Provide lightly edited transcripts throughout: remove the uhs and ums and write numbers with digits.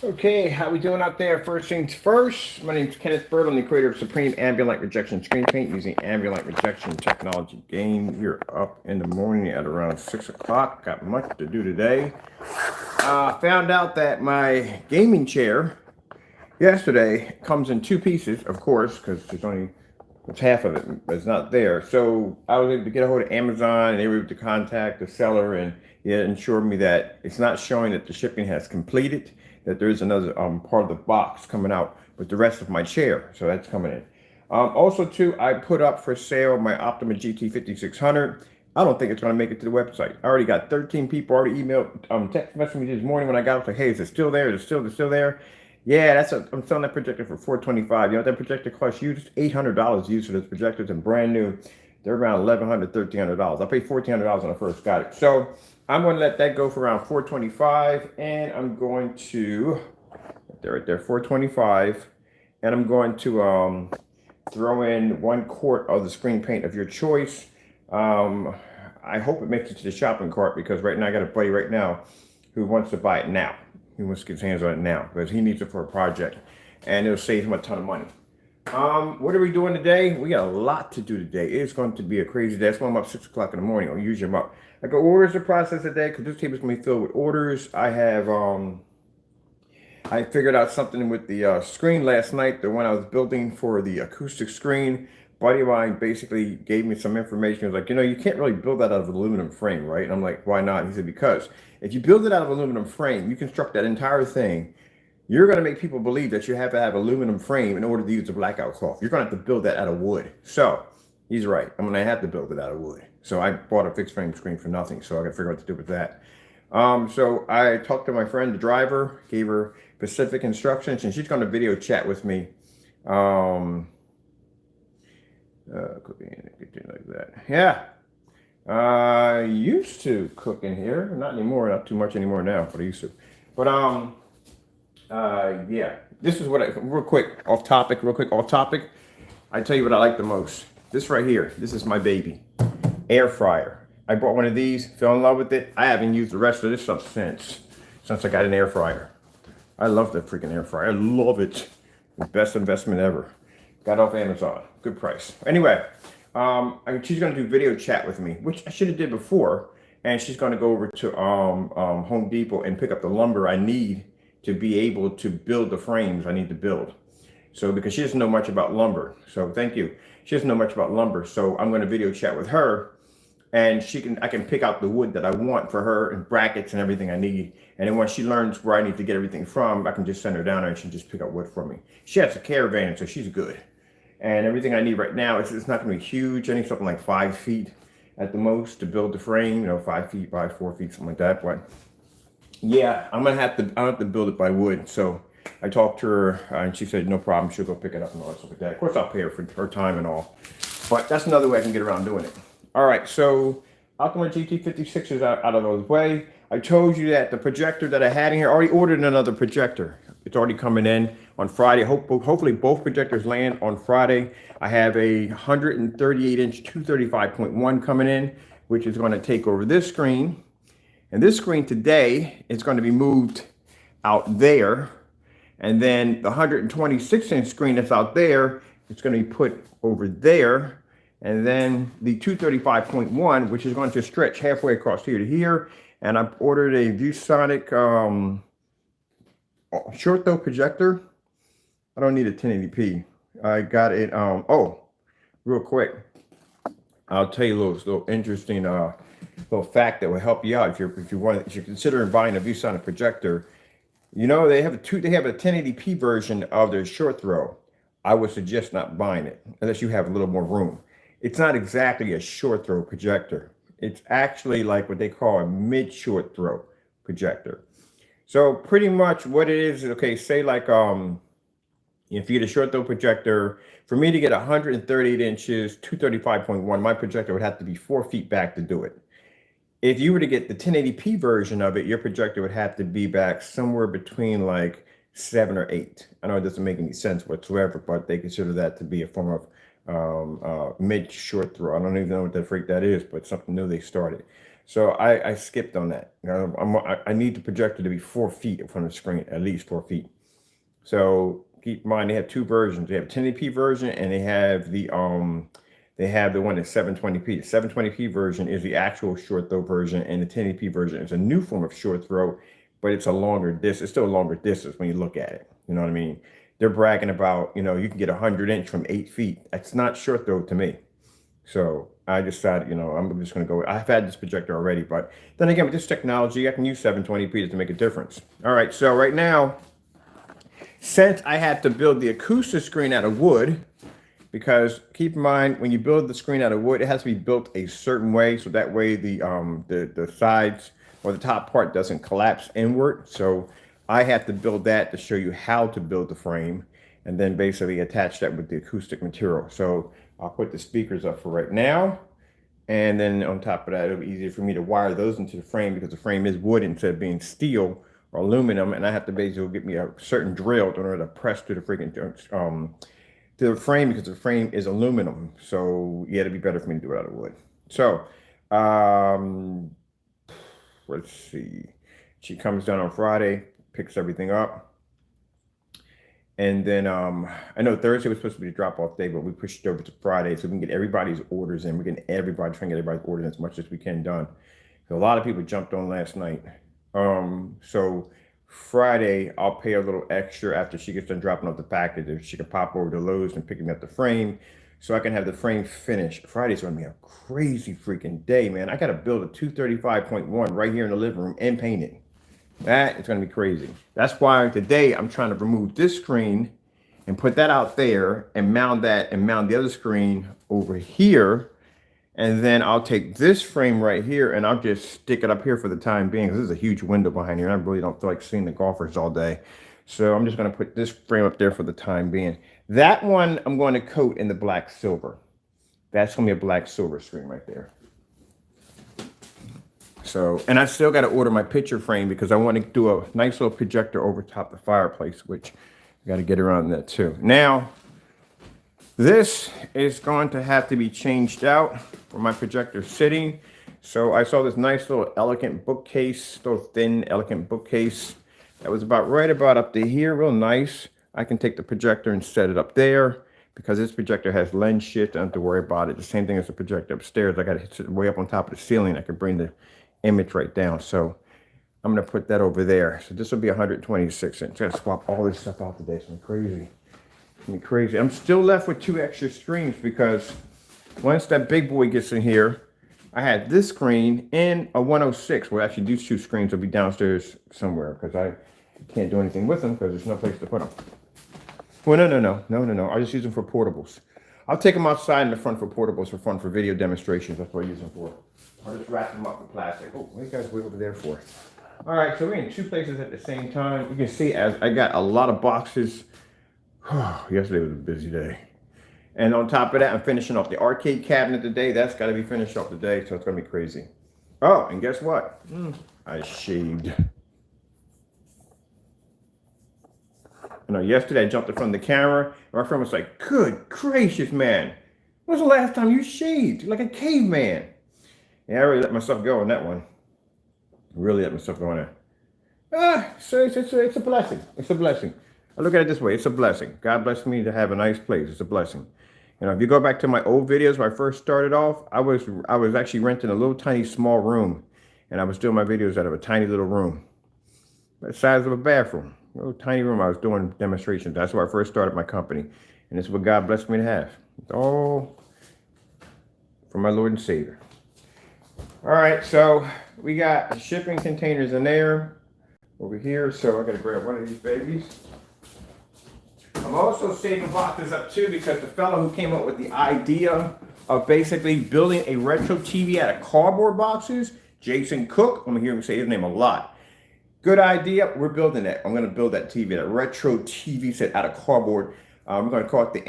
Okay, how we doing out there? First things first, my name is Kenneth Bird. I'm the creator of Supreme Ambient Rejection Screen Paint using Ambient Rejection technology. Game, you're up in the morning at around 6 o'clock. Got much to do today. Found out that my gaming chair yesterday comes in two pieces, of course, because there's only it's half of it, but it's not there. So I was able to get a hold of Amazon, and they were able to contact the seller, and it assured me that it's not showing that the shipping has completed. That there is another part of the box coming out with the rest of my chair, so that's coming in. Also, too, I put up for sale my Optima GT 5600. I don't think it's going to make it to the website. I already got 13 people already emailed, text messaged me this morning when I got up, like, hey, is it still there? Is it still there? Yeah, I'm selling that projector for $425. You know what that projector costs you? Just $800 used for this projector. It's brand new. They're around $1,100, $1,300. I paid $1,400 when I first got it. So I'm going to let that go for around $425, and I'm going to right there, $425, and I'm going to throw in 1 quart of the screen paint of your choice. I hope it makes it to the shopping cart, because right now I got a buddy right now who wants to buy it now. He wants to get his hands on it now because he needs it for a project, and it'll save him a ton of money. What are we doing today? We got a lot to do today. It's going to be a crazy day. That's why I'm up 6 o'clock in the morning. I'll usually I'm up. I got orders to process today because this table is going to be filled with orders. I have I figured out something with the screen last night, the one I was building for the acoustic screen. Buddy of mine basically gave me some information. He was like, you can't really build that out of an aluminum frame, right? And I'm like, why not? He said, because if you build it out of aluminum frame, you construct that entire thing, you're going to make people believe that you have to have aluminum frame in order to use the blackout cloth. You're going to have to build that out of wood. So he's right. I'm going to have to build it out of wood. So I bought a fixed frame screen for nothing. So I got to figure out what to do with that. So I talked to my friend, the driver, gave her specific instructions, and she's going to video chat with me. Cooking like that. Yeah. I used to cook in here. Not anymore. Not too much anymore now, but I used to. But yeah. This is what real quick off topic. I tell you what I like the most. This right here. This is my baby, air fryer. I bought one of these. Fell in love with it. I haven't used the rest of this stuff since I got an air fryer. I love the freaking air fryer. I love it. The best investment ever. Got off Amazon. Good price. Anyway, she's going to do video chat with me, which I should have did before. And she's going to go over to Home Depot and pick up the lumber I need to be able to build the frames I need to build. So because she doesn't know much about lumber. So thank you. She doesn't know much about lumber. So I'm going to video chat with her. And I can pick out the wood that I want for her and brackets and everything I need. And then once she learns where I need to get everything from, I can just send her down there and she can just pick up wood for me. She has a caravan, so she's good. And everything I need right now, it's not going to be huge. I need something like 5 feet at the most to build the frame. 5 feet by 4 feet, something like that. But yeah, I'm gonna have to build it by wood. So I talked to her, and she said no problem. She'll go pick it up and all that stuff like that. Of course, I'll pay her for her time and all. But that's another way I can get around doing it. All right, so Optima GT56 is out of the way. I told you that the projector that I had in here, I already ordered another projector. It's already coming in on Friday. Hopefully both projectors land on Friday. I have a 138-inch 235.1 coming in, which is going to take over this screen. And this screen today is going to be moved out there. And then the 126-inch screen that's out there, it's going to be put over there. And then the 235.1, which is going to stretch halfway across here to here. And I've ordered a ViewSonic short throw projector. I don't need a 1080p. I got it. Real quick, I'll tell you a little interesting little fact that will help you out if you're considering buying a ViewSonic projector. They have a 1080p version of their short throw. I would suggest not buying it unless you have a little more room. It's not exactly a short throw projector. It's actually like what they call a mid short throw projector. So pretty much what it is, okay, say like if you get a short throw projector, for me to get 138 inches, 235.1, my projector would have to be 4 feet back to do it. If you were to get the 1080p version of it, your projector would have to be back somewhere between like 7 or 8. I know it doesn't make any sense whatsoever, but they consider that to be a form of mid short throw. I don't even know what the freak that is, but something new they started. So I skipped on that. You know, I need the projector to be 4 feet in front of the screen, at least 4 feet. So keep in mind they have two versions. They have 1080p version and they have the one that's 720p. The 720p version is the actual short throw version, and the 1080p version is a new form of short throw, but it's a longer distance. It's still a longer distance when you look at it. You know what I mean? They're bragging about, you know, you can get 100-inch from 8 feet. That's not short throw to me. So I decided, you know, I'm just going to go. I've had this projector already, but then again, with this technology, I can use 720p to make a difference. All right, so right now, since I had to build the acoustic screen out of wood, because keep in mind, when you build the screen out of wood, it has to be built a certain way, so that way the sides or the top part doesn't collapse inward. So I have to build that to show you how to build the frame, and then basically attach that with the acoustic material. So I'll put the speakers up for right now. And then on top of that, it'll be easier for me to wire those into the frame because the frame is wood instead of being steel or aluminum. And I have to basically get me a certain drill in order to press to the freaking to the frame because the frame is aluminum. So yeah, it'd be better for me to do it out of wood. So let's see. She comes down on Friday, picks everything up. And then I know Thursday was supposed to be the drop-off day, but we pushed it over to Friday so we can get everybody's orders in. We're getting everybody, trying to get everybody's orders in as much as we can done. So a lot of people jumped on last night. So Friday, I'll pay a little extra after she gets done dropping off the package. If she can pop over to Lowe's and pick me up the frame so I can have the frame finished. Friday's going to be a crazy freaking day, man. I got to build a 235.1 right here in the living room and paint it. That is going to be crazy. That's why today I'm trying to remove this screen and put that out there and mount that and mount the other screen over here. And then I'll take this frame right here and I'll just stick it up here for the time being. This is a huge window behind here. I really don't feel like seeing the golfers all day. So I'm just going to put this frame up there for the time being. That one I'm going to coat in the black silver. That's going to be a black silver screen right there. So, and I still got to order my picture frame because I want to do a nice little projector over top the fireplace, which I got to get around that too. Now, this is going to have to be changed out for my projector sitting. So I saw this nice little elegant bookcase, little thin elegant bookcase that was about right about up to here, real nice. I can take the projector and set it up there because this projector has lens shift. I don't have to worry about it. The same thing as the projector upstairs. I got to sit way up on top of the ceiling. I can bring the image right down. So I'm going to put that over there. So this will be 126 inch. I got to swap all this stuff out today. It's going to be crazy. It's going to be crazy. I'm still left with 2 extra screens because once that big boy gets in here, I had this screen and a 106. Well, actually, these 2 screens will be downstairs somewhere because I can't do anything with them because there's no place to put them. Well, no. I just use them for portables. I'll take them outside in the front for portables for fun, for video demonstrations. That's what I use them for. I'll just wrap them up in plastic. Oh, what are you guys way over there for? All right, so we're in 2 places at the same time. You can see as I got a lot of boxes. Yesterday was a busy day. And on top of that, I'm finishing off the arcade cabinet today. That's got to be finished off today, so it's going to be crazy. Oh, and guess what? I shaved. You know, yesterday I jumped in front of the camera, and my friend was like, "Good gracious, man. When's the last time you shaved? You're like a caveman." Yeah, I really let myself go on that one. Really let myself go on there. So it's a blessing. It's a blessing. I look at it this way. It's a blessing. God blessed me to have a nice place. It's a blessing. You know, if you go back to my old videos when I first started off, I was actually renting a little tiny small room, and I was doing my videos out of a tiny little room, the size of a bathroom, a little tiny room. I was doing demonstrations. That's where I first started my company, and it's what God blessed me to have. It's all from my Lord and Savior. All right, so we got shipping containers in there over here. So I got to grab one of these babies. I'm also saving boxes up too because the fellow who came up with the idea of basically building a retro TV out of cardboard boxes, Jason Cook, I'm gonna hear him say his name a lot. Good idea. We're building that. I'm going to build that TV, that retro TV set out of cardboard. We're going to call it the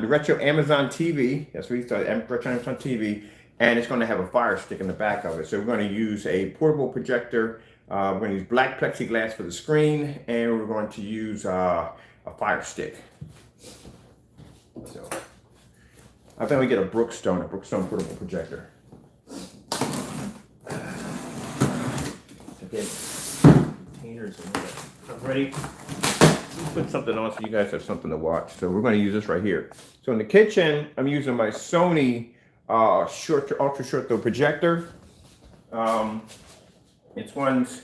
retro Amazon TV. That's what he started, retro Amazon TV. And it's going to have a fire stick in the back of it. So we're going to use a portable projector. We're going to use black plexiglass for the screen. And we're going to use a fire stick. So I think we get a Brookstone portable projector. get containers in there. I'm ready. Put something on so you guys have something to watch. So we're going to use this right here. So in the kitchen, I'm using my Sony ultra short throw projector. It's one's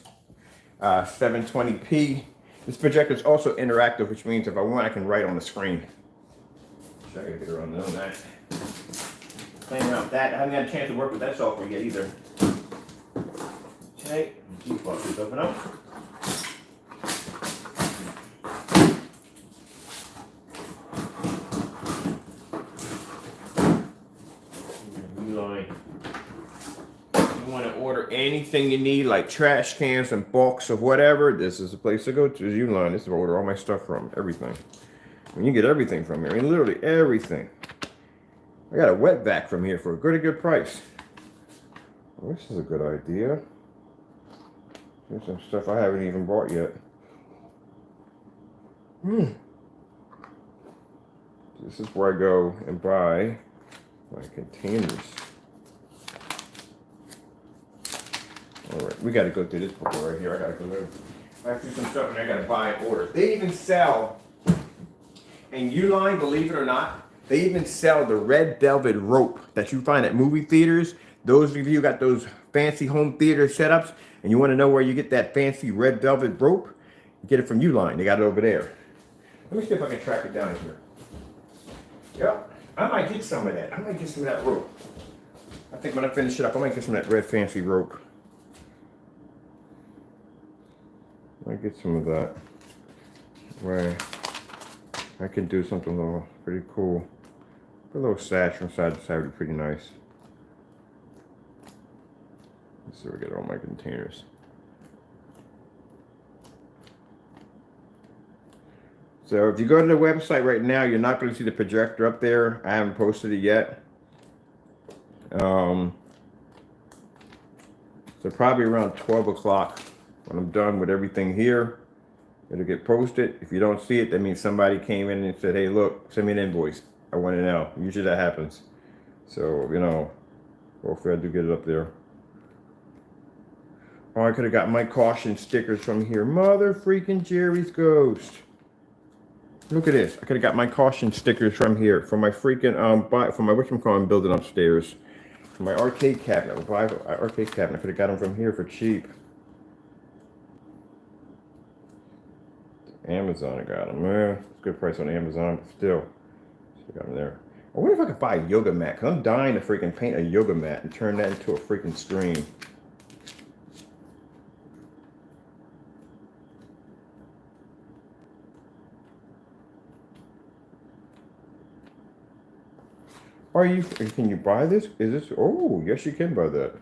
720p. This projector is also interactive, which means if I want, I can write on the screen. So I gotta get around on that. Playing around with that. I haven't had a chance to work with that software yet either. Okay, these boxes open up. You want to order anything you need, like trash cans and bulks of whatever, this is the place to go to. Uline. This is where I order all my stuff from. Everything. I mean, you get everything from here. I mean, literally everything. I got a wet vac from here for a pretty good price. Well, this is a good idea. There's some stuff I haven't even bought yet. This is where I go and buy my containers. All right, we got to go through this book right here. I got to go there. I have to do some stuff and I got to buy and order. They even sell, in Uline, believe it or not, they even sell the red velvet rope that you find at movie theaters. Those of you got those fancy home theater setups and you want to know where you get that fancy red velvet rope, you get it from Uline. They got it over there. Let me see if I can track it down here. Yep, I might get some of that. I might get some of that rope. I think when I finish it up, I might get some of that red fancy rope. I might get some of that. Where I can do something a little pretty cool. Put a little sash from side to side would be pretty nice. Let's see if we get all my containers. So if you go to the website right now, you're not going to see the projector up there. I haven't posted it yet. So probably around 12 o'clock when I'm done with everything here, it'll get posted. If you don't see it, that means somebody came in and said, hey, look, send me an invoice. I want to know. Usually that happens. So, you know, hopefully I do get it up there. Oh, I could have got my caution stickers from here. Mother freaking Jerry's ghost. Look at this. I could have got my caution stickers from here. From my freaking, from my whatchamacallit building upstairs. From my arcade cabinet. Arcade cabinet. I could have got them from here for cheap. Amazon, I got them. It's a good price on Amazon, but still. I got them there. I wonder if I could buy a yoga mat, because I'm dying to freaking paint a yoga mat and turn that into a freaking screen. Can you buy this? Is this, oh, yes you can buy that.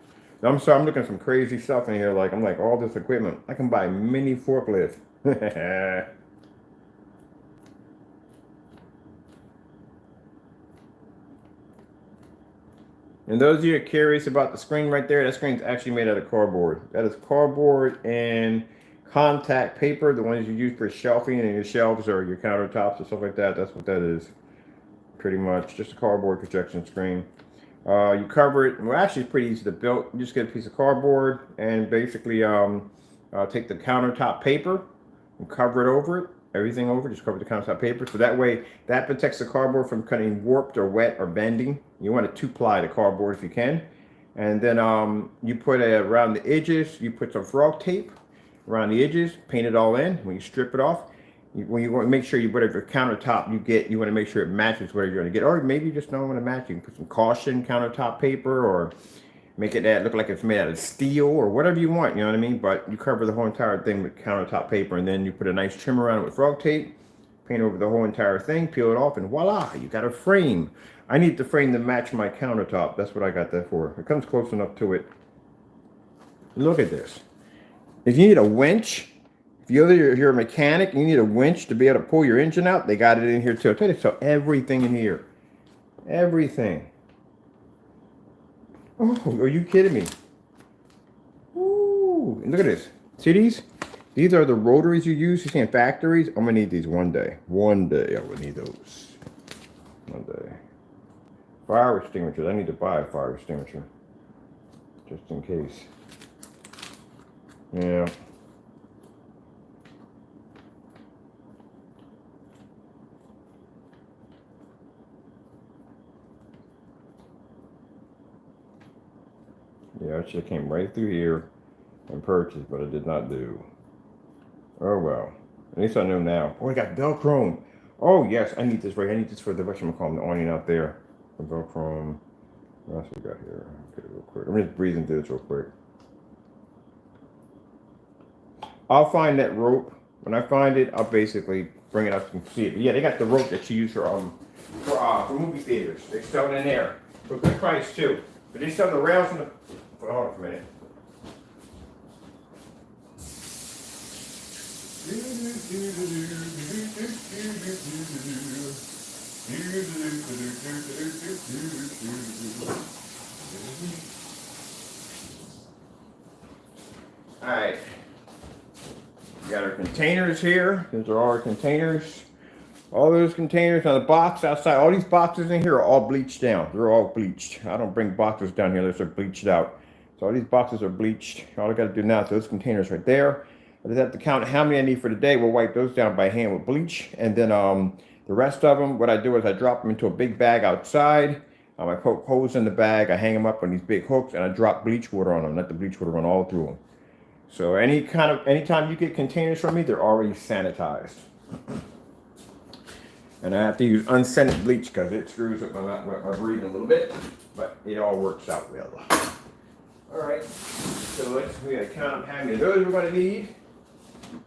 Now, I'm sorry, I'm looking at some crazy stuff in here, I'm like, all this equipment. I can buy a mini forklift. And those of you that are curious about the screen right there, that screen's actually made out of cardboard. That is cardboard and contact paper, the ones you use for shelving in your shelves or your countertops or stuff like that. That's what that is. Pretty much just a cardboard projection screen. You cover it. Well, actually, it's pretty easy to build. You just get a piece of cardboard and basically take the countertop paper and cover it over it. Everything over, just cover the countertop paper. So that way, that protects the cardboard from getting warped or wet or bending. You want to two-ply the cardboard if you can. And then you put around the edges, you put some frog tape around the edges, paint it all in. When you strip it off, when you want to make sure whatever countertop you get, you want to make sure it matches whatever you're going to get. Or maybe you just don't want to match. You can put some caution countertop paper or make it look like it's made out of steel or whatever you want, you know what I mean? But you cover the whole entire thing with countertop paper and then you put a nice trim around it with frog tape, paint over the whole entire thing, peel it off, and voila, you got a frame. I need the frame to match my countertop. That's what I got that for. It comes close enough to it. Look at this. If you need a winch, if you're a mechanic and you need a winch to be able to pull your engine out, they got it in here too. I'll tell you, so everything in here. Everything. Oh, are you kidding me? Ooh, and look at this. See these? These are the rotaries you use. You see in factories. I'm gonna need these one day. One day I will need those. One day. Fire extinguishers. I need to buy a fire extinguisher. Just in case. Yeah. Yeah, I should have came right through here and purchased, but I did not do. Oh well. At least I know now. Oh, I got Velcro. Oh yes, I need this right. I need this for the whatchamacallit, the awning out there. The Velcro. What else we got here? Okay, real quick. I'm just breathing through this real quick. I'll find that rope. When I find it, I'll basically bring it up and see it. But yeah, they got the rope that you use for movie theaters. They sell it in there for a good price too. But they sell the rails in the. Hold on a minute. All right. We got our containers here. These are all our containers. All those containers on the box outside. All these boxes in here are all bleached down. They're all bleached. I don't bring boxes down here unless they're bleached out. So all these boxes are bleached. All I got to do now is those containers right there. I just have to count how many I need for the day. We'll wipe those down by hand with bleach. And then the rest of them, what I do is I drop them into a big bag outside. I poke holes in the bag. I hang them up on these big hooks, and I drop bleach water on them. Let the bleach water run all through them. So anytime you get containers from me, they're already sanitized. And I have to use unscented bleach because it screws up my breathing a little bit, but it all works out well. All right, so we gotta count how many of those we're gonna need.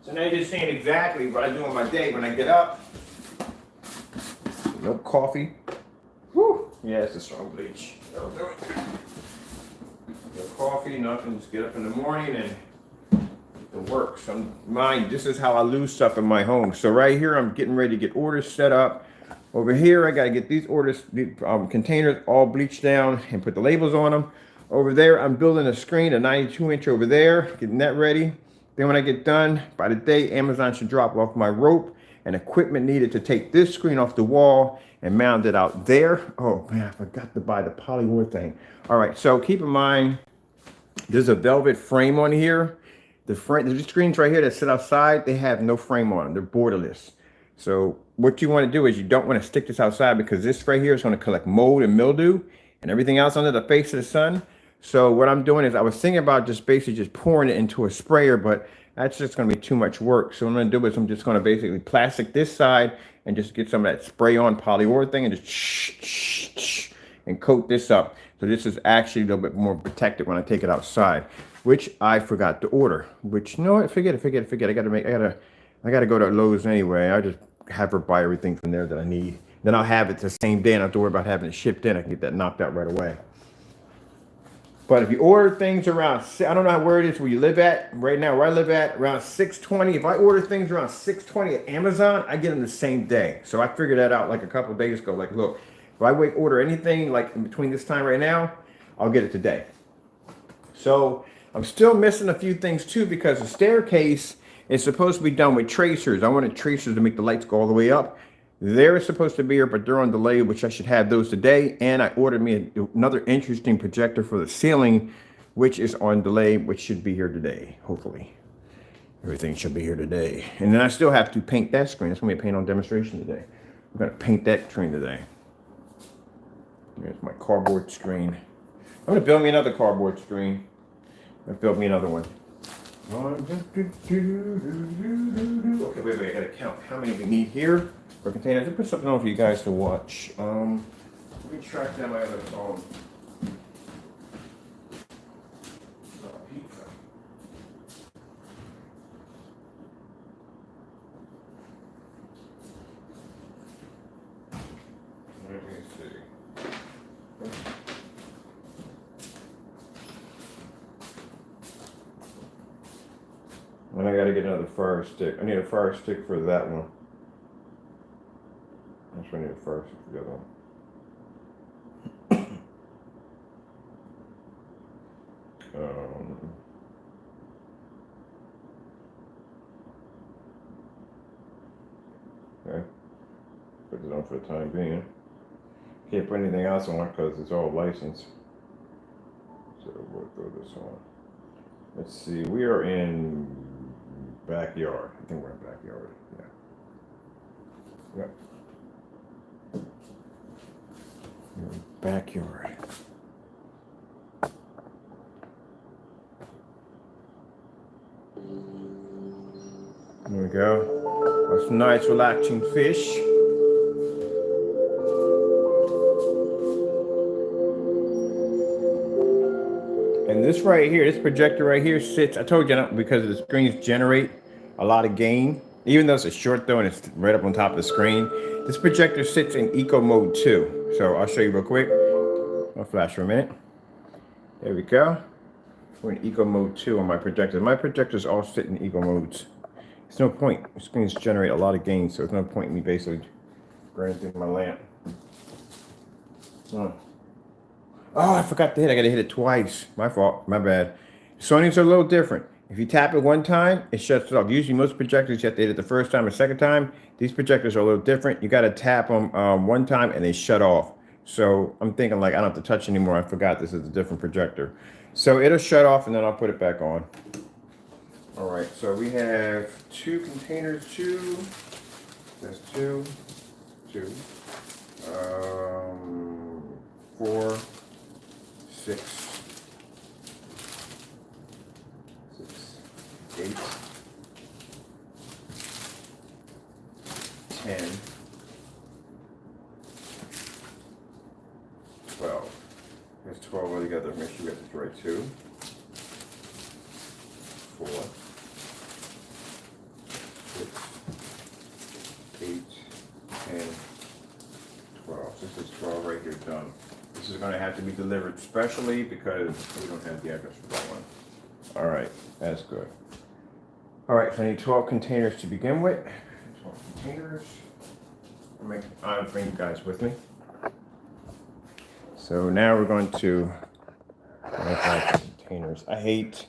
So now you're just seeing exactly what I do on my day when I get up. No coffee. Whew. Yeah, it's a strong bleach. That'll do it. No coffee, nothing. Just get up in the morning and it works. This is how I lose stuff in my home. So right here, I'm getting ready to get orders set up. Over here, I got to get these containers all bleached down and put the labels on them. Over there, I'm building a screen, a 92-inch over there, getting that ready. Then when I get done, by the day, Amazon should drop off my rope and equipment needed to take this screen off the wall and mount it out there. Oh man, I forgot to buy the polywood thing. All right, so keep in mind, there's a velvet frame on here. The screens right here that sit outside, they have no frame on them. They're borderless. So what you want to do is you don't want to stick this outside because this right here is going to collect mold and mildew and everything else under the face of the sun. So what I'm doing is I was thinking about just basically just pouring it into a sprayer, but that's just going to be too much work. So what I'm going to do is I'm just going to basically plastic this side and just get some of that spray on polyurethane thing and just and coat this up. So this is actually a little bit more protected when I take it outside, which I forgot to order. Which no, forget it. I gotta go to Lowe's anyway. I just have her buy everything from there that I need. Then I'll have it the same day, and I don't have to worry about having it shipped in. I can get that knocked out right away. But if you order things around, I don't know where it is where you live at. Right now, where I live at, around 6:20. If I order things around 6:20 at Amazon, I get them the same day. So I figured that out like a couple of days ago. Like, look, if I order anything like in between this time right now, I'll get it today. So I'm still missing a few things too because the staircase is supposed to be done with tracers. I wanted tracers to make the lights go all the way up. They're supposed to be here, but they're on delay, which I should have those today. And I ordered me another interesting projector for the ceiling, which is on delay, which should be here today, hopefully. Everything should be here today. And then I still have to paint that screen. That's going to be a paint on demonstration today. I'm going to paint that screen today. There's my cardboard screen. I'm going to build me another cardboard screen. I'm going to build me another one. Okay, wait, I gotta count how many we need here for containers. I put something on for you guys to watch. Let me track down my other phone. Pizza. Let me see. And I gotta get another fire stick. I need a fire stick for that one. That's what I need a fire stick for the other one. Okay. Put it on for the time being. Can't put anything else on because it's all licensed. So we'll throw this on. Let's see, we are in backyard. I think we're in backyard. Yeah. Yep. We're in backyard. There we go. That's nice, relaxing fish. And this right here, this projector right here sits, I told you, because the screens generate a lot of gain. Even though it's a short though and it's right up on top of the screen, this projector sits in eco mode too. So I'll show you real quick. I'll flash for a minute. There we go. We're in eco mode 2 on my projector. My projectors all sit in eco modes. There's no point. The screens generate a lot of gain, so there's no point in me basically running through my lamp. Oh, I forgot to hit. I gotta hit it twice. My fault. My bad. Sony's are a little different. If you tap it one time, it shuts it off. Usually most projectors, you have to hit it the first time or second time. These projectors are a little different. You gotta tap them one time and they shut off. So I'm thinking like I don't have to touch anymore. I forgot this is a different projector. So it'll shut off and then I'll put it back on. All right, so we have 2 containers, 2. That's 2, 2, 4, 6, 8, 10, 12. There's 12 altogether. Make sure you get this right too. 4, 6, 8, 10, 12. This is 12 right here done. This is going to have to be delivered specially because we don't have the address for that one. All right, that's good. All right, so I need 12 containers to begin with. 12 containers. I'll bring you guys with me. So now we're going to make our containers. I hate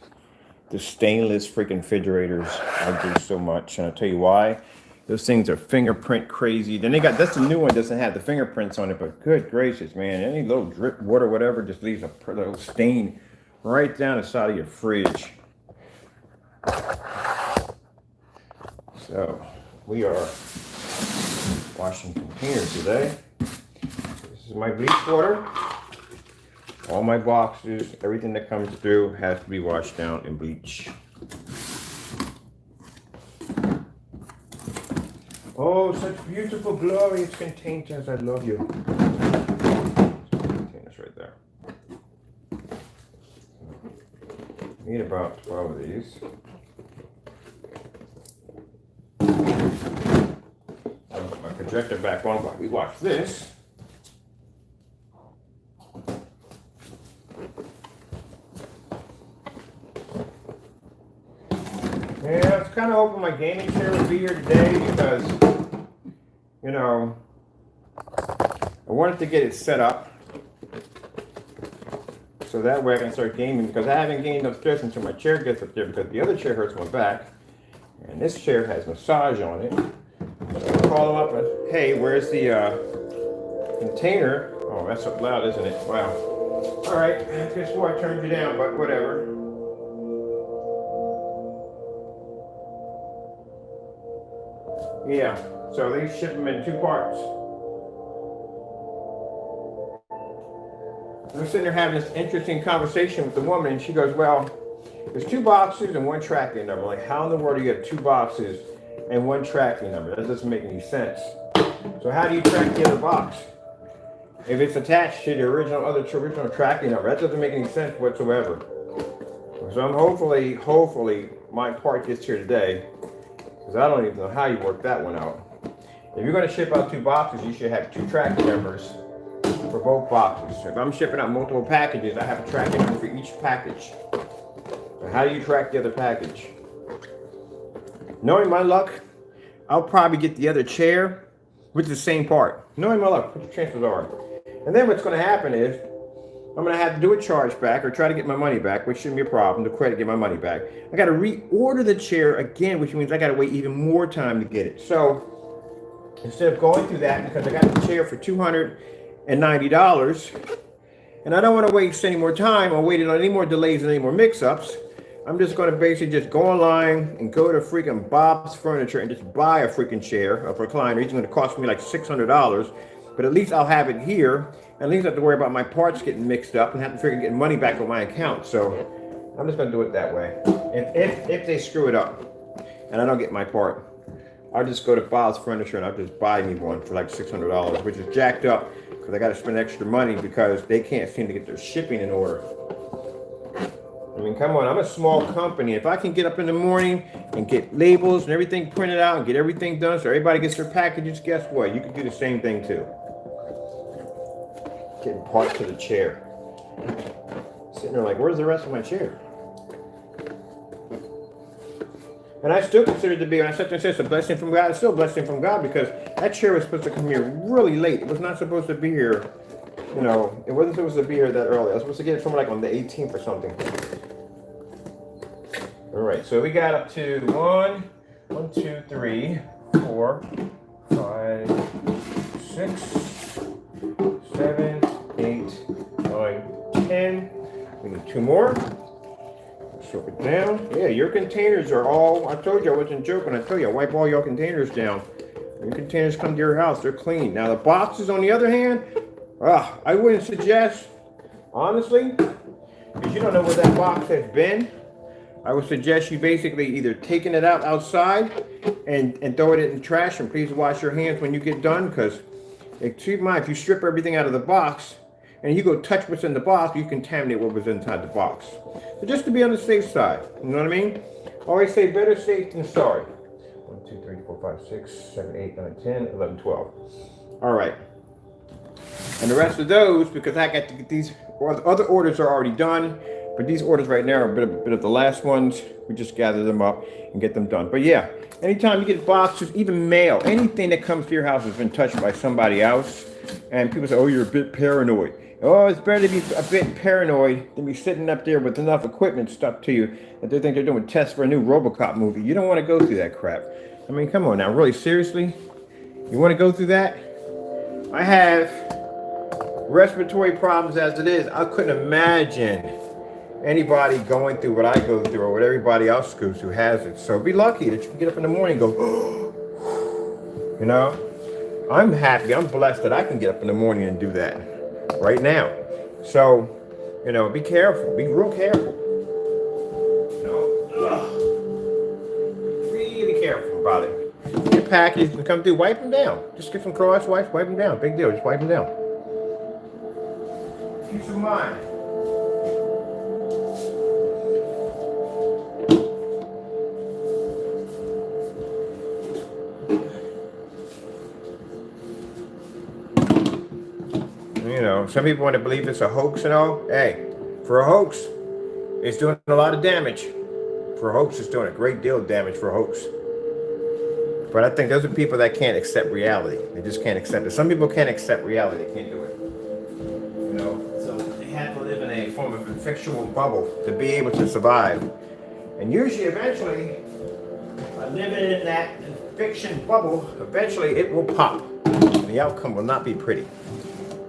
the stainless freaking refrigerators. I do so much, and I'll tell you why. Those things are fingerprint crazy. Then they got, that's the new one, doesn't have the fingerprints on it, but good gracious, man. Any little drip water, whatever, just leaves a little stain right down the side of your fridge. So we are washing containers today. This is my bleach water. All my boxes, everything that comes through has to be washed down in bleach. Oh, such beautiful, glorious containers. I love you. Containers right there. Need about 12 of these. I'll put my projector back on while we watch this. Yeah, I was kind of hoping my gaming chair would be here today because, you know, I wanted to get it set up so that way I can start gaming because I haven't gamed upstairs until my chair gets up there because the other chair hurts my back and this chair has massage on it. So I'll call them up and, hey, where's the container? Oh, that's so loud, isn't it? Wow. All right, I guess I turned you down, but whatever. Yeah, so they ship them in 2 parts. I'm sitting there having this interesting conversation with the woman, and she goes, well, there's 2 boxes and 1 tracking number. Like, how in the world do you get 2 boxes and 1 tracking number? That doesn't make any sense. So how do you track the other box? If it's attached to the original tracking number, that doesn't make any sense whatsoever. So I'm hopefully my part gets here today. Because I don't even know how you work that one out. If you're going to ship out 2 boxes, you should have 2 tracking numbers for both boxes. If I'm shipping out multiple packages, I have a tracking number for each package. So how do you track the other package? Knowing my luck, I'll probably get the other chair with the same part. Knowing my luck, what the chances are. And then what's going to happen is, I'm going to have to do a chargeback or try to get my money back, which shouldn't be a problem, to credit get my money back. I got to reorder the chair again, which means I got to wait even more time to get it. So instead of going through that, because I got the chair for $290, and I don't want to waste any more time or wait on any more delays and any more mix-ups, I'm just going to basically just go online and go to freaking Bob's Furniture and just buy a freaking chair, a recliner. It's going to cost me like $600, but at least I'll have it here. At least I don't have to worry about my parts getting mixed up and have to figure getting money back on my account. So I'm just going to do it that way. If they screw it up and I don't get my part, I'll just go to Bob's Furniture and I'll just buy me one for like $600, which is jacked up because I got to spend extra money because they can't seem to get their shipping in order. I mean, come on, I'm a small company. If I can get up in the morning and get labels and everything printed out and get everything done so everybody gets their packages, guess what? You can do the same thing too. Getting parts of the chair. Sitting there like, where's the rest of my chair? And I still consider it to be, when I said it's a blessing from God, it's still a blessing from God because that chair was supposed to come here really late. It was not supposed to be here, you know, it wasn't supposed to be here that early. I was supposed to get it somewhere like on the 18th or something. All right, so we got up to 1, 2, 3, 4, 5, 6, 7, 8, 9, 10. We need 2 more. Strip it down. Yeah, your containers are all, I told you I wasn't joking. I tell you, I wipe all your containers down. Your containers come to your house, they're clean. Now the boxes, on the other hand, I wouldn't suggest, honestly, because you don't know where that box has been. I would suggest you basically either taking it out outside and throw it in the trash, and please wash your hands when you get done, because keep in mind, if you strip everything out of the box and you go touch what's in the box, you contaminate what was inside the box. So just to be on the safe side, you know what I mean? Always say better safe than sorry. 1, 2, 3, 4, 5, 6, 7, 8, 9, 10, 11, 12. All right. And the rest of those, because I got to get these, other orders are already done, but these orders right now are a bit of the last ones. We just gather them up and get them done. But yeah, anytime you get boxes, even mail, anything that comes to your house has been touched by somebody else. And people say, oh, you're a bit paranoid. Oh, it's better to be a bit paranoid than be sitting up there with enough equipment stuck to you that they think they're doing tests for a new RoboCop movie. You don't want to go through that crap. I mean, come on now, really, seriously? You want to go through that? I have respiratory problems as it is. I couldn't imagine anybody going through what I go through or what everybody else goes through has it. So be lucky that you can get up in the morning and go, you know? I'm happy, I'm blessed that I can get up in the morning and do that right now. So, you know, be careful, be real careful. You know, really careful about it. Your package can come through, wipe them down. Just get some cross wipes, wipe them down. Big deal, just wipe them down. Peace of mind. You know, some people want to believe it's a hoax and all. Hey, for a hoax, it's doing a lot of damage. For a hoax, it's doing a great deal of damage for a hoax. But I think those are people that can't accept reality. They just can't accept it. Some people can't accept reality. They can't do it. You know, so they have to live in a form of a fictional bubble to be able to survive. And usually, eventually, by living in that fiction bubble, eventually it will pop. And the outcome will not be pretty.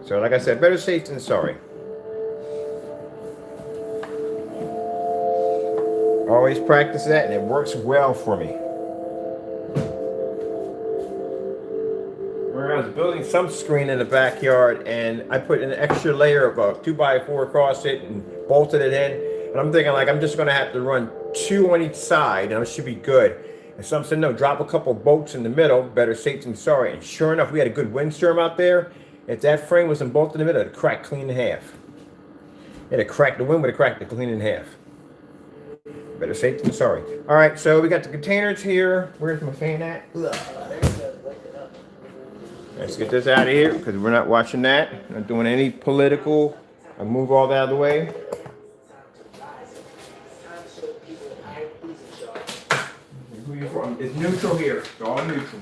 So like I said, better safe than sorry. Always practice that, and it works well for me. I was building some screen in the backyard, and I put an extra layer of a 2x4 across it and bolted it in. And I'm thinking, like, I'm just going to have to run 2 on each side, and it should be good. And some said, no, drop a couple bolts in the middle, better safe than sorry. And sure enough, we had a good windstorm out there. If that frame wasn't bolted in the middle, it'd crack clean in half. It'd crack, the wind would have cracked it clean in half. Better safe than sorry. All right, so we got the containers here. Where's my fan at? Let's get this out of here because we're not watching that. We're not doing any political. I'll move all that out of the way. It's neutral here. It's all neutral.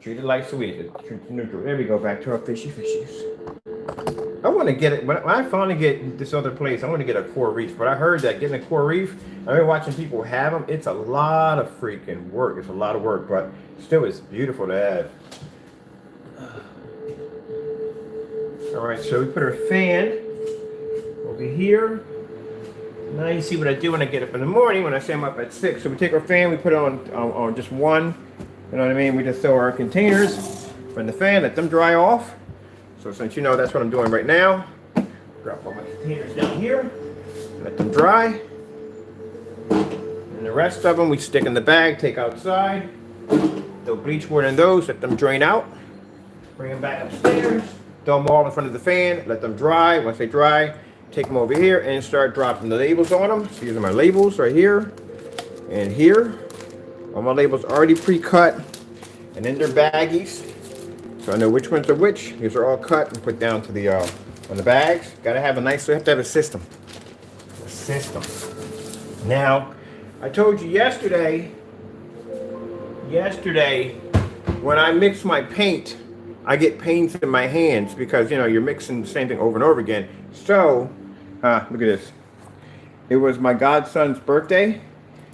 Treat it like sweet. Treat it neutral. There we go. Back to our fishies. I want to get it. When I finally get this other place, I want to get a coral reef. But I heard that getting a coral reef, I've been watching people have them. It's a lot of freaking work. It's a lot of work, but still, it's beautiful to have. All right, so we put our fan over here. Now you see what I do when I get up in the morning, when I say I'm up at 6. So we take our fan, we put it on just one. You know what I mean? We just throw our containers from the fan, let them dry off. So since you know that's what I'm doing right now, drop all my containers down here, let them dry. And the rest of them we stick in the bag, take outside. Throw bleach water in those, let them drain out. Bring them back upstairs, throw them all in front of the fan, let them dry. Once they dry, take them over here and start dropping the labels on them. So these are my labels right here and here. All my labels already pre-cut and in their baggies. So I know which ones are which. These are all cut and put down to the on the bags. Gotta have a nice, so you have to have a system. A system. Now, I told you yesterday when I mix my paint, I get pains in my hands because, you know, you're mixing the same thing over and over again. So, look at this. It was my godson's birthday,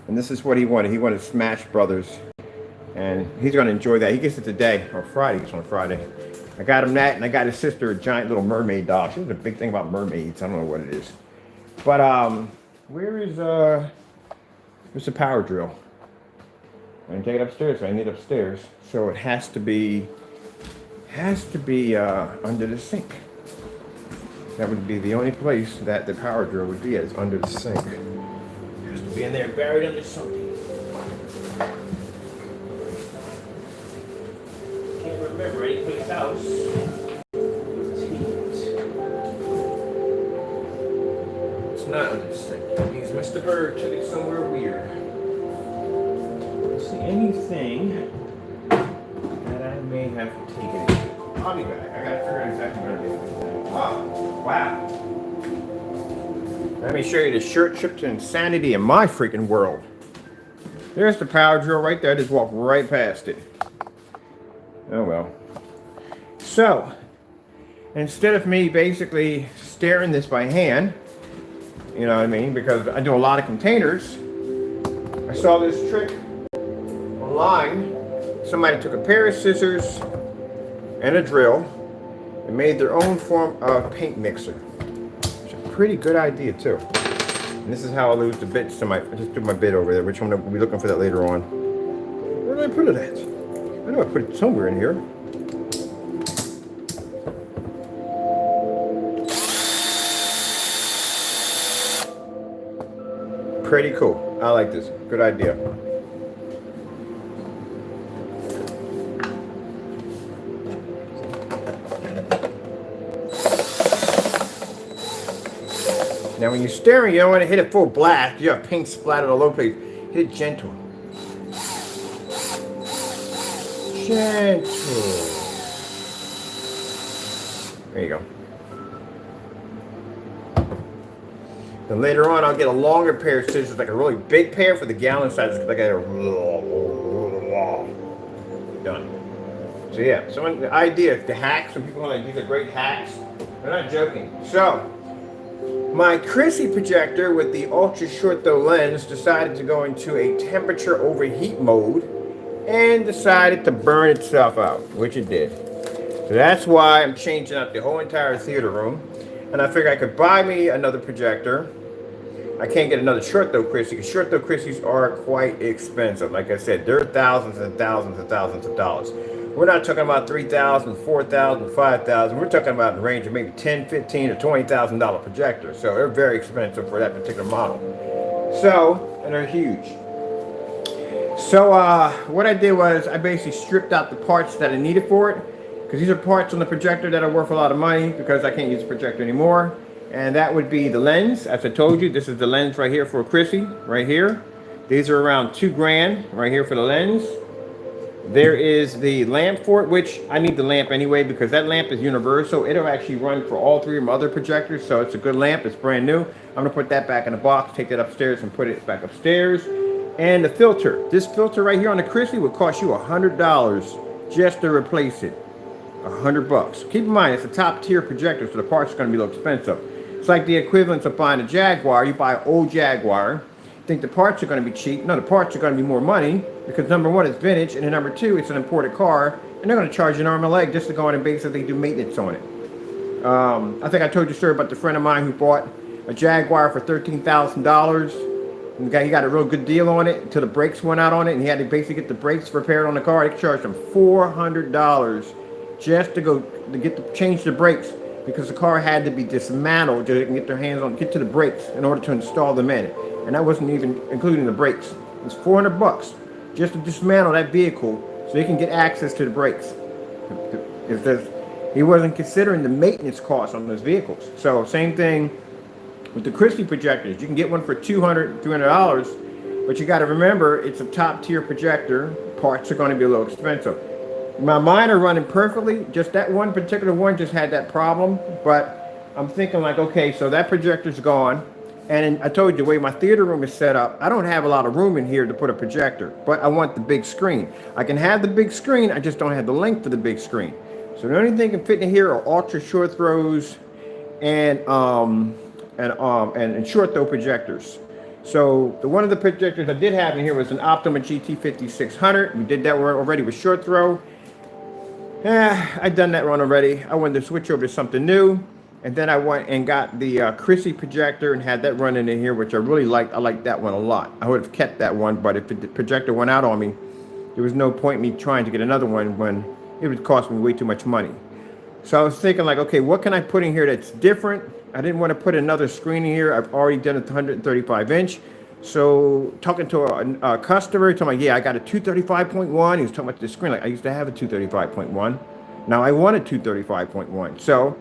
and this is what he wanted. He wanted Smash Brothers, and he's going to enjoy that. He gets it today, or Friday. It's on Friday. I got him that, and I got his sister a giant little mermaid doll. She was a big thing about mermaids. I don't know what it is. But, where's the power drill? I can take it upstairs. I need it upstairs. So it has to be under the sink. That would be the only place that the power drill would be, is under the sink. It has to be in there, buried under something. Can't remember any place else. It's not under the sink. That means Mr. Bird took it somewhere weird. See anything that I may have taken it. I'll be back. I gotta figure out exactly where it is. Oh, wow. Let me show you the short trip to insanity in my freaking world. There's the power drill right there. I just walked right past it. Oh well. So, instead of me basically stirring this by hand, you know what I mean, because I do a lot of containers, I saw this trick online. Somebody took a pair of scissors and a drill and made their own form of paint mixer. It's a pretty good idea too. And this is how I lose the bits to my, I just threw my bit over there, which I'm gonna be looking for that later on. Where did I put it at? I know I put it somewhere in here. Pretty cool. I like this. Good idea. Now when you're stirring, you don't want to hit it full blast. You have paint splattered all over the place. Hit it gentle. Gentle. There you go. Then later on, I'll get a longer pair of scissors, like a really big pair for the gallon size, because I got done. So yeah, so the idea, the hacks, some people are like, these are great hacks. They're not joking. So, my Chrissy projector with the ultra short though lens decided to go into a temperature overheat mode and decided to burn itself out, which it did. So that's why I'm changing out the whole entire theater room. And I figured I could buy me another projector. I can't get another short though Chrissy, because short though Chrissy's are quite expensive. Like I said, they're thousands and thousands and thousands of dollars. We're not talking about $3,000, $4,000, $5,000. We're talking about in the range of maybe $10,000, $15,000 or $20,000 projectors. So they're very expensive for that particular model. So, and they're huge. So what I did was I basically stripped out the parts that I needed for it, because these are parts on the projector that are worth a lot of money because I can't use the projector anymore. And that would be the lens. As I told you, this is the lens right here for Chrissy, right here. These are around $2,000 right here for the lens. There is the lamp for it, which I need the lamp anyway because that lamp is universal. It'll actually run for all three of my other projectors, so it's a good lamp. It's brand new. I'm gonna put that back in the box, take that upstairs and put it back upstairs. And the filter. This filter right here on the Chrissy would cost you $100 just to replace it. $100. Keep in mind, it's a top tier projector, so the parts are gonna be a little expensive. It's like the equivalent of buying a Jaguar. You buy an old Jaguar, think the parts are going to be cheap. No, the parts are going to be more money because number one, it's vintage, and then number two, it's an imported car, and they're going to charge you an arm and a leg just to go in and basically do maintenance on it. I think I told you, sir, about the friend of mine who bought a Jaguar for $13,000. The guy, he got a real good deal on it until the brakes went out on it, and he had to basically get the brakes repaired on the car. They charged him $400 just to change the brakes, because the car had to be dismantled so they can get their hands on, get to the brakes in order to install them in. And that wasn't even including the brakes. It's $400 just to dismantle that vehicle so they can get access to the brakes. He wasn't considering the maintenance costs on those vehicles. So same thing with the Christie projectors. You can get one for $200, $300, but you got to remember it's a top tier projector. Parts are going to be a little expensive. My mine are running perfectly. Just that one particular one just had that problem. But I'm thinking like, okay, so that projector's gone. And I told you the way my theater room is set up, I don't have a lot of room in here to put a projector, but I want the big screen. I can have the big screen, I just don't have the length for the big screen. So the only thing that can fit in here are ultra short throws and short throw projectors. So one of the projectors I did have in here was an Optima GT5600. We did that one already with short throw. I'd done that one already. I wanted to switch over to something new. And then I went and got the Christie projector and had that running in here, which I really liked. I liked that one a lot. I would have kept that one, but if the projector went out on me, there was no point in me trying to get another one when it would cost me way too much money. So I was thinking like, okay, what can I put in here that's different? I didn't want to put another screen in here. I've already done a 135 inch. So talking to a customer, telling me, yeah, I got a 235.1. He was talking about the screen. Like I used to have a 235.1. Now I want a 235.1. So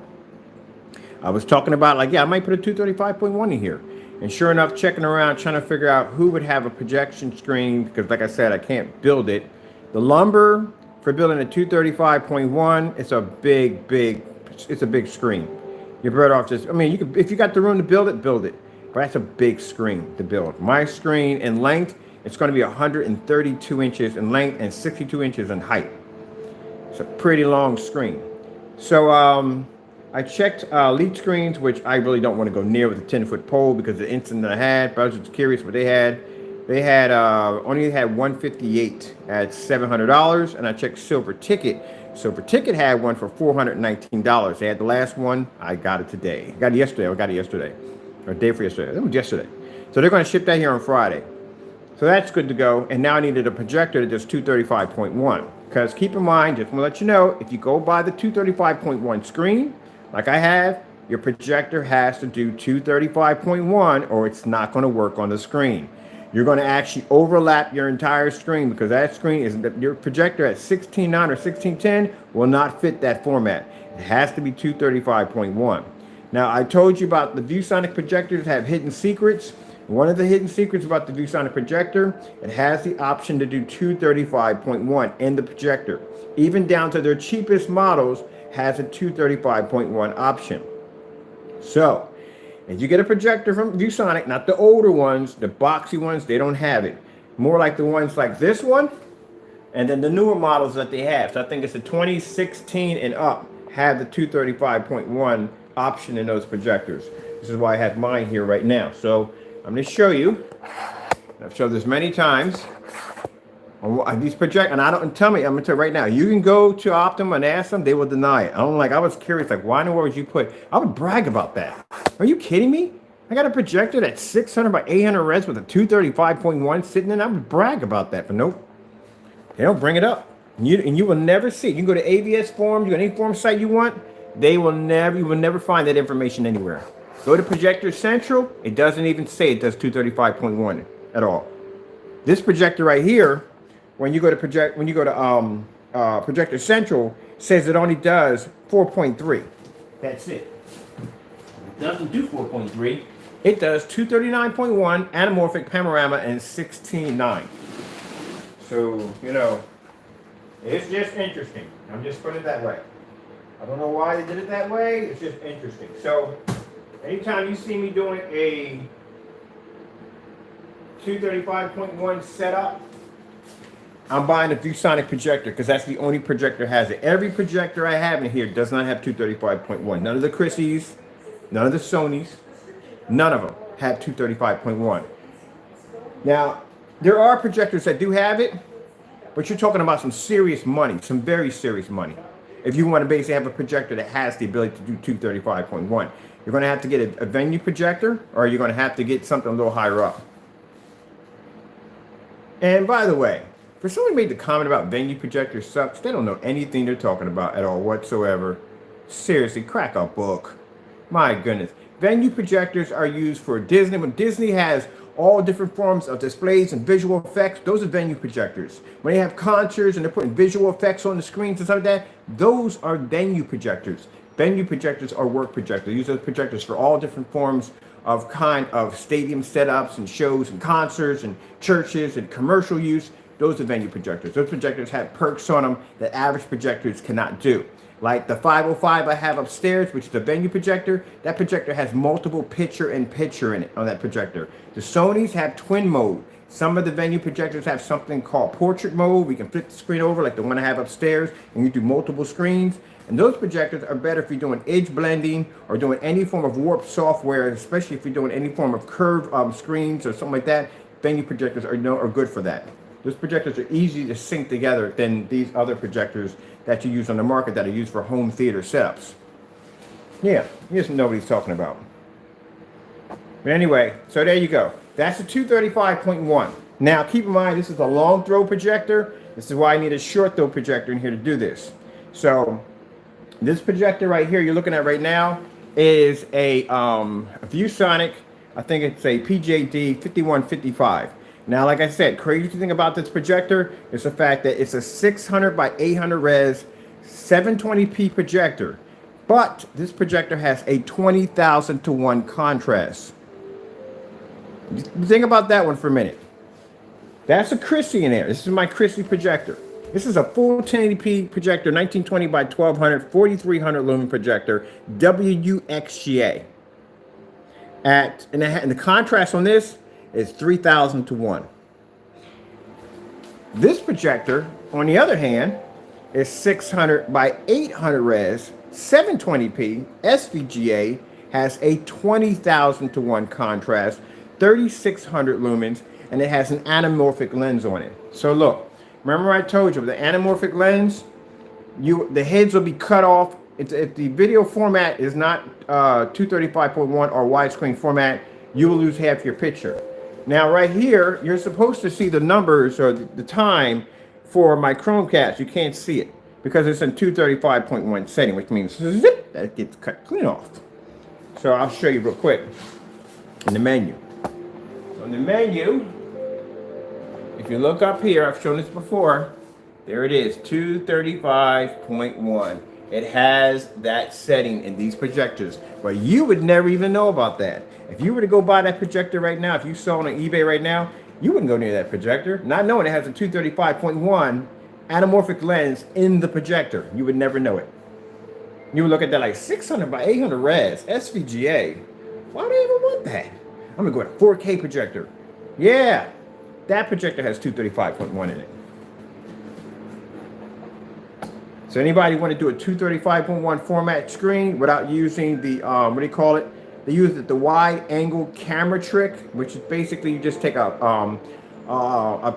I was talking about like, yeah, I might put a 235.1 in here. And sure enough, checking around, trying to figure out who would have a projection screen, because like I said, I can't build it. The lumber for building a 235.1, it's a big screen. You're better off just, I mean, you could, if you got the room to build it, build it. But that's a big screen to build. My screen in length, it's going to be 132 inches in length and 62 inches in height. It's a pretty long screen. So, I checked Elite Screens, which I really don't want to go near with a 10-foot pole because of the incident that I had, but I was just curious what they had. They had only had 158 at $700, and I checked Silver Ticket. Silver Ticket had one for $419. They had the last one. I got it today. I got it yesterday. Or day for yesterday. It was yesterday. So they're going to ship that here on Friday. So that's good to go. And now I needed a projector that does 235.1. Because keep in mind, just want to let you know, if you go by the 235.1 screen, like I have, your projector has to do 235.1 or it's not going to work on the screen. You're going to actually overlap your entire screen because that screen is, your projector at 16:9 or 16:10 will not fit that format. It has to be 235.1. Now, I told you about the ViewSonic projectors have hidden secrets. One of the hidden secrets about the ViewSonic projector, it has the option to do 235.1 in the projector. Even down to their cheapest models has a 235.1 option. So, if you get a projector from ViewSonic, not the older ones, the boxy ones, they don't have it. More like the ones like this one, and then the newer models that they have. So I think it's the 2016 and up have the 235.1 option in those projectors. This is why I have mine here right now. So I'm going to show you. I've showed this many times. These project, and I don't tell me. I'm gonna tell you right now. You can go to Optima and ask them; they will deny it. I was curious, like, why in the world would you put? I would brag about that. Are you kidding me? I got a projector that's 600 by 800 res with a 235.1 sitting in. I would brag about that, but nope, they don't bring it up. And you will never see it. You can go to AVS forums, you go to any forum site you want. You will never find that information anywhere. Go to Projector Central. It doesn't even say it does 235.1 at all. This projector right here. When you go to Projector Central, says it only does 4.3. That's it. It doesn't do 4.3. It does 239.1 anamorphic panorama and 16:9. So, it's just interesting. I'm just putting it that way. I don't know why they did it that way. It's just interesting. So, anytime you see me doing a 235.1 setup, I'm buying a ViewSonic projector because that's the only projector that has it. Every projector I have in here does not have 235.1. None of the Christies, none of the Sonys, none of them have 235.1. Now, there are projectors that do have it, but you're talking about some serious money, some very serious money. If you want to basically have a projector that has the ability to do 235.1. You're going to have to get a venue projector, or you're going to have to get something a little higher up. And by the way, for someone who made the comment about venue projectors sucks, they don't know anything they're talking about at all whatsoever. Seriously, crack a book. My goodness. Venue projectors are used for Disney. When Disney has all different forms of displays and visual effects, those are venue projectors. When they have concerts and they're putting visual effects on the screens and stuff like that, those are venue projectors. Venue projectors are work projectors. Use those projectors for all different forms of stadium setups and shows and concerts and churches and commercial use. Those are venue projectors. Those projectors have perks on them that average projectors cannot do. Like the 505 I have upstairs, which is a venue projector. That projector has multiple picture-in-picture in it on that projector. The Sonys have twin mode. Some of the venue projectors have something called portrait mode. We can flip the screen over like the one I have upstairs, and you do multiple screens. And those projectors are better if you're doing edge blending or doing any form of warp software, especially if you're doing any form of curved screens or something like that. Venue projectors are good for that. Those projectors are easy to sync together than these other projectors that you use on the market that are used for home theater setups. Yeah, you just know what he's talking about. But anyway, so there you go. That's the 235.1. Now, keep in mind, this is a long throw projector. This is why I need a short throw projector in here to do this. So, this projector right here you're looking at right now is a ViewSonic. I think it's a PJD 5155. Now, like I said, crazy thing about this projector is the fact that it's a 600 by 800 res 720p projector, but this projector has a 20,000 to 1 contrast. Think about that one for a minute. That's a Christie in there. This is my Christie projector. This is a full 1080p projector, 1920 by 1200, 4300 lumen projector, WUXGA. And the contrast on this is 3,000 to 1. This projector, on the other hand, is 600 by 800 res, 720p, SVGA, has a 20,000 to 1 contrast, 3,600 lumens, and it has an anamorphic lens on it. So look, remember I told you with the anamorphic lens, the heads will be cut off. If the video format is not 235.1 or widescreen format, you will lose half your picture. Now right here, you're supposed to see the numbers or the time for my Chromecast. You can't see it because it's in 235.1 setting, which means zip, that gets cut clean off. So I'll show you real quick in the menu. On the menu, if you look up here, I've shown this before, there it is, 235.1. It has that setting in these projectors, but you would never even know about that. If you were to go buy that projector right now, if you saw it on eBay right now, you wouldn't go near that projector, not knowing it has a 235.1 anamorphic lens in the projector. You would never know it. You would look at that like 600 by 800 res, SVGA. Why do you even want that? I'm gonna go with a 4K projector. Yeah, that projector has 235.1 in it. So anybody want to do a 235.1 format screen without using the, what do you call it? They use the wide angle camera trick, which is basically you just take a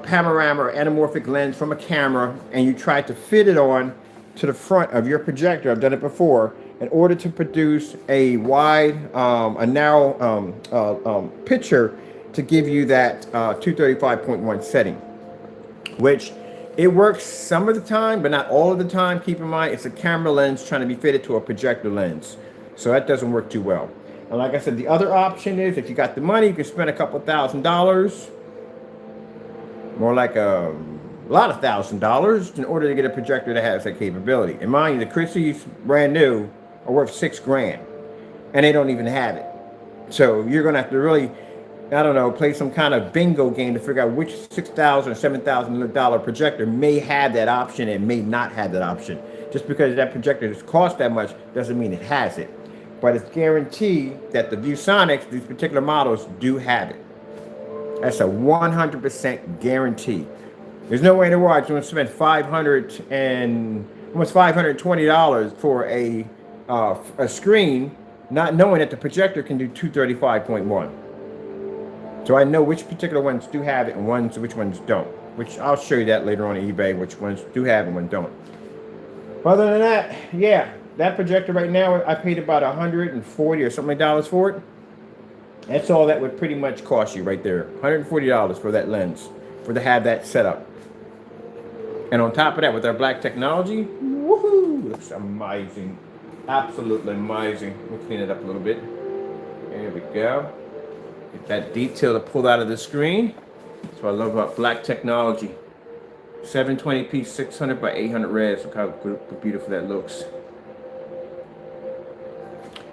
panorama or anamorphic lens from a camera and you try to fit it on to the front of your projector. I've done it before in order to produce a wide, a narrow picture to give you that 235.1 setting, which it works some of the time, but not all of the time. Keep in mind, it's a camera lens trying to be fitted to a projector lens. So that doesn't work too well. And like I said, the other option is if you got the money, you can spend a couple $1,000, more like a lot of $1,000 in order to get a projector that has that capability. And mind you, the Christie's brand new are worth $6,000 and they don't even have it. So you're going to have to really, I don't know, play some kind of bingo game to figure out which $6,000 or $7,000 projector may have that option and may not have that option. Just because that projector costs that much doesn't mean it has it. But it's guaranteed that the ViewSonics, these particular models, do have it. That's a 100% guarantee. There's no way in the world you're going to spend almost $520 for a screen, not knowing that the projector can do 235.1. So I know which particular ones do have it and which ones don't. Which I'll show you that later on eBay, which ones do have and which don't. Other than that, yeah, that projector right now, I paid about $140 or something dollars for it. That's all that would pretty much cost you right there. $140 for that lens, for to have that set up. And on top of that, with our black technology, woohoo, looks amazing. Absolutely amazing. Let me clean it up a little bit. There we go. Get that detail to pull out of the screen. That's what I love about black technology. 720p, 600 by 800 res. Look how beautiful that looks.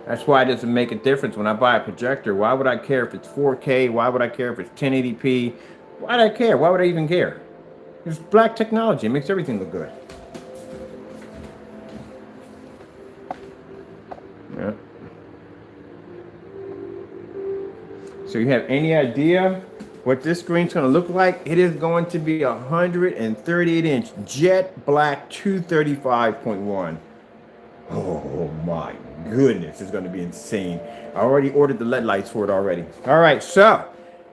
That's why it doesn't make a difference when I buy a projector. Why would I care if it's 4K? Why would I care if it's 1080p? Why would I care? Why would I even care? It's black technology. It makes everything look good. Yeah. So you have any idea what this screen's going to look like? It is going to be 138-inch jet black 235.1. Oh my goodness, it's going to be insane. I already ordered the LED lights for it already. All right, so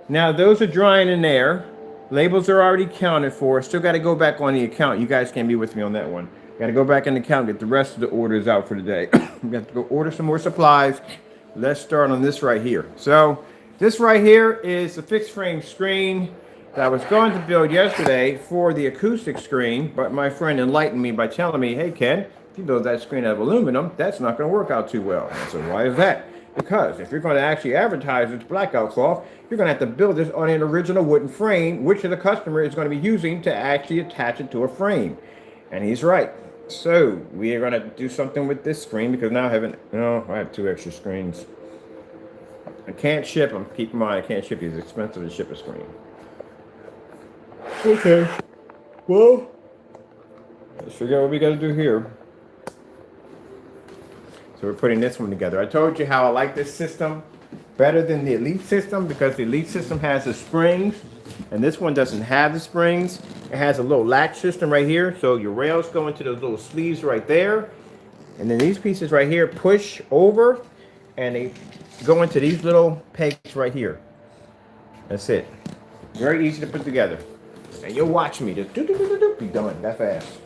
now those are drying in there. Labels are already counted for. Still got to go back on the account. You guys can't be with me on that one. Got to go back in the account, get the rest of the orders out for today. We got to go order some more supplies. Let's start on this right here. So this right here is the fixed frame screen that I was going to build yesterday for the acoustic screen, but my friend enlightened me by telling me, hey Ken, if you build that screen out of aluminum, that's not going to work out too well. I said, why is that? Because if you're going to actually advertise this blackout cloth, you're going to have to build this on an original wooden frame, which the customer is going to be using to actually attach it to a frame. And he's right. So we are going to do something with this screen because now I have 2 extra screens. I can't ship them. Keep in mind, I can't ship these. It's expensive to ship a screen. Okay. Well, let's figure out what we got to do here. So we're putting this one together. I told you how I like this system better than the Elite system because the Elite system has the springs and this one doesn't have the springs. It has a little latch system right here. So your rails go into those little sleeves right there. And then these pieces right here push over and they go into these little pegs right here. That's it. Very easy to put together. And you'll watch me just be done that fast.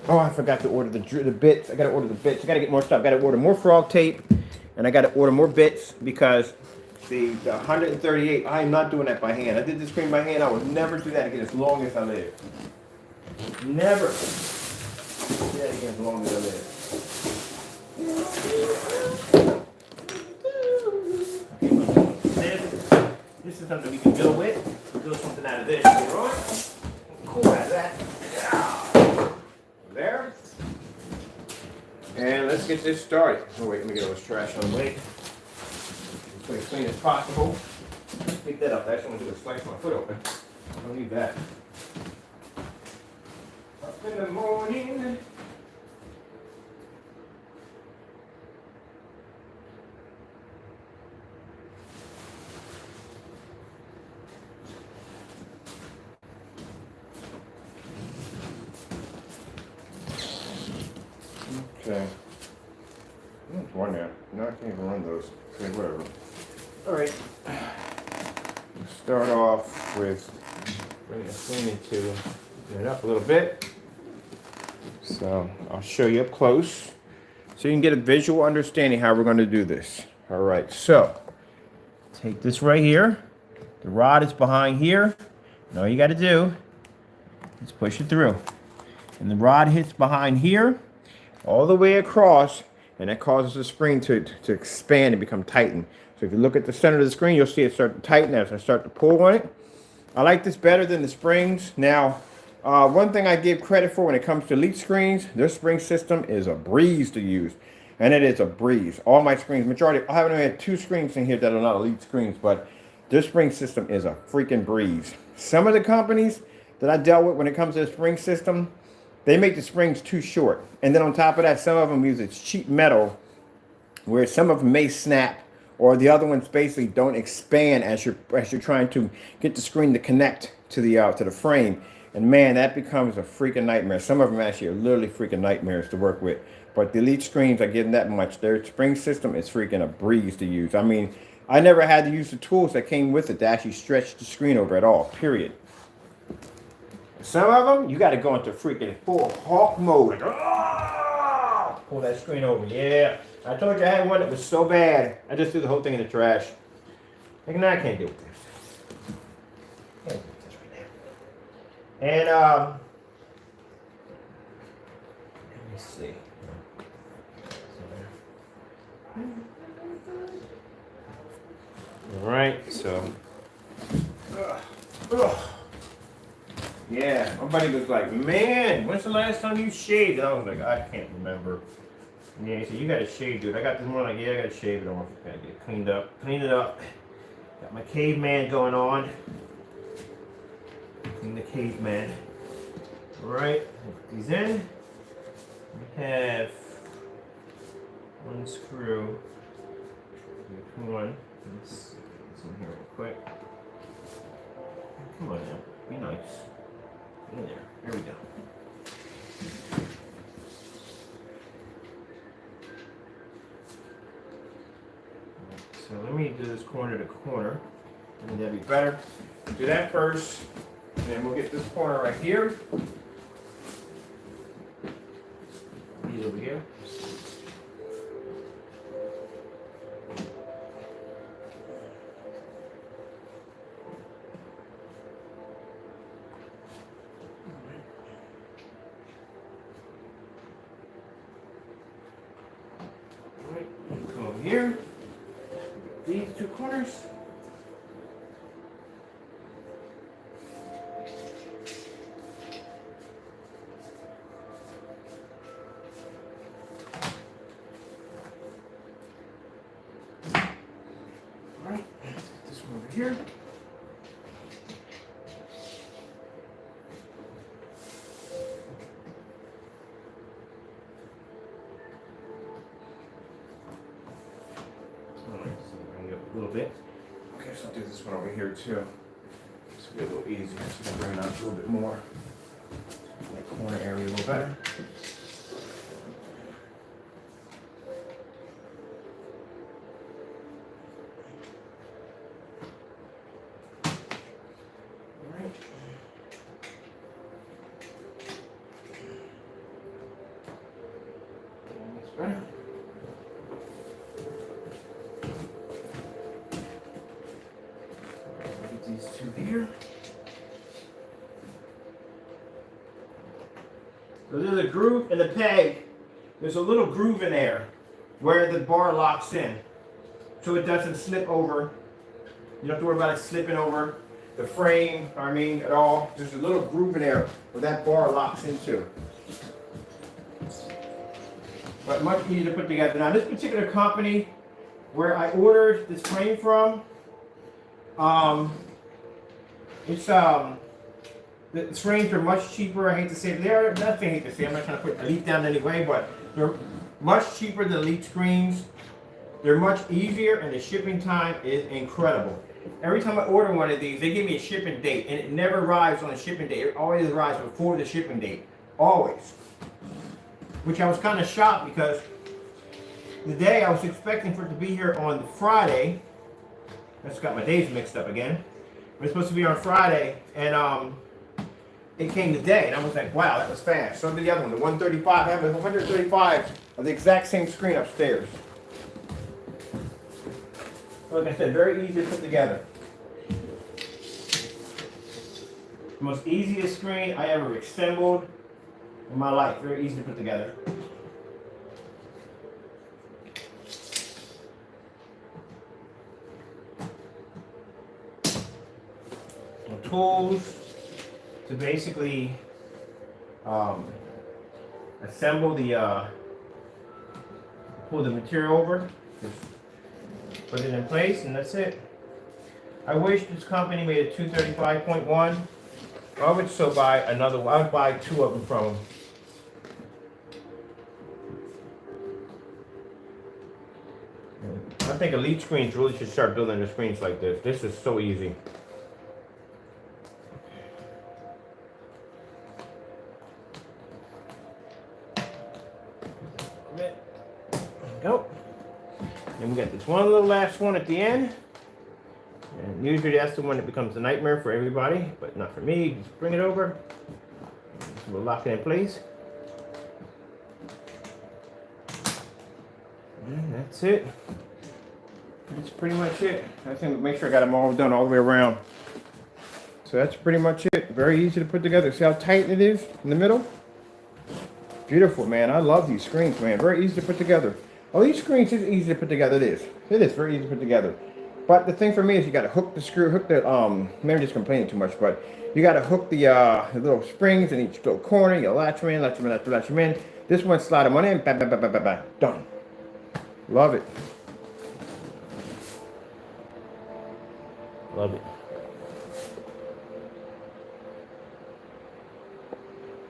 Oh, I forgot to order the bits. I gotta order the bits. I gotta get more stuff. I gotta order more frog tape, and I gotta order more bits because the 138. I am not doing that by hand. I did this screen by hand. I will never do that again as long as I live. Never do that again as long as I live. This is something we can build with. We'll build something out of this. Later on. Cool out of that. There. And let's get this started. Oh wait, let me get all this trash on the way. As clean as possible. Pick that up. That's what I'm gonna do is slice my foot open. I don't need that. Up in the morning. Okay. That's one now. No, I can't even run those. Okay, whatever. Alright. Let's start off with bringing the cleaning to it up a little bit. So I'll show you up close so you can get a visual understanding how we're going to do this. Alright, so take this right here. The rod is behind here. And all you got to do is push it through. And the rod hits behind here all the way across, and that causes the spring to expand and become tightened. So if you look at the center of the screen, you'll see it start to tighten as I start to pull on it. I like this better than the springs. Now, one thing I give credit for when it comes to Elite screens, their spring system is a breeze to use. And it is a breeze. All my screens, majority, I haven't had 2 screens in here that are not Elite screens, but their spring system is a freaking breeze. Some of the companies that I dealt with when it comes to the spring system, they make the springs too short. And then on top of that, some of them use it's cheap metal where some of them may snap or the other ones basically don't expand as you're trying to get the screen to connect to the frame. And man, that becomes a freaking nightmare. Some of them actually are literally freaking nightmares to work with. But the Elite screens, I give them that much. Their spring system is freaking a breeze to use. I mean, I never had to use the tools that came with it to actually stretch the screen over at all, period. Some of them, you got to go into freaking full Hulk mode. pull that screen over. Yeah. I told you I had one that was so bad. I just threw the whole thing in the trash. Like, no, I can't deal with this. Can't deal with this right now. And, let me see. All right, so. Yeah, my buddy was like, man, when's the last time you shaved? And I was like, I can't remember. Yeah, he said, you gotta shave, dude. I got this one, like, yeah, I gotta shave it off. Gotta get it cleaned up. Clean it up. Got my caveman going on. Clean the caveman. Alright, put these in. We have one screw. Come on. Let's get this in here real quick. Come on now. Be nice. In there. There we go. So let me do this corner to corner. I think that'd be better. Do that first, and then we'll get this corner right here. These over here. Come over here. These two corners. Alright, let's get this one over here. A little bit. Okay, so I'll do this one over here too. This will be a little easier. So I'm bring it out a little bit more. That corner area a little better. Alright. That's better. These two here. So there's a groove in the peg. There's a little groove in there where the bar locks in, so it doesn't slip over. You don't have to worry about it slipping over the frame, at all. There's a little groove in there where that bar locks into. But much easier to put together. Now this particular company where I ordered this frame from, it's the frames are much cheaper. I hate to say it. They're nothing. I hate to say. I'm not trying to put Elite down anyway, but they're much cheaper than Elite screens. They're much easier, and the shipping time is incredible. Every time I order one of these, they give me a shipping date, and it never arrives on a shipping date. It always arrives before the shipping date, always. Which I was kind of shocked because the day I was expecting for it to be here on Friday. I just got my days mixed up again. It was supposed to be on Friday, and it came today, and I was like, wow, that was fast. So did the other one, the 135. I have a 135 of the exact same screen upstairs. Like I said, very easy to put together. The most easiest screen I ever assembled in my life. Very easy to put together. Tools to basically assemble the pull the material over, just put it in place, and that's it. I wish this company made a 235.1. I would still buy another one. I would buy two of them from them. I think Elite Screens really should start building their screens like this. This is so easy. There we go. Then we got this one little last one at the end. And usually that's the one that becomes a nightmare for everybody, but not for me. Just bring it over. We'll lock it in place. And that's it. That's pretty much it. I think make sure I got them all done all the way around. So that's pretty much it. Very easy to put together. See how tight it is in the middle? Beautiful, man. I love these screens, man. Very easy to put together. Well, these screens is easy to put together. It is very easy to put together. But the thing for me is you got to hook the screw, maybe I'm just complaining too much, but you got to hook the little springs in each little corner. You latch them in, latch them in. This one, slide them on in, bam, bam, bam, bam, bam, bam. Done. Love it. Love it.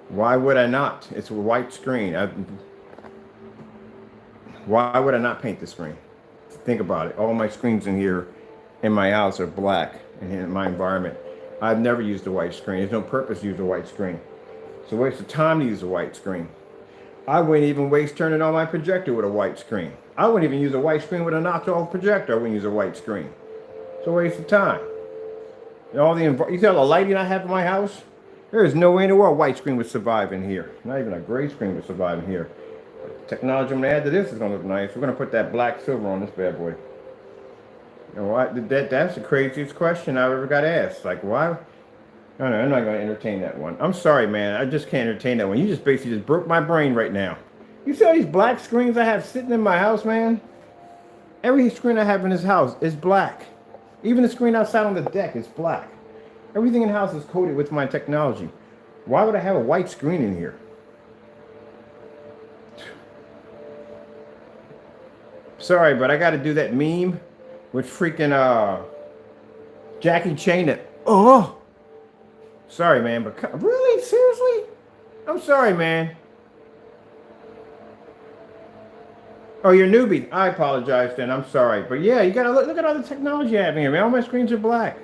Why would I not? It's a white screen. Why would I not paint the screen? Think about it. All my screens in here in my house are black in my environment. I've never used a white screen. There's no purpose to use a white screen. It's a waste of time to use a white screen. I wouldn't even waste turning on my projector with a white screen. I wouldn't even use a white screen with a knocked off projector. I wouldn't use a white screen. It's a waste of time. You see all the lighting I have in my house? There is no way in the world a white screen would survive in here. Not even a gray screen would survive in here. But the technology I'm going to add to this is going to look nice. We're going to put that black silver on this bad boy. You know what? That's the craziest question I've ever got asked. Like, why? No, I'm not going to entertain that one. I'm sorry, man. I just can't entertain that one. You just basically just broke my brain right now. You see all these black screens I have sitting in my house, man? Every screen I have in this house is black. Even the screen outside on the deck is black. Everything in the house is coated with my technology. Why would I have a white screen in here? Sorry, but I got to do that meme with freaking Jackie Chan. Sorry, man, but really, seriously? I'm sorry, man. Oh, you're a newbie. I apologize then. I'm sorry, but yeah, you gotta look at all the technology I have in here, man. All my screens are black.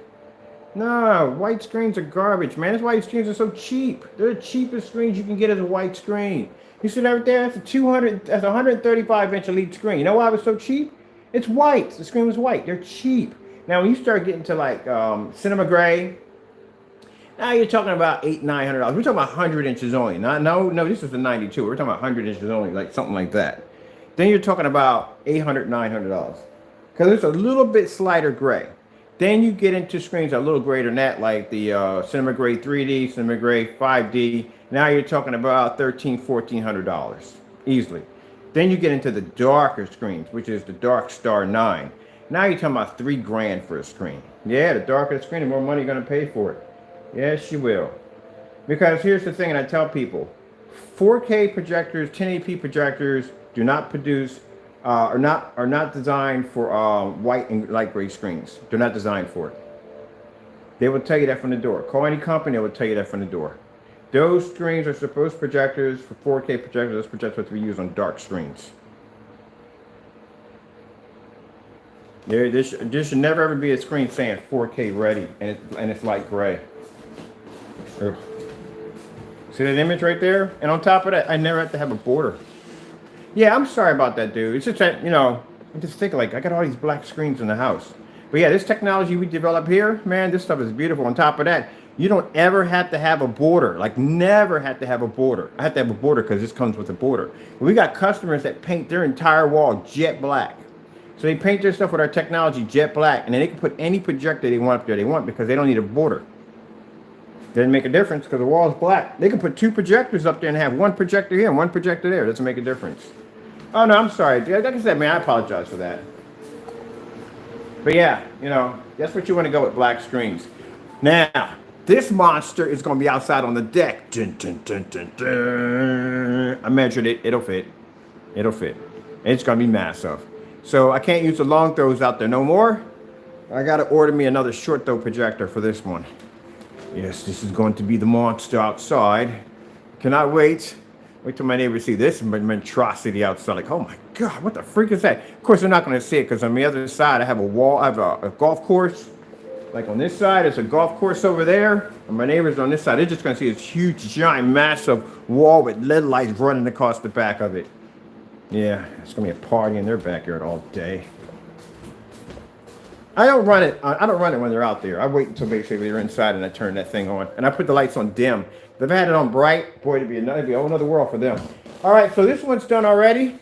No, white screens are garbage, man. That's why these screens are so cheap. They're the cheapest screens you can get as a white screen. You see that right there? That's a 135-inch Elite screen. You know why it was so cheap? It's white. The screen was white. They're cheap. Now, when you start getting to like cinema gray, now you're talking about $800-900. We're talking about 100 inches only. No, this is the 92. We're talking about 100 inches only, like something like that. Then you're talking about $800-900 because it's a little bit slighter gray. Then you get into screens a little greater than that, like the Cinema Gray 3D, Cinema Gray 5D. Now you're talking about $1,300-1,400 easily. Then you get into the darker screens, which is the Dark Star 9. Now you're talking about $3,000 for a screen. Yeah, the darker the screen, the more money you're going to pay for it. Yes, you will. Because here's the thing, and I tell people, 4K projectors, 1080p projectors do not produce are not designed for white and light gray screens. They're not designed for it. They will tell you that from the door. Call any company, they will tell you that from the door. Those screens are supposed projectors for 4K projectors. Those projectors have to be used on dark screens. There should never ever be a screen saying 4K ready and it's light gray. See that image right there? And on top of that, I never have to have a border. Yeah, I'm sorry about that, dude. It's just that, I'm just thinking, like, I got all these black screens in the house. But yeah, this technology we develop here, man, this stuff is beautiful. On top of that, you don't ever have to have a border. Like, never have to have a border. I have to have a border because this comes with a border. We got customers that paint their entire wall jet black. So they paint their stuff with our technology jet black, and then they can put any projector they want up there they want because they don't need a border. Doesn't make a difference because the wall is black. They can put 2 projectors up there and have 1 projector here and 1 projector there. It doesn't make a difference. Oh, no, I'm sorry. Like I said, man, I apologize for that. But yeah, that's what you want to go with black screens. Now, this monster is going to be outside on the deck. Dun, dun, dun, dun, dun. I measured it. It'll fit. It'll fit. It's going to be massive. So I can't use the long throws out there no more. I got to order me another short throw projector for this one. Yes, this is going to be the monster outside. Cannot wait. Wait till my neighbors see this monstrosity outside. Like, oh my God, what the freak is that? Of course, they're not going to see it because on the other side, I have a wall. I have a golf course. Like on this side, there's a golf course over there. And my neighbors on this side, they're just going to see this huge, giant, massive wall with LED lights running across the back of it. Yeah, it's going to be a party in their backyard all day. I don't run it when they're out there. I wait until basically they're inside and I turn that thing on. And I put the lights on dim. If I've had it on bright, boy, it'd be a whole other world for them. All right, so this one's done already.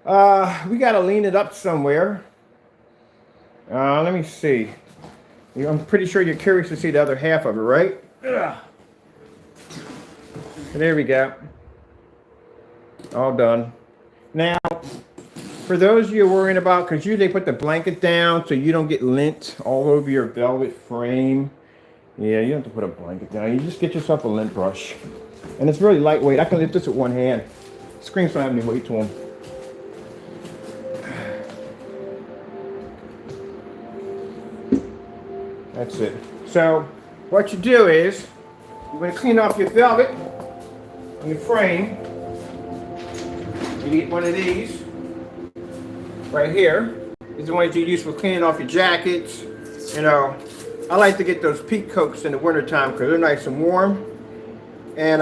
We got to lean it up somewhere. Let me see. I'm pretty sure you're curious to see the other half of it, right? Ugh. There we go. All done. Now, for those of you worrying about, because usually they put the blanket down so you don't get lint all over your velvet frame. Yeah, you don't have to put a blanket down. You just get yourself a lint brush. And it's really lightweight. I can lift this with one hand. Screens don't have any weight to them. That's it. So, what you do is, you're going to clean off your velvet on your frame. You get one of these right here. These are the ones you use for cleaning off your jackets. You know, I like to get those peak coats in the wintertime because they're nice and warm. And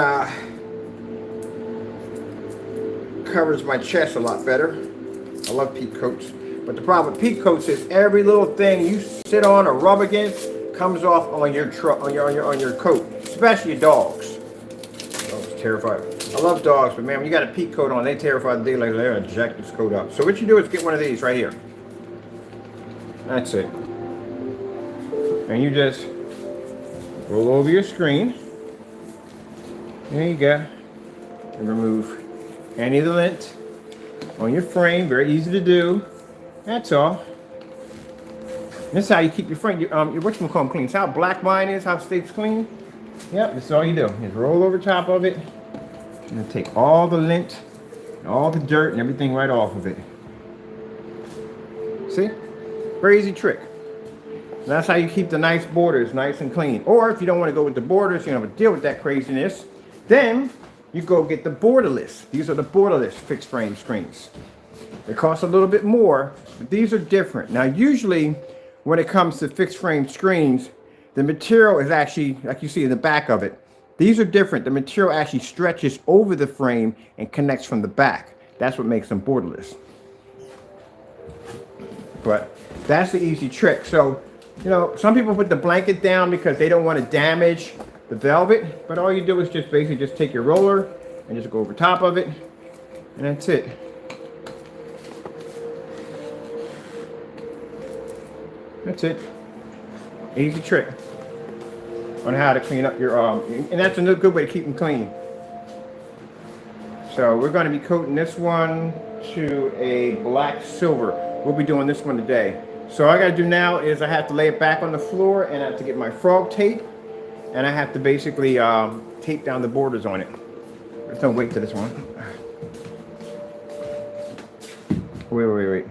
covers my chest a lot better. I love peak coats. But the problem with peak coats is every little thing you sit on or rub against comes off on your coat, especially your dogs. Dogs terrified. I love dogs, but man, when you got a peak coat on, they terrify the daylight. They're gonna jack this coat up. So what you do is get one of these right here. That's it. And you just roll over your screen. There you go. And remove any of the lint on your frame. Very easy to do. That's all. This is how you keep your frame, your whatchamacallit clean. It's how black mine is, how it stays clean. Yep, this is all you do. Just roll over top of it. And then take all the lint, all the dirt and everything right off of it. See? Very easy trick. And that's how you keep the nice borders nice and clean. Or if you don't want to go with the borders, you don't have to deal with that craziness, then you go get the borderless. These are the borderless fixed frame screens. They cost a little bit more, but these are different. Now, usually when it comes to fixed frame screens, the material is actually, like you see in the back of it, these are different. The material actually stretches over the frame and connects from the back. That's what makes them borderless. But that's the easy trick. So, you know, some people put the blanket down because they don't want to damage the velvet, but all you do is just basically just take your roller and just go over top of it, and that's it. That's it. Easy trick on how to clean up your and that's another good way to keep them clean. So we're going to be coating this one to a black silver. We'll be doing this one today. So all I got to do now is I have to lay it back on the floor, and I have to get my frog tape, and I have to basically tape down the borders on it. There's no weight to this one. Wait.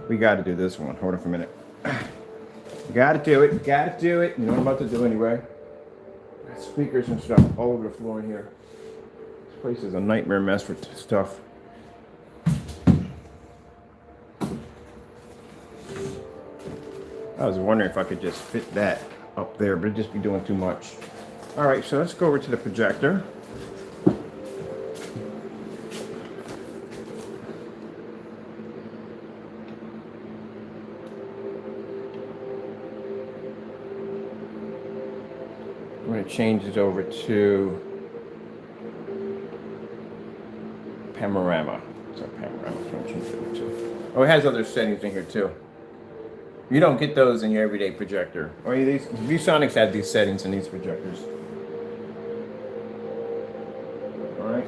We got to do this one. Hold on for a minute. You got to do it. You got to do it. You know what I'm about to do anyway. Got speakers and stuff all over the floor in here. This place is a nightmare mess for stuff. I was wondering if I could just fit that up there, but it'd just be doing too much. All right, so let's go over to the projector. I'm going to change this over to Panorama. So Panorama. I'm going to change it over to. Oh, it has other settings in here too. You don't get those in your everyday projector. Or these ViewSonics have these settings in these projectors. All right.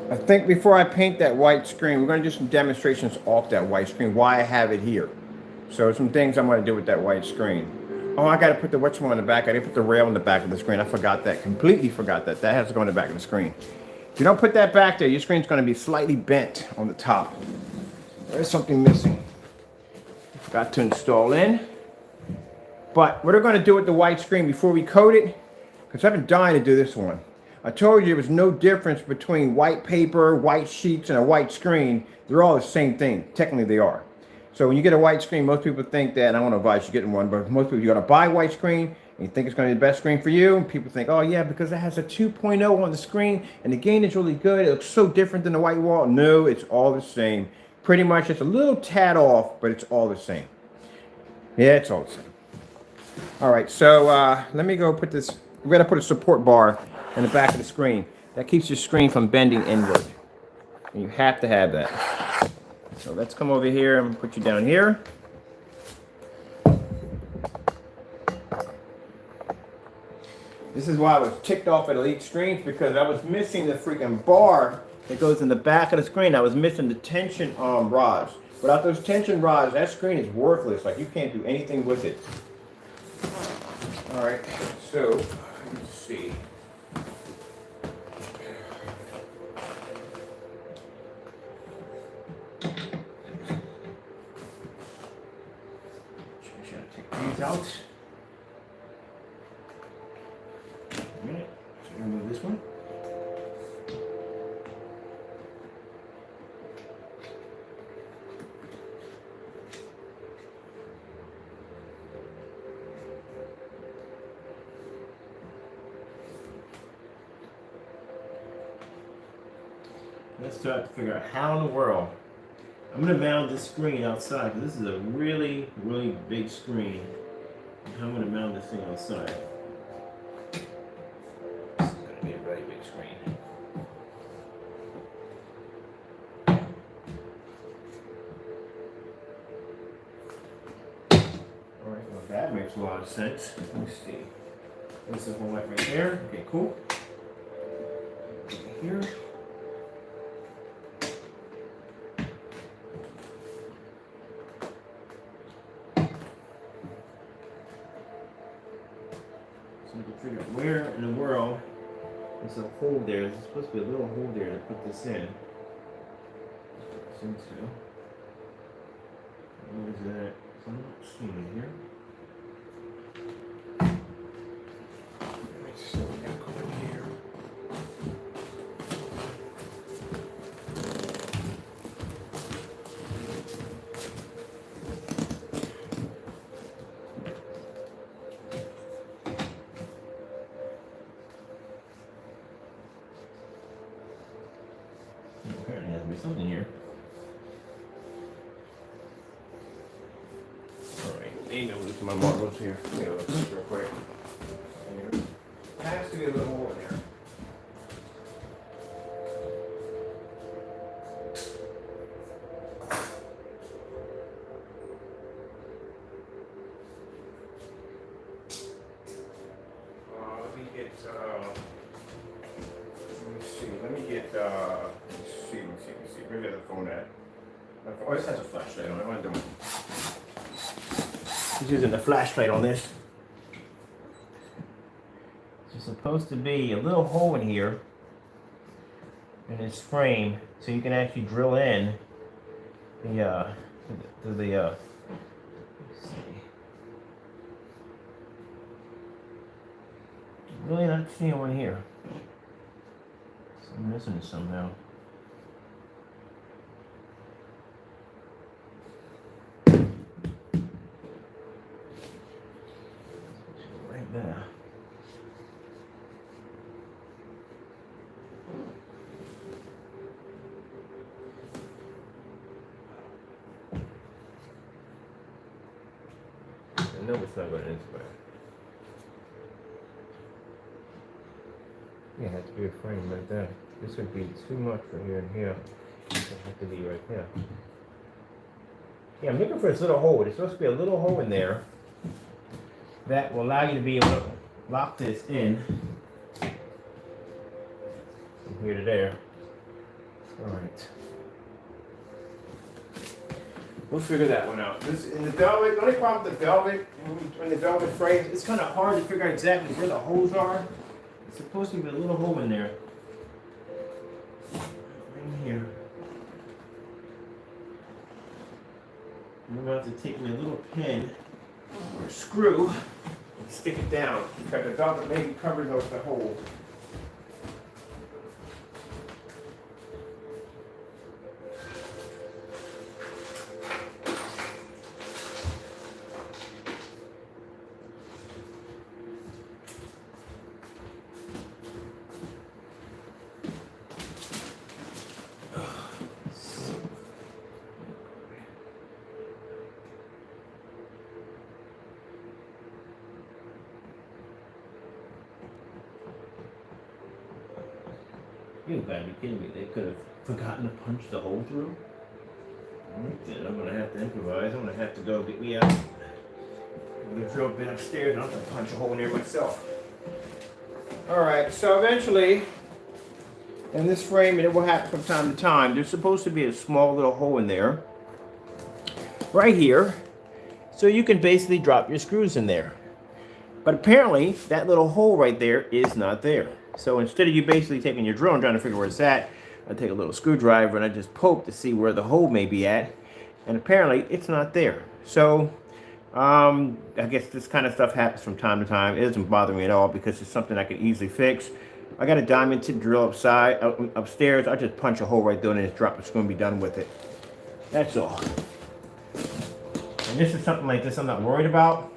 I think before I paint that white screen, we're going to do some demonstrations off that white screen, why I have it here. So some things I'm going to do with that white screen. Oh, I got to put the whatchamacallit on the back. I didn't put the rail on the back of the screen. I forgot that. Completely forgot that. That has to go on the back of the screen. If you don't put that back there, your screen's going to be slightly bent on the top. There's something missing. Forgot to install in. But what we're going to do with the white screen before we coat it, because I've been dying to do this one. I told you there was no difference between white paper, white sheets, and a white screen. They're all the same thing. Technically, they are. So when you get a white screen, most people think that, and I want to advise you getting one, but most people, you're going to buy a white screen, and you think it's going to be the best screen for you, and people think, oh yeah, because it has a 2.0 on the screen, and the gain is really good, it looks so different than the white wall. No, it's all the same. Pretty much it's a little tad off, but it's all the same. Yeah, it's all the same. All right, so let me go put this. We're gonna put a support bar in the back of the screen. That keeps your screen from bending inward. And you have to have that. So let's come over here and put you down here. This is why I was ticked off at Elite Screens, because I was missing the freaking bar that goes in the back of the screen. I was missing the tension rods. Without those tension rods, that screen is worthless. Like, you can't do anything with it. All right, so let's see. Should I take these out? A minute. So remove this one. Let's start to figure out how in the world I'm going to mount this screen outside, because this is a really, really big screen. And how I'm going to mount this thing outside. This is going to be a very big screen. Alright, well that makes a lot of sense. Let me see. There's the whole light right there. Okay, cool. Over here. So you can figure out where in the world there's a hole there. There's supposed to be a little hole there to put this in. Put this into. Where is that? So I'm not seeing it here. Let me see what we got going here. Apparently has to be something here. Alright, maybe I'll look at my marbles here. Let me look real quick. There has to be a little more in there. Let me get, let me see. Where did the phone at? Oh, this has a flashlight on it. What am I doing? He's using the flashlight on this. There's supposed to be a little hole in here in this frame, so you can actually drill in let's see. Really not seeing one here. So I'm missing it somehow. Right there. I know it's not going to inspire. Yeah, it had to be a frame right there. This would be too much for here and here. It have to be right there. Yeah, I'm looking for this little hole. There's supposed to be a little hole in there that will allow you to be able to lock this in from here to there. Alright. We'll figure that one out. This in the velvet, the only problem with the velvet, when the velvet frames, it's kind of hard to figure out exactly where the holes are. It's supposed to be a little hole in there. Right here. I'm about to take my little pin or screw and stick it down, because the velvet maybe covers over the hole. You gotta be kidding me. They could have forgotten to punch the hole through. Then I'm gonna have to improvise. I'm gonna have to go get me out. I'm gonna drill a bit upstairs and I'm gonna punch a hole in there myself. Alright, so eventually, in this frame, and it will happen from time to time, there's supposed to be a small little hole in there. Right here. So you can basically drop your screws in there. But apparently, that little hole right there is not there. So instead of you basically taking your drill and trying to figure where it's at, I take a little screwdriver and I just poke to see where the hole may be at. And apparently, it's not there. So, I guess this kind of stuff happens from time to time. It doesn't bother me at all because it's something I can easily fix. I got a diamond tip drill upstairs. I just punch a hole right there and just drop the screw and be done with it. That's all. And this is something like this I'm not worried about.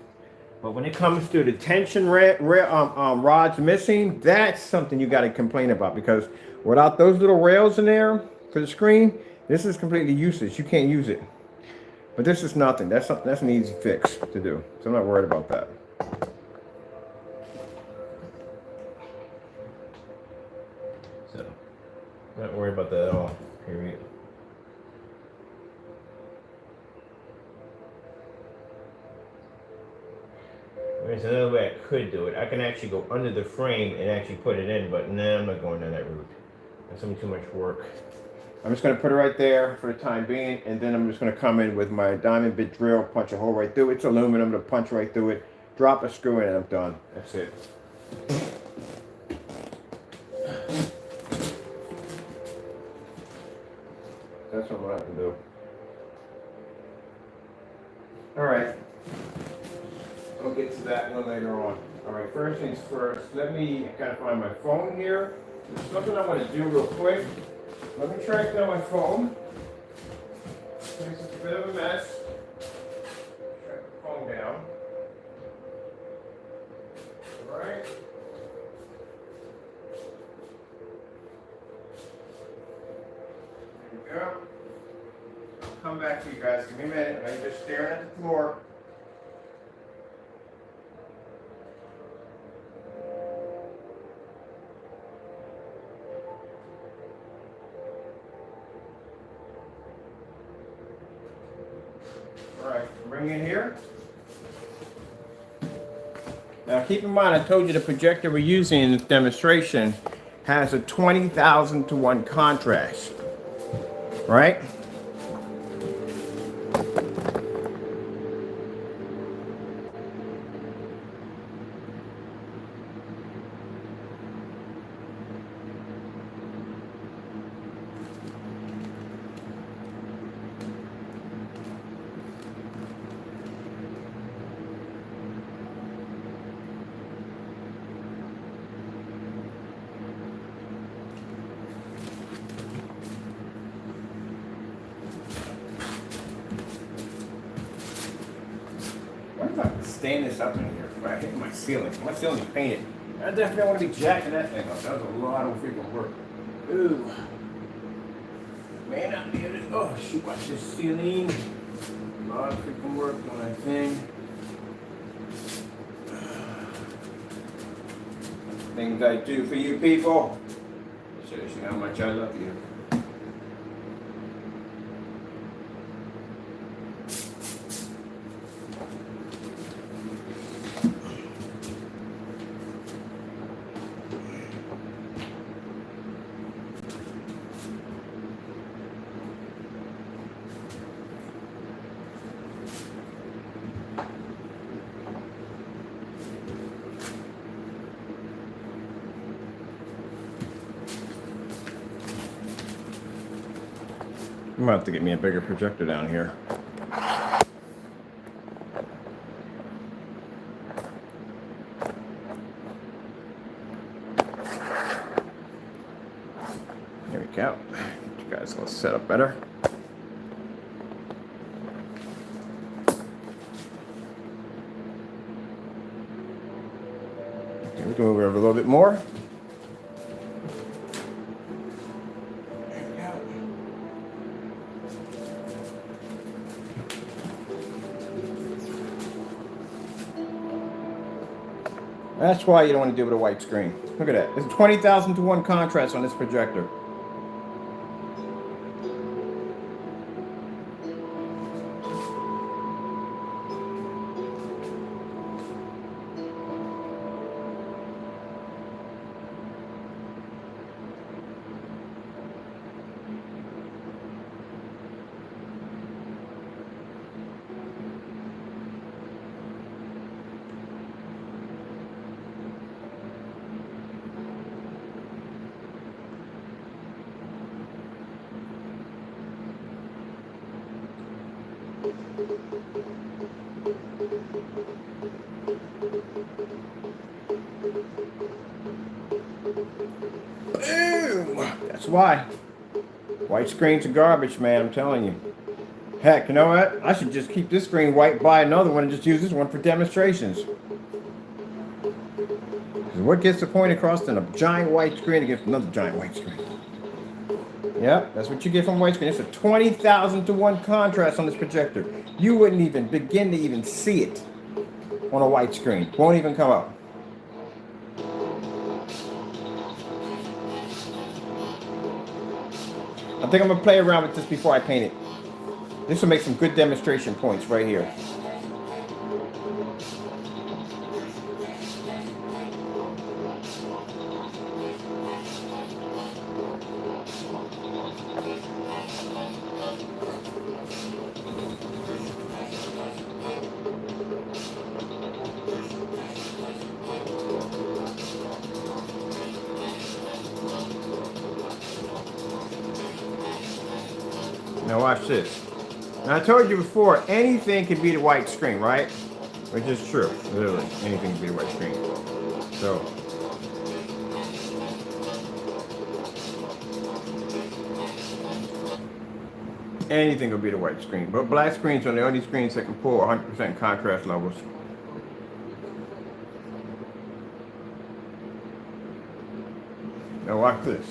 But when it comes to the tension rods missing, that's something you got to complain about, because without those little rails in there for the screen, this is completely useless. You can't use it. But this is nothing. That's something. That's an easy fix to do. So I'm not worried about that. So I'm not worried about that at all. Period. There's another way I could do it. I can actually go under the frame and actually put it in, but nah, I'm not going down that route. That's gonna be too much work. I'm just gonna put it right there for the time being, and then I'm just gonna come in with my diamond bit drill, punch a hole right through it. It's aluminum, I'm gonna punch right through it, drop a screw in, and I'm done. That's it. That's what I'm gonna have to do. All right. We'll get to that one later on. All right, first things first, let me kind of find my phone here. There's something I want to do real quick. Let me track down my phone. This is a bit of a mess. Track the phone down. All right. There we go. I'll come back to you guys. Give me a minute. I'm just staring at the floor. Bring it here. Now keep in mind, I told you the projector we're using in this demonstration has a 20,000 to 1 contrast, right? Stand this up in here. I hit my ceiling. My ceiling's painted. I definitely want to be jacking that thing up. That was a lot of freaking work. Ooh. Man, I did it. Oh, shoot, watch this ceiling. A lot of freaking work on that thing. Things I do for you people. Shows you how much I love you. I'm gonna have to get me a bigger projector down here. There we go. You guys will set up better. Okay, we can move it over a little bit more. That's why you don't want to deal with a white screen. Look at that. It's 20,000 to 1 contrast on this projector. Boom! That's why. White screens are garbage, man, I'm telling you. Heck, you know what? I should just keep this screen white, buy another one, and just use this one for demonstrations. What gets the point across than a giant white screen against another giant white screen? Yep, that's what you get from white screen. It's a 20,000 to 1 contrast on this projector. You wouldn't even begin to even see it on a white screen. Won't even come up. I think I'm gonna play around with this before I paint it. This will make some good demonstration points right here. Now watch this. Now I told you before, anything can be the white screen, right? Which is true, literally. Anything can be the white screen. So, anything will be the white screen. But black screens are the only screens that can pull 100% contrast levels. Now watch this.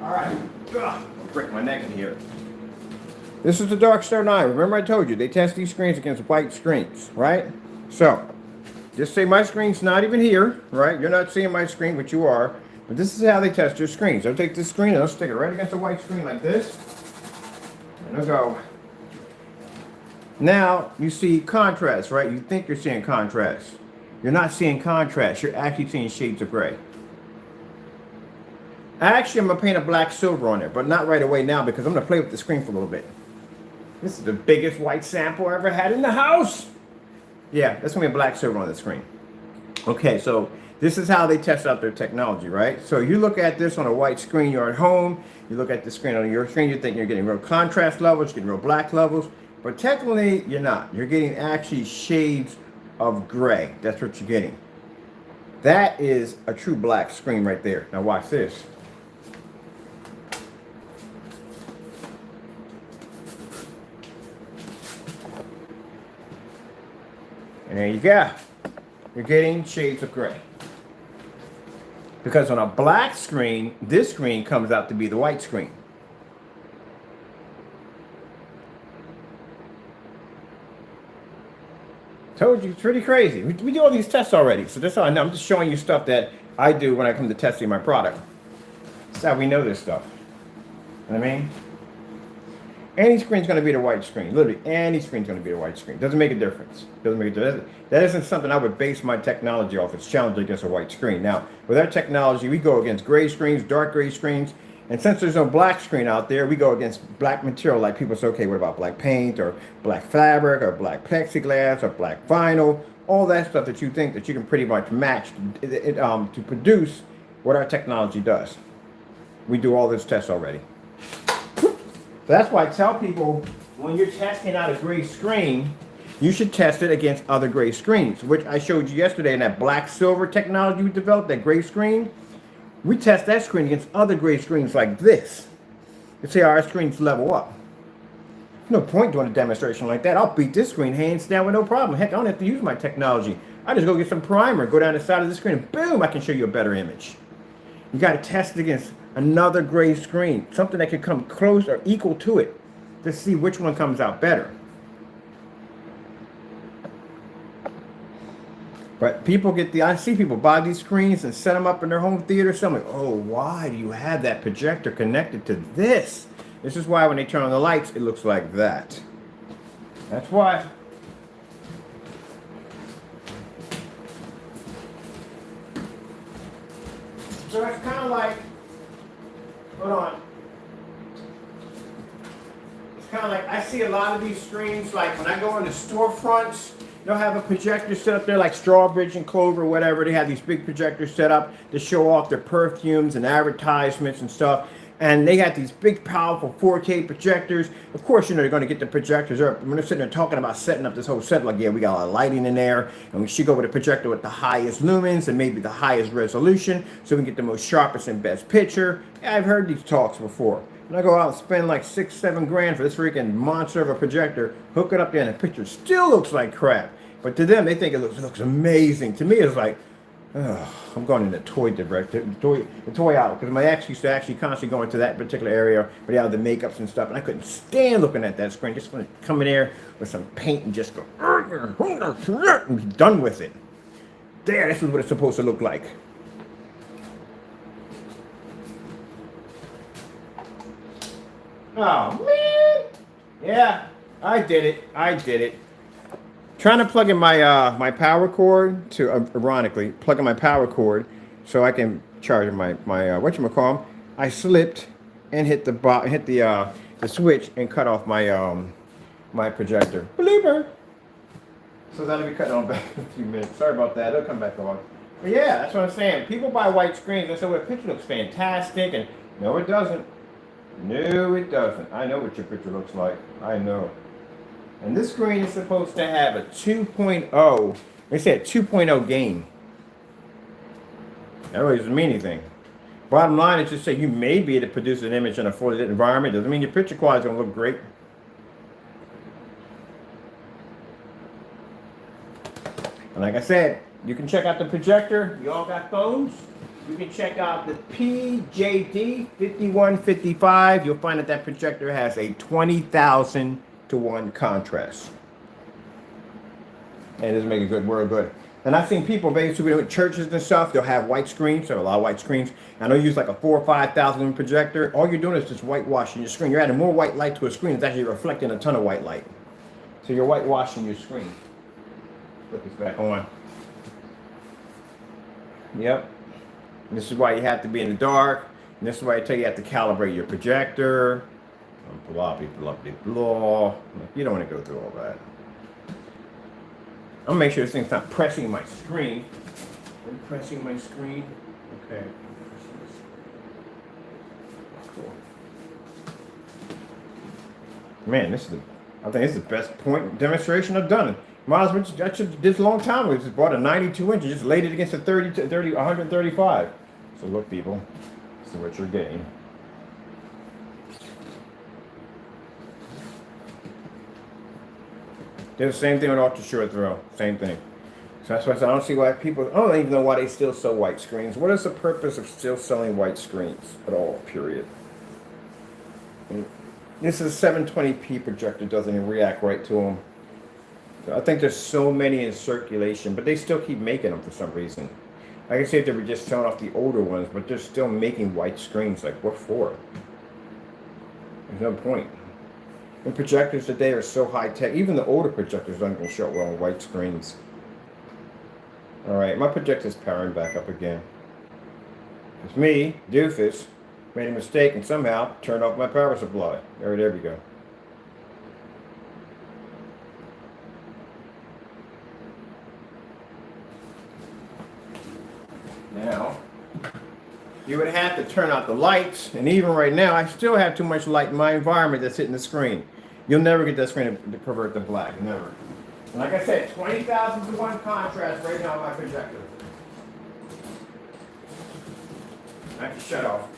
Alright, I'll break my neck in here. This is the Darkstar 9. Remember I told you, they test these screens against white screens, right? So, just say my screen's not even here, right? You're not seeing my screen, but you are. But this is how they test your screens. They'll take this screen and they'll stick it right against the white screen like this. And they'll go. Now, you see contrast, right? You think you're seeing contrast. You're not seeing contrast. You're actually seeing shades of gray. Actually, I'm going to paint a black silver on it, but not right away now because I'm going to play with the screen for a little bit. This is the biggest white sample I ever had in the house. Yeah, that's going to be a black silver on the screen. Okay, so this is how they test out their technology, right? So you look at this on a white screen, you're at home. You look at the screen on your screen, you think you're getting real contrast levels, getting real black levels. But technically, you're not. You're getting actually shades of gray. That's what you're getting. That is a true black screen right there. Now watch this. And there you go. You're getting shades of gray. Because on a black screen, this screen comes out to be the white screen. Told you, it's pretty crazy. We do all these tests already. So that's how I know. I'm just showing you stuff that I do when I come to testing my product. That's how we know this stuff. You know what I mean? Any screen's going to be the white screen. Literally, any screen's going to be the white screen. Doesn't make a difference. Doesn't make a difference. That isn't something I would base my technology off. It's challenged against a white screen. Now, with our technology, we go against gray screens, dark gray screens. And since there's no black screen out there, we go against black material. Like people say, okay, what about black paint or black fabric or black plexiglass or black vinyl? All that stuff that you think that you can pretty much match to produce what our technology does. We do all this tests already. So that's why I tell people when you're testing out a gray screen, you should test it against other gray screens, which I showed you yesterday in that black silver technology we developed, that gray screen. We test that screen against other gray screens like this. You see how our screens level up. No point doing a demonstration like that. I'll beat this screen hands down with no problem. Heck, I don't have to use my technology. I just go get some primer, go down the side of the screen, and boom, I can show you a better image. You got to test it against another gray screen, something that could come close or equal to it to see which one comes out better. But people I see people buy these screens and set them up in their home theater. So I'm like, oh, why do you have that projector connected to this? This is why when they turn on the lights, it looks like that. That's why. So it's kind of like, hold on. It's kind of like, I see a lot of these screens, like when I go into storefronts, they'll have a projector set up there like Strawbridge and Clover, whatever. They have these big projectors set up to show off their perfumes and advertisements and stuff. And they got these big, powerful 4K projectors. Of course, you know, they're going to get the projectors up. When they're sitting there talking about setting up this whole set, like, yeah, we got a lot of lighting in there. And we should go with a projector with the highest lumens and maybe the highest resolution so we can get the most sharpest and best picture. Yeah, I've heard these talks before. And I go out and spend like $6-7 grand for this freaking monster of a projector, hook it up there, and the picture still looks like crap. But to them, they think it looks amazing. To me, it's like, I'm going in the toy direction, the toy aisle, because my ex used to actually constantly go into that particular area where they have the makeups and stuff, and I couldn't stand looking at that screen. Just want to come in there with some paint and just go and be done with it. There, this is what it's supposed to look like. Oh man, yeah, I did it. Trying to plug in my my power cord to ironically plug in my power cord so I can charge my whatchamacallit. I slipped and hit the switch and cut off my my projector. Believer. So that'll be cutting on back in a few minutes. Sorry about that. It'll come back on. But yeah, that's what I'm saying. People buy white screens and say, well, the picture looks fantastic, and no, it doesn't. No, it doesn't. I know what your picture looks like. I know. And this screen is supposed to have a 2.0. They said 2.0 gain. That really doesn't mean anything. Bottom line is just say you may be able to produce an image in a fully lit environment. Doesn't mean your picture quality is going to look great. And like I said, you can check out the projector. You all got phones. You can check out the PJD 5155. You'll find that that projector has a 20,000 to 1 contrast. And it doesn't make a good word good. And I've seen people basically with churches and stuff, they'll have white screens, so a lot of white screens, and they'll use like a 4,000 or 5,000 projector. All you're doing is just whitewashing your screen. You're adding more white light to a screen. It's actually reflecting a ton of white light. So you're whitewashing your screen. Put this back on. Yep. And this is why you have to be in the dark. And this is why I tell you have to calibrate your projector. Blah, blah, blah, blah, blah. You don't want to go through all that. I'm gonna make sure this thing's not pressing my screen. I'm pressing my screen. Okay. Cool. Man, I think this is the best point demonstration I've done. Might as well, I should have this a long time ago. Just bought a 92 inch and just laid it against a 135. So look, people, this is what you're getting. Did the same thing with ultra short throw. Same thing. So that's why I said I don't see why people. I don't even know why they still sell white screens. What is the purpose of still selling white screens at all? Period. And this is a 720p projector. Doesn't even react right to them. So I think there's so many in circulation, but they still keep making them for some reason. I can see if they were just selling off the older ones, but they're still making white screens. Like, what for? There's no point. And projectors today are so high tech. Even the older projectors don't even show well on white screens. All right, my projector's powering back up again. It's me, doofus, made a mistake and somehow turned off my power supply. There we go. Now, you would have to turn out the lights, and even right now, I still have too much light in my environment that's hitting the screen. You'll never get that screen to convert to black, never. And like I said, 20,000 to 1 contrast right now on my projector. I have to shut off.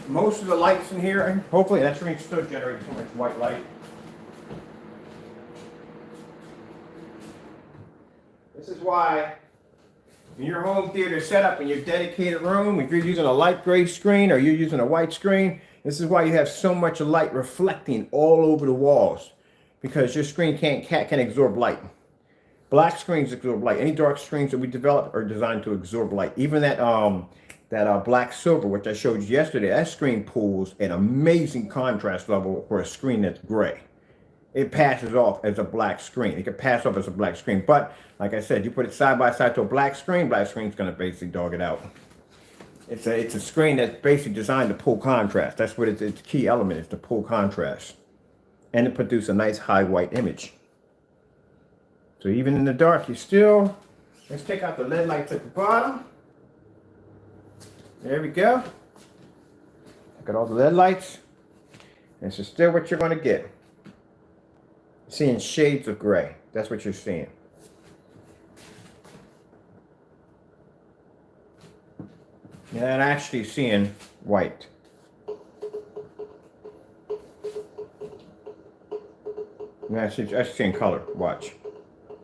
Most of the lights in here, hopefully that screen still generates too much white light. This is why in your home theater setup, in your dedicated room, if you're using a light gray screen or you're using a white screen, this is why you have so much light reflecting all over the walls, because your screen can absorb light. Black screens absorb light. Any dark screens that we develop are designed to absorb light. Even that black silver, which I showed you yesterday, that screen pulls an amazing contrast level for a screen that's gray. It passes off as a black screen. It can pass off as a black screen. But like I said, you put it side by side to a black screen's going to basically dog it out. It's a screen that's basically designed to pull contrast. That's what its key element is, to pull contrast. And to produce a nice high white image. So even in the dark, you still, let's take out the LED lights at the bottom. There we go. Look at all the LED lights. This is still what you're going to get. Seeing shades of gray. That's what you're seeing. You're not actually seeing white. You're actually seeing color. Watch.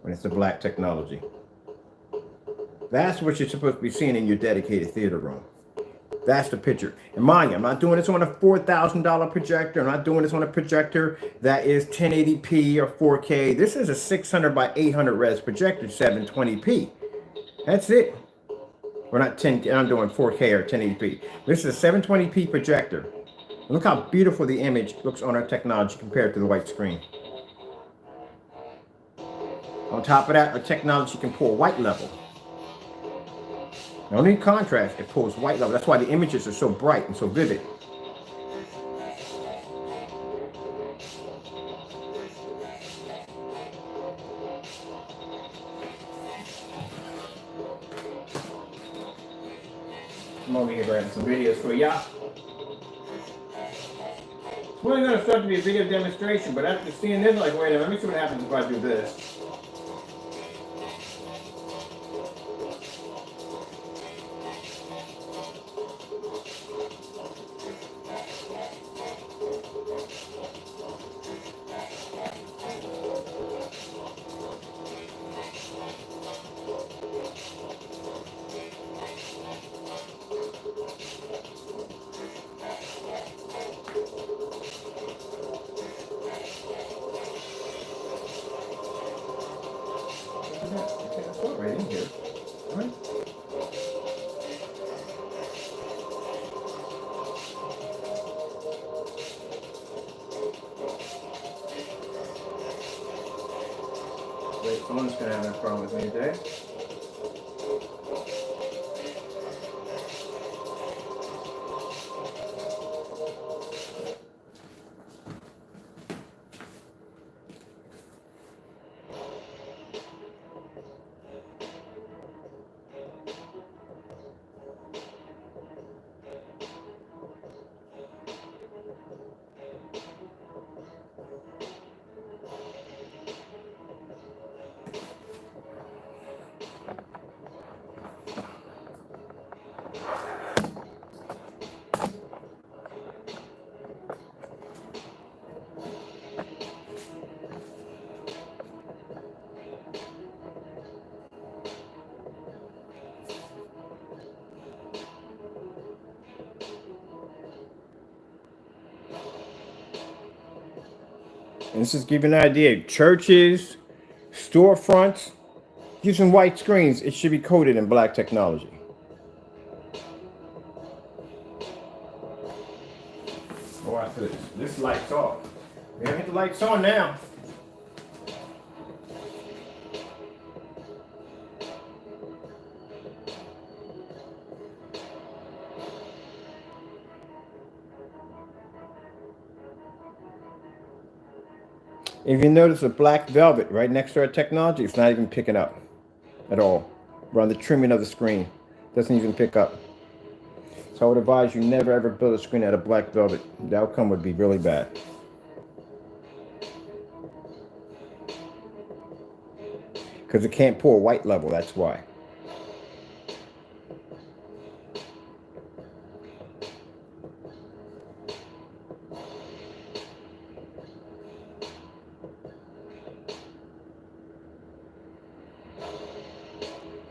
When it's the black technology. That's what you're supposed to be seeing in your dedicated theater room. That's the picture. And mind you, I'm not doing this on a $4,000 projector. I'm not doing this on a projector that is 1080p or 4K. This is a 600 by 800 res projector, 720p. That's it. We're not 10. I'm doing 4K or 1080p. This is a 720p projector. Look how beautiful the image looks on our technology compared to the white screen. On top of that, our technology can pull white level. No need contrast, it pulls white level. That's why the images are so bright and so vivid. I'm over here grabbing some videos for y'all. It's really going to start to be a video demonstration, but after seeing this, like, wait a minute, let me see what happens if I do this. Right in here. All right. Wait, someone's gonna have that problem with me today. And this is giving an idea. Churches, storefronts, using white screens, it should be coated in black technology. Watch this. This light's off. We gotta get the lights on now. If you notice the black velvet right next to our technology, it's not even picking up at all. Around the trimming of the screen. Doesn't even pick up. So I would advise you never ever build a screen out of black velvet. The outcome would be really bad. Because it can't pull white level, that's why.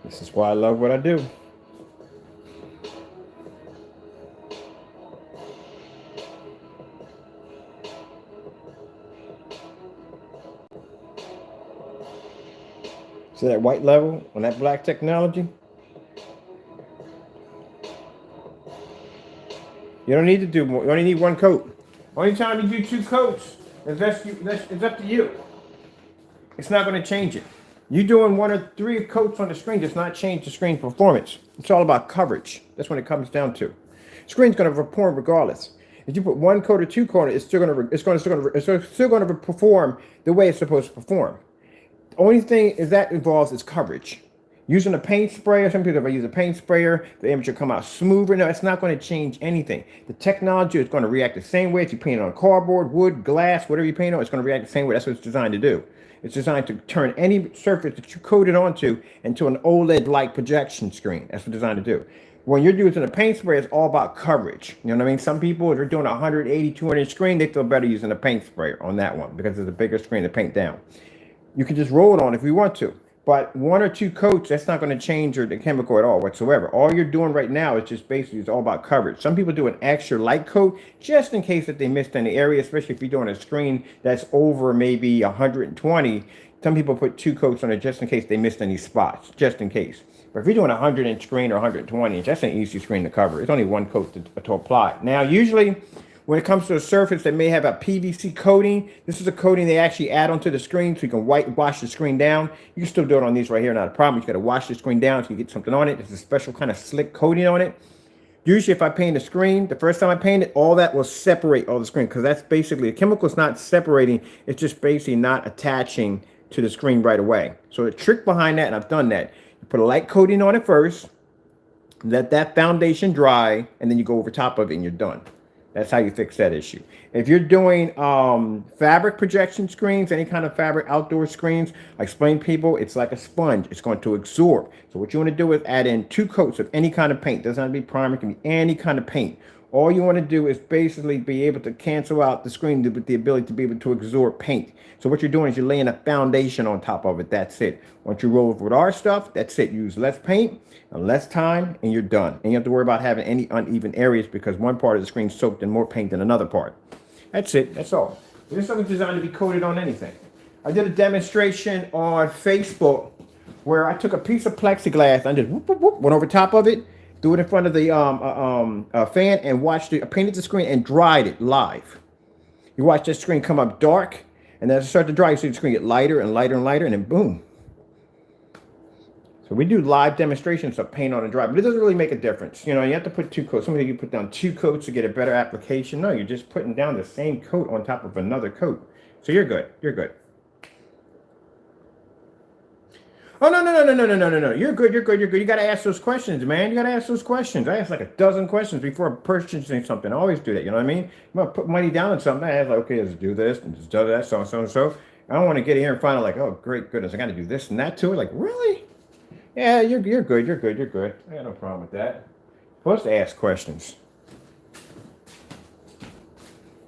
This is why I love what I do. See that white level on that black technology? You don't need to do more. You only need one coat. Only time you do two coats is it's up to you. It's not going to change it. You doing one or three coats on the screen does not change the screen performance. It's all about coverage. That's what it comes down to. Screen's going to perform regardless. If you put one coat or two coat, it's still going to perform the way it's supposed to perform. The only thing is that involves is coverage. Using a paint sprayer, some people, if I use a paint sprayer, the image will come out smoother. No, it's not going to change anything. The technology is going to react the same way if you paint it on cardboard, wood, glass, whatever you paint on, it's going to react the same way. That's what it's designed to do. It's designed to turn any surface that you coat it onto into an OLED-like projection screen. That's what it's designed to do. When you're using a paint sprayer, it's all about coverage. You know what I mean? Some people, if they're doing a 180, 200 screen, they feel better using a paint sprayer on that one because it's a bigger screen to paint down. You can just roll it on if you want to. But one or two coats, that's not going to change the chemical at all whatsoever. All you're doing right now is just basically it's all about coverage. Some people do an extra light coat just in case that they missed any area, especially if you're doing a screen that's over maybe 120. Some people put two coats on it just in case they missed any spots, just in case. But if you're doing a 100-inch screen or 120-inch, that's an easy screen to cover. It's only one coat to apply. Now, usually, when it comes to a surface that may have a PVC coating, this is a coating they actually add onto the screen so you can wash the screen down. You can still do it on these right here, not a problem. You got to wash the screen down so you get something on it. There's a special kind of slick coating on it. Usually if I paint the screen, the first time I paint it, all that will separate all the screen because that's basically, the chemical's not separating. It's just basically not attaching to the screen right away. So the trick behind that, and I've done that, you put a light coating on it first, let that foundation dry, and then you go over top of it and you're done. That's how you fix that issue. If you're doing fabric projection screens, any kind of fabric outdoor screens, I explain to people, it's like a sponge. It's going to absorb. So what you want to do is add in 2 coats of any kind of paint. Doesn't have to be primer, it can be any kind of paint. All you want to do is basically be able to cancel out the screen with the ability to be able to absorb paint. So what you're doing is you're laying a foundation on top of it. That's it. Once you roll with our stuff, that's it. Use less paint and less time, and you're done. And you don't have to worry about having any uneven areas because one part of the screen soaked in more paint than another part. That's it. That's all. This isn't designed to be coated on anything. I did a demonstration on Facebook where I took a piece of plexiglass and just whoop, whoop, whoop, went over top of it, threw it in front of the fan, and watched it. I painted the screen and dried it live. You watch that screen come up dark, and then as it starts to dry, you see the screen get lighter and lighter and lighter, and then boom. So we do live demonstrations of paint on a dry, but it doesn't really make a difference. You know, you have to put 2 coats. Somebody you put down 2 coats to get a better application. No, you're just putting down the same coat on top of another coat. So you're good. You're good. Oh, no. You're good. You got to ask those questions, man. You got to ask those questions. I ask like a dozen questions before purchasing something. I always do that. You know what I mean? I'm going to put money down on something. I ask like, okay, let's do this and just do that, so and so. I don't want to get here and find out like, oh, great goodness, I got to do this and that to it. Like, really? Yeah, you're good. I got no problem with that. Supposed to ask questions.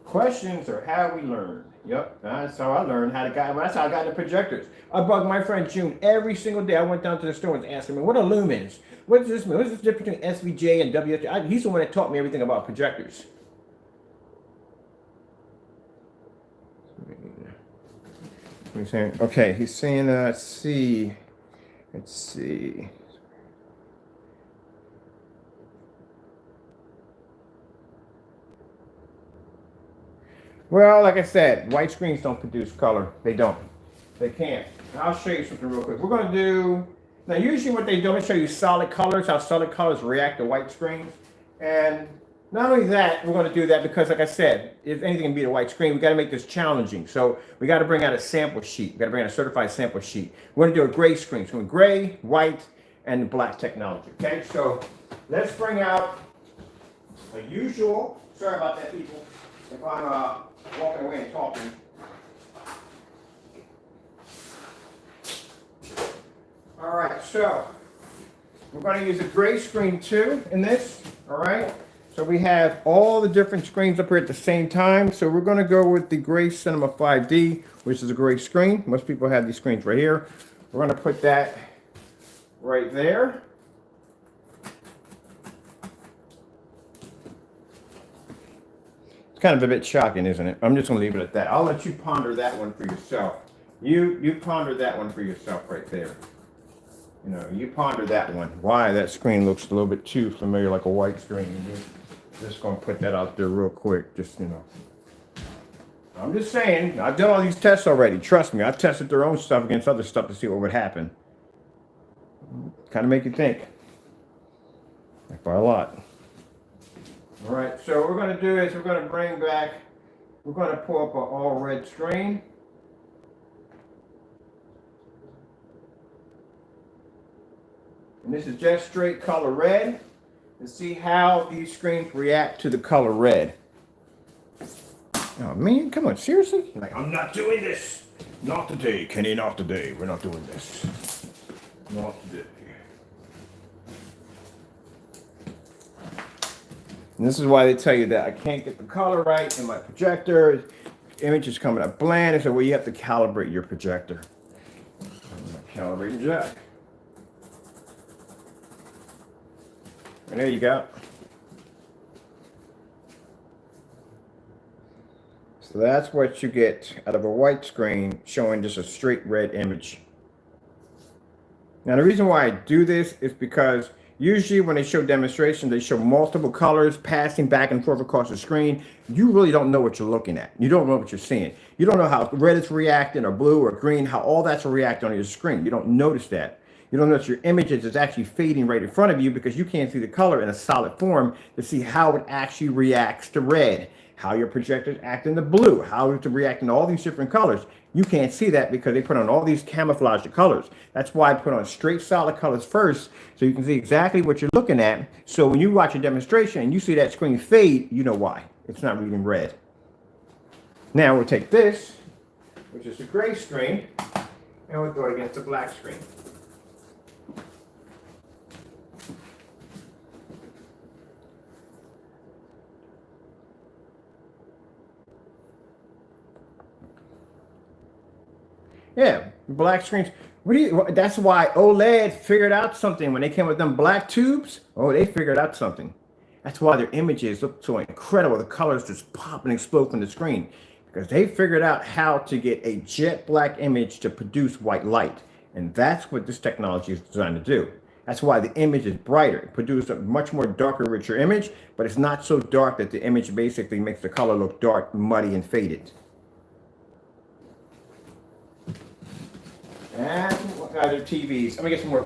Questions are how we learn. Yep, that's how I learned how to get. That's how I got into projectors. I bugged my friend June every single day. I went down to the store and asked him, "What are lumens? What does this mean? What's the difference between SVJ and WFJ?" He's the one that taught me everything about projectors. What he's saying? Okay, he's saying, let's see. Well, like I said, white screens don't produce color. They don't. They can't. And I'll show you something real quick. We're going to do, now usually what they do, I'm going to show you solid colors, how solid colors react to white screens. And not only that, we're going to do that because, like I said, if anything can beat a white screen, we got to make this challenging. So we got to bring out a sample sheet. We got to bring out a certified sample sheet. We're going to do a gray screen. So we're gray, white, and black technology. Okay, so let's bring out a usual, sorry about that, people, if I'm walking away and talking. All right, so we're going to use a gray screen too in this. All right, so we have all the different screens up here at the same time. So we're going to go with the Gray Cinema 5D, which is a gray screen. Most people have these screens right here. We're going to put that right there. It's kind of a bit shocking, isn't it? I'm just going to leave it at that. I'll let you ponder that one for yourself. You ponder that one for yourself right there. You know, you ponder that one. Why that screen looks a little bit too familiar, like a white screen. Just going to put that out there real quick. Just, you know. I'm just saying, I've done all these tests already. Trust me, I've tested their own stuff against other stuff to see what would happen. Kind of make you think. Like by a lot. All right, so what we're going to do is we're going to bring back, we're going to pull up an all red screen. And this is just straight color red. And see how these screens react to the color red. Oh man, come on, seriously? Like, I'm not doing this. Not today, Kenny, not today. We're not doing this. Not today. And this is why they tell you that I can't get the color right in my projector. Image is coming up bland. They say, well, you have to calibrate your projector. Calibrating jack. And there you go. So that's what you get out of a white screen showing just a straight red image. Now the reason why I do this is because usually when they show demonstrations, they show multiple colors passing back and forth across the screen. You really don't know what you're looking at. You don't know what you're seeing. You don't know how red is reacting or blue or green, how all that's reacting on your screen. You don't notice that. You don't notice your images is actually fading right in front of you because you can't see the color in a solid form to see how it actually reacts to red, how your projectors act in the blue, how it's reacting to all these different colors. You can't see that because they put on all these camouflage colors. That's why I put on straight solid colors first so you can see exactly what you're looking at. So when you watch a demonstration and you see that screen fade, you know why. It's not reading red. Now we'll take this, which is the gray screen, and we'll throw it against the black screen. Yeah, black screens. That's why OLED figured out something when they came with them black tubes. Oh, they figured out something. That's why their images look so incredible. The colors just pop and explode from the screen because they figured out how to get a jet black image to produce white light. And that's what this technology is designed to do. That's why the image is brighter. It produces a much more darker, richer image, but it's not so dark that the image basically makes the color look dark, muddy, and faded. And other TVs. I'm gonna get some more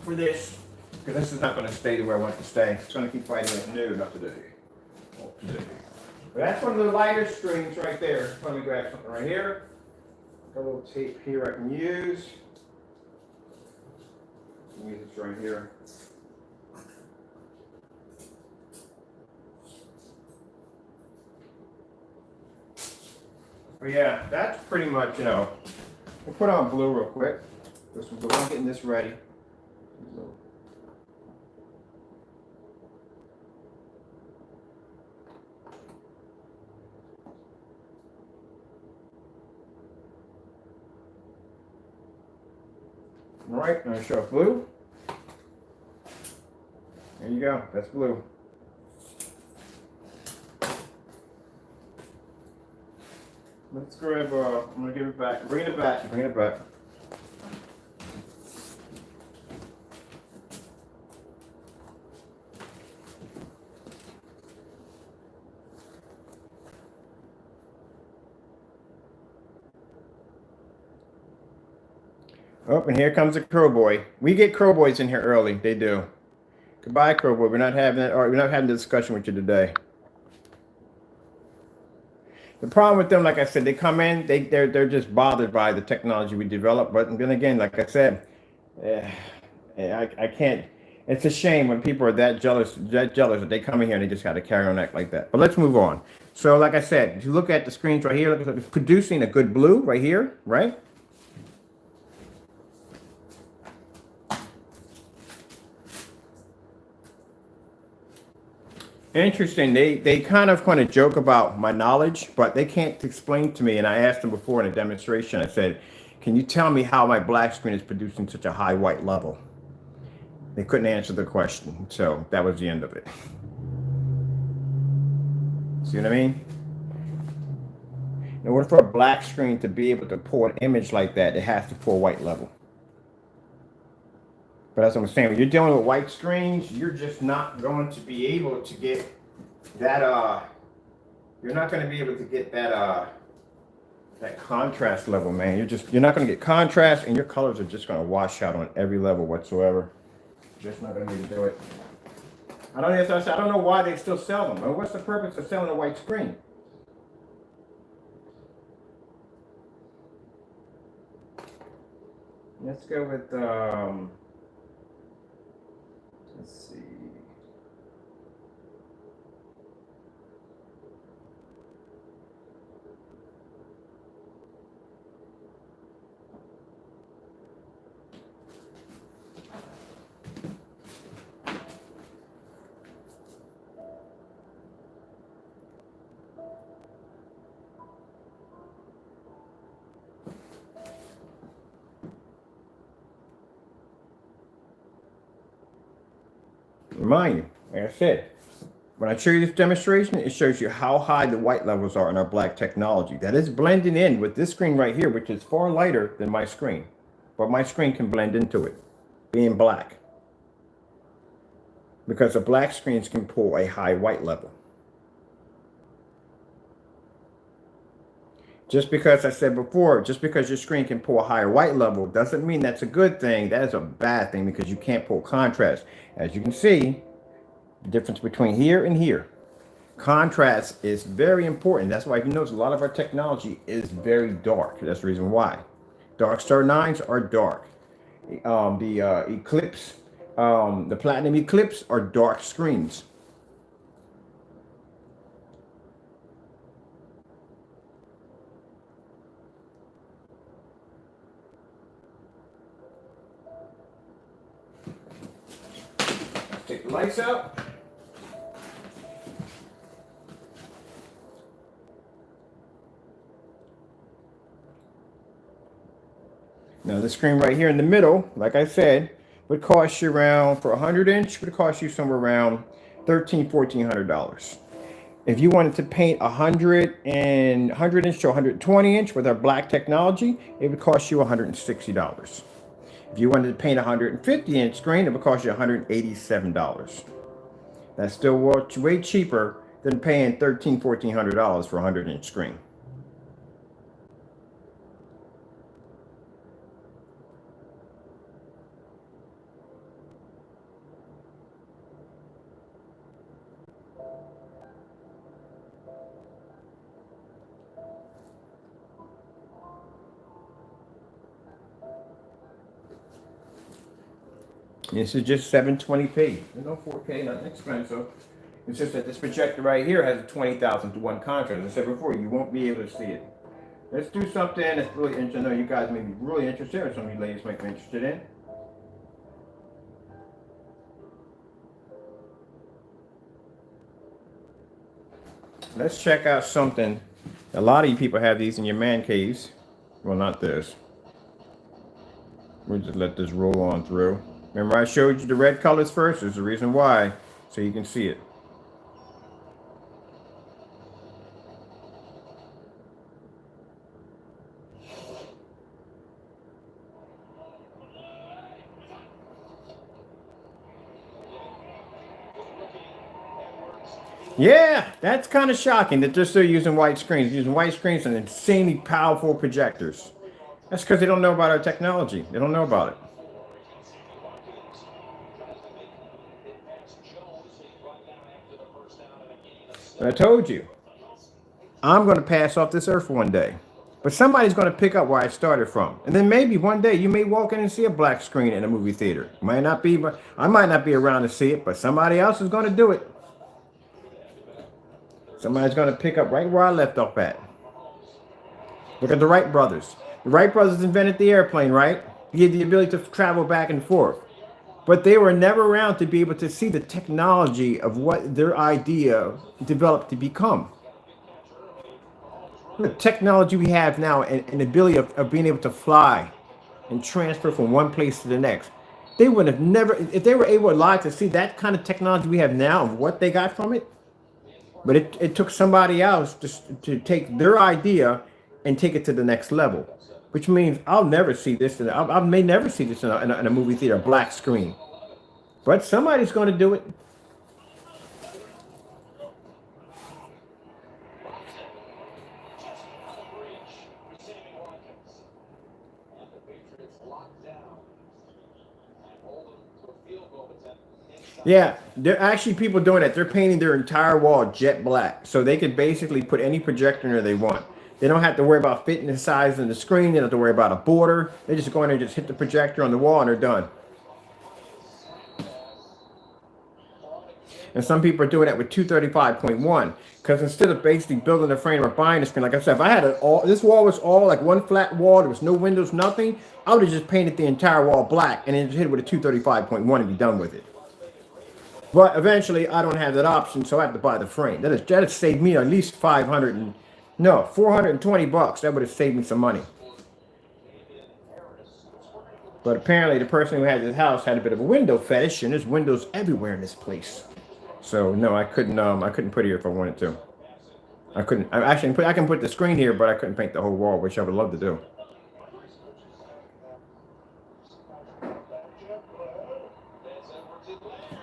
for this because this is not gonna stay where I want it to stay. It's gonna keep fighting it. No, not today. Not today. But that's one of the lighter screens right there. Let me grab something right here. Got a little tape here I can use. Use this right here. But yeah, that's pretty much, you know. We'll put on blue real quick. I'm getting this ready. All right, I'm going to show blue. There you go, that's blue. Let's grab, I'm going to give it back. Bring it back. Bring it back. Oh, and here comes the Crow Boy. We get Crow Boys in here early. They do. Goodbye, Crow Boy. We're not having that. We're not having the discussion with you today. The problem with them, like I said, they come in, they're just bothered by the technology we develop. But then again, like I said, I can't. It's a shame when people are that jealous that they come in here and they just got to carry on act like that. But let's move on. So, like I said, if you look at the screens right here, look, it's producing a good blue right here, right? Interesting. They kind of joke about my knowledge, but they can't explain to me. And I asked them before in a demonstration. I said, "Can you tell me how my black screen is producing such a high white level?" They couldn't answer the question. So that was the end of it. See what I mean? In order for a black screen to be able to pull an image like that, it has to pull white level. But as I'm saying, when you're dealing with white screens, you're just not going to be able to get that, you're not going to be able to get that, that contrast level, man. You're not going to get contrast, and your colors are just going to wash out on every level whatsoever. Just not going to be able to do it. I don't know why they still sell them. What's the purpose of selling a white screen? Let's go with, let's see. Remind you, like I said, when I show you this demonstration, it shows you how high the white levels are in our black technology. That is blending in with this screen right here, which is far lighter than my screen. But my screen can blend into it, being black. Because the black screens can pull a high white level. Just because I said before, just because your screen can pull a higher white level doesn't mean that's a good thing. That is a bad thing because you can't pull contrast. As you can see, the difference between here and here. Contrast is very important. That's why if you notice a lot of our technology is very dark. That's the reason why. Dark Star 9s are dark. The Eclipse, the Platinum Eclipse are dark screens. Take the lights out. Now the screen right here in the middle, like I said, would cost you around, for a 100-inch, would cost you somewhere around $1,400. If you wanted to paint 100-inch to 120-inch with our black technology, it would cost you $160. If you wanted to paint a 150-inch screen, it would cost you $187. That's still way cheaper than paying $1,400 for a 100-inch screen. This is just 720p. There's no 4K, nothing expensive. It's just that this projector right here has a 20,000 to 1 contrast. As I said before, you won't be able to see it. Let's do something that's really interesting. I know you guys may be really interested, or some of you ladies might be interested in. Let's check out something. A lot of you people have these in your man caves. Well, not this. We'll just let this roll on through. Remember I showed you the red colors first? There's a reason why, so you can see it. Yeah, that's kind of shocking that they're still using white screens. Using white screens and insanely powerful projectors. That's because they don't know about our technology. They don't know about it. But I told you, I'm going to pass off this earth one day. But somebody's going to pick up where I started from. And then maybe one day you may walk in and see a black screen in a movie theater. Might not be, but I might not be around to see it, but somebody else is going to do it. Somebody's going to pick up right where I left off at. Look at the Wright brothers. The Wright brothers invented the airplane, right? He had the ability to travel back and forth. But they were never around to be able to see the technology of what their idea developed to become. The technology we have now and the ability of being able to fly and transfer from one place to the next. They would have never, if they were able live to see that kind of technology we have now and what they got from it. But it took somebody else to take their idea and take it to the next level, which means I'll never see this. I may never see this in a movie theater, black screen. But somebody's going to do it. Yeah, there are actually people doing that. They're painting their entire wall jet black, so they could basically put any projector in there they want. They don't have to worry about fitting the size of the screen. They don't have to worry about a border. They just go in there and just hit the projector on the wall and they're done. And some people are doing that with 235.1 because instead of basically building a frame or buying a screen, like I said, if I had this wall was all like one flat wall, there was no windows, nothing, I would have just painted the entire wall black and then just hit it with a 235.1 and be done with it. But eventually, I don't have that option, so I have to buy the frame. That has saved me at least $420. That would have saved me some money. But apparently, the person who had this house had a bit of a window fetish, and there's windows everywhere in this place. So no, I couldn't. I couldn't put it here if I wanted to. I couldn't. I can put the screen here, but I couldn't paint the whole wall, which I would love to do.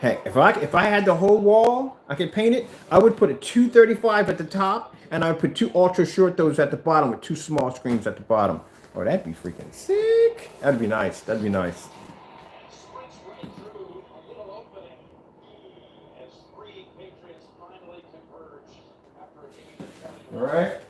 Heck, if I had the whole wall, I could paint it. I would put a 235 at the top, and I would put 2 ultra short those at the bottom with 2 small screens at the bottom. Oh, that'd be freaking sick. That'd be nice. That'd be nice. All right.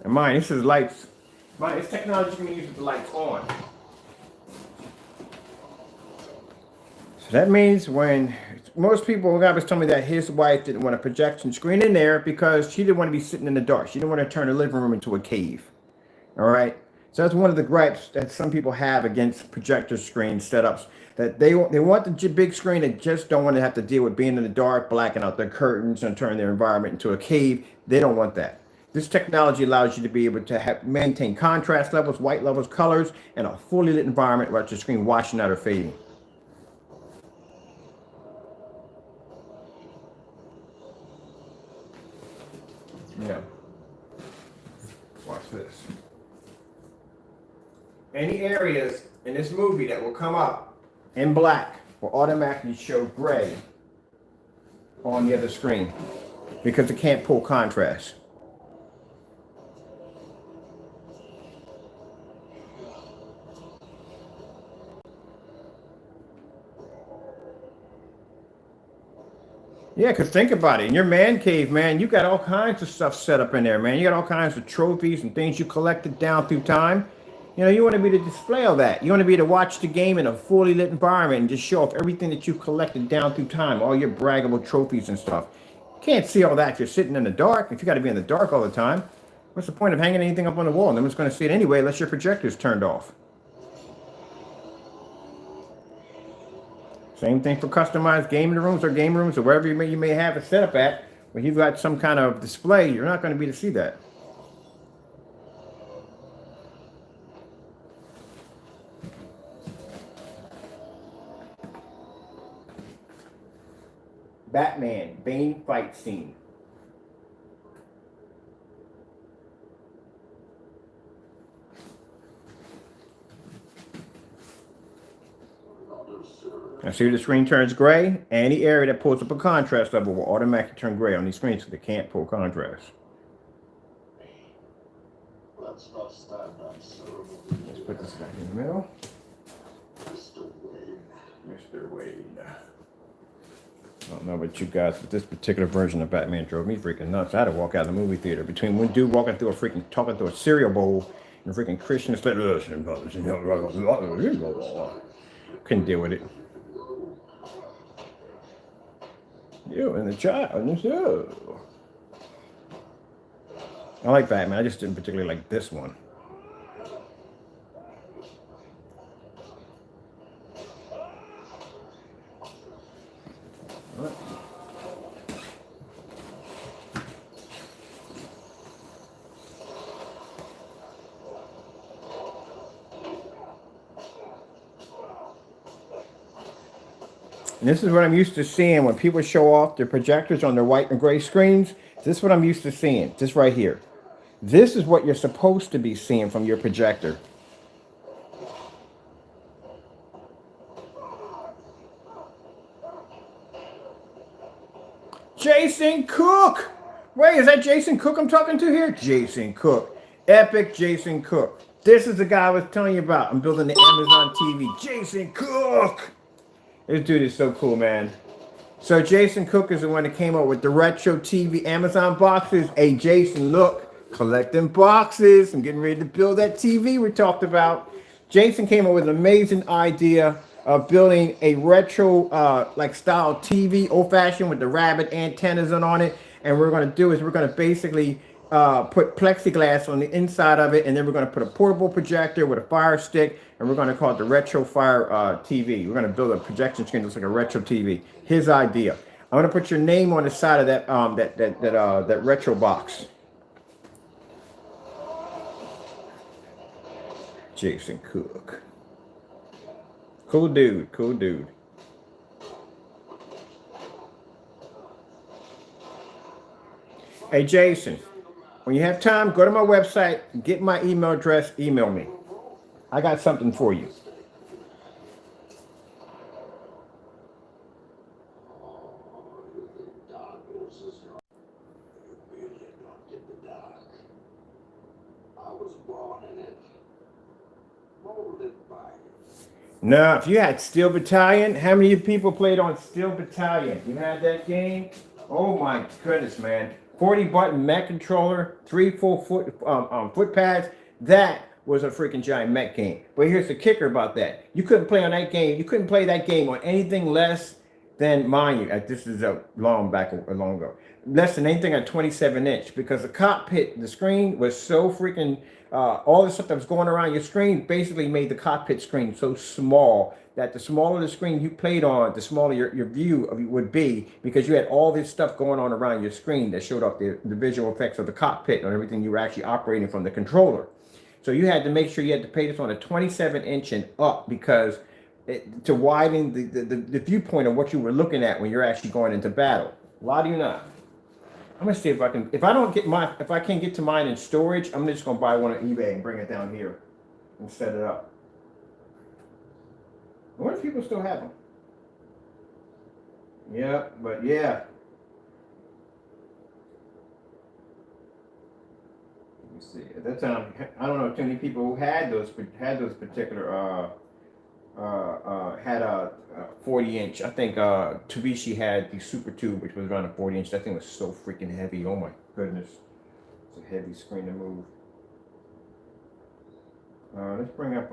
And mine, this is lights. Mine, it's technology can be used with the lights on. So that means when most people, God was telling me that his wife didn't want a projection screen in there because she didn't want to be sitting in the dark. She didn't want to turn the living room into a cave. All right. So that's one of the gripes that some people have against projector screen setups. That they want the big screen and just don't want to have to deal with being in the dark, blacking out their curtains, and turning their environment into a cave. They don't want that. This technology allows you to be able to maintain contrast levels, white levels, colors, and a fully lit environment without your screen washing out or fading. Yeah. Watch this. Any areas in this movie that will come up in black will automatically show gray on the other screen because it can't pull contrast. Yeah, because think about it. In your man cave, man, you got all kinds of stuff set up in there, man. You got all kinds of trophies and things you collected down through time. You know, you want to be to display all that. You want to be to watch the game in a fully lit environment and just show off everything that you collected down through time, all your braggable trophies and stuff. You can't see all that if you're sitting in the dark. If you got to be in the dark all the time, what's the point of hanging anything up on the wall? No one's going to see it anyway unless your projector's turned off. Same thing for customized gaming rooms or game rooms or wherever you may have it set up at. When you've got some kind of display, you're not going to be to see that. Batman, Bane fight scene. Now see the screen turns gray? Any area that pulls up a contrast level will automatically turn gray on these screens because they can't pull contrast. Let's put this back in the middle. Mr. Wade. I don't know about you guys, but this particular version of Batman drove me freaking nuts. I had to walk out of the movie theater between one dude talking through a cereal bowl and a freaking Christian couldn't deal with it. You and the child and the show. I like Batman. I just didn't particularly like this one. And this is what I'm used to seeing when people show off their projectors on their white and gray screens. This is what I'm used to seeing. This right here. This is what you're supposed to be seeing from your projector. Jason Cook! Wait, is that Jason Cook I'm talking to here? Jason Cook. Epic Jason Cook. This is the guy I was telling you about. I'm building the Amazon TV. Jason Cook! This dude is so cool, man. So Jason Cook is the one that came up with the retro TV Amazon boxes. Hey, Jason, look, collecting boxes. I'm getting ready to build that TV we talked about. Jason came up with an amazing idea of building a retro like style TV, old fashioned with the rabbit antennas on it. And what we're going to do is we're going to basically put plexiglass on the inside of it, and then we're going to put a portable projector with a fire stick, and we're going to call it the Retro Fire TV. We're going to build a projection screen that looks like a retro TV. His idea. I'm going to put your name on the side of that retro box. Jason Cook. Cool dude. Cool dude. Hey, Jason. When you have time, go to my website, get my email address, email me. I got something for you. Now, if you had Steel Battalion, how many people played on Steel Battalion? You had that game? Oh my goodness, man. 40-button mech controller, 3 full foot pads. That was a freaking giant mech game. But here's the kicker about that. You couldn't play on that game. You couldn't play that game on anything less than, mind you, this is a long ago, less than anything at 27-inch, because the cockpit, the screen was so freaking, all the stuff that was going around your screen basically made the cockpit screen so small that the smaller the screen you played on, the smaller your view of it would be, because you had all this stuff going on around your screen that showed up the visual effects of the cockpit and everything you were actually operating from the controller. So you had to make sure you had to play this on a 27-inch and up, because to widen the viewpoint of what you were looking at when you're actually going into battle. Why do you not? I'm gonna see if I can. If I can't get to mine in storage, I'm just gonna buy one on eBay and bring it down here and set it up. I wonder if people still have them. Yeah, but yeah. Let me see. At that time, I don't know too many people who had those particular had a 40-inch. I think Tabishi had the Super Tube, which was around a 40-inch. That thing was so freaking heavy. Oh my goodness, it's a heavy screen to move. Let's bring up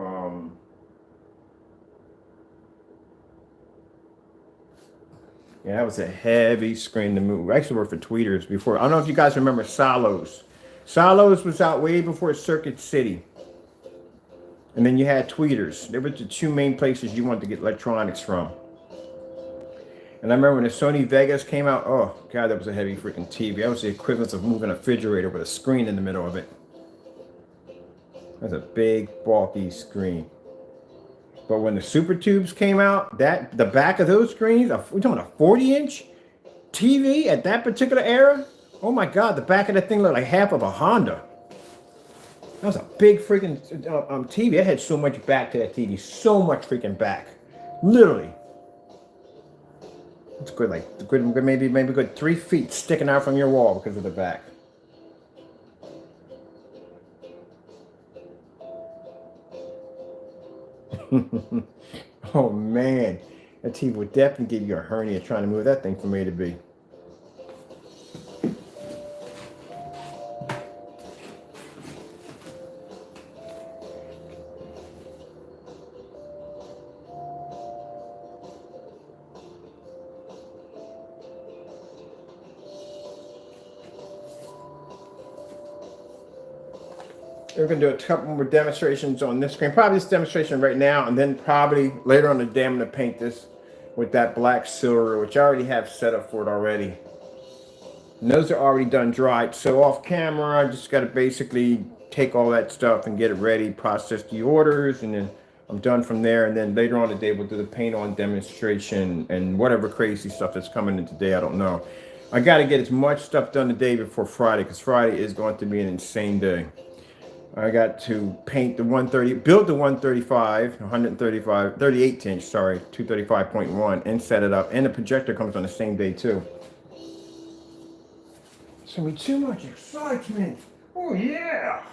yeah, that was a heavy screen to move. I actually worked for Tweeters before. I don't know if you guys remember Solos. Solos was out way before Circuit City. And then you had Tweeters. They were the two main places you wanted to get electronics from. And I remember when the Sony Vegas came out, oh God, that was a heavy freaking TV. That was the equivalent of moving a refrigerator with a screen in the middle of it. That's a big, bulky screen. But when the Super Tubes came out, the back of those screens, we're talking a 40-inch TV at that particular era. Oh my God, the back of that thing looked like half of a Honda. That was a big freaking TV. I had so much back to that TV, so much freaking back, literally. It's good, like good, maybe good 3 feet sticking out from your wall because of the back. Oh man, that TV would definitely give you a hernia trying to move that thing from A to B. We're gonna do a couple more demonstrations on this screen. Probably this demonstration right now, and then probably later on the day I'm gonna paint this with that black silver, which I already have set up for it already. And those are already done dried. So off camera, I just gotta basically take all that stuff and get it ready, process the orders, and then I'm done from there. And then later on today, we'll do the paint on demonstration and whatever crazy stuff that's coming in today. I don't know. I gotta get as much stuff done today before Friday, because Friday is going to be an insane day. I got to paint the 130, build the 135, 135, 38 inch, sorry, 235.1, and set it up. And the projector comes on the same day too. It's gonna be too much excitement. Oh yeah.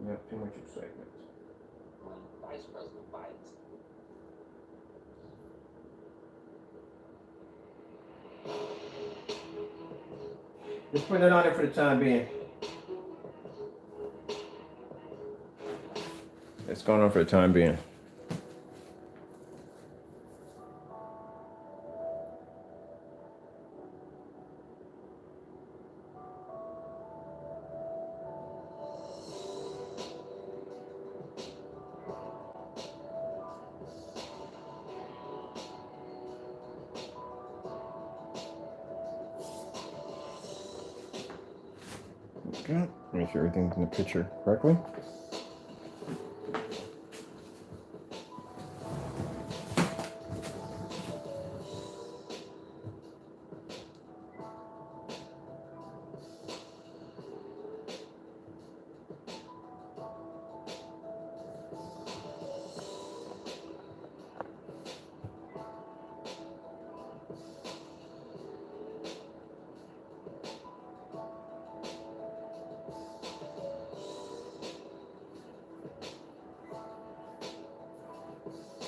Yeah, too much excitement. Vice President Biden. Just putting it on there for the time being. It's going on for the time being. Okay, make sure everything's in the picture correctly.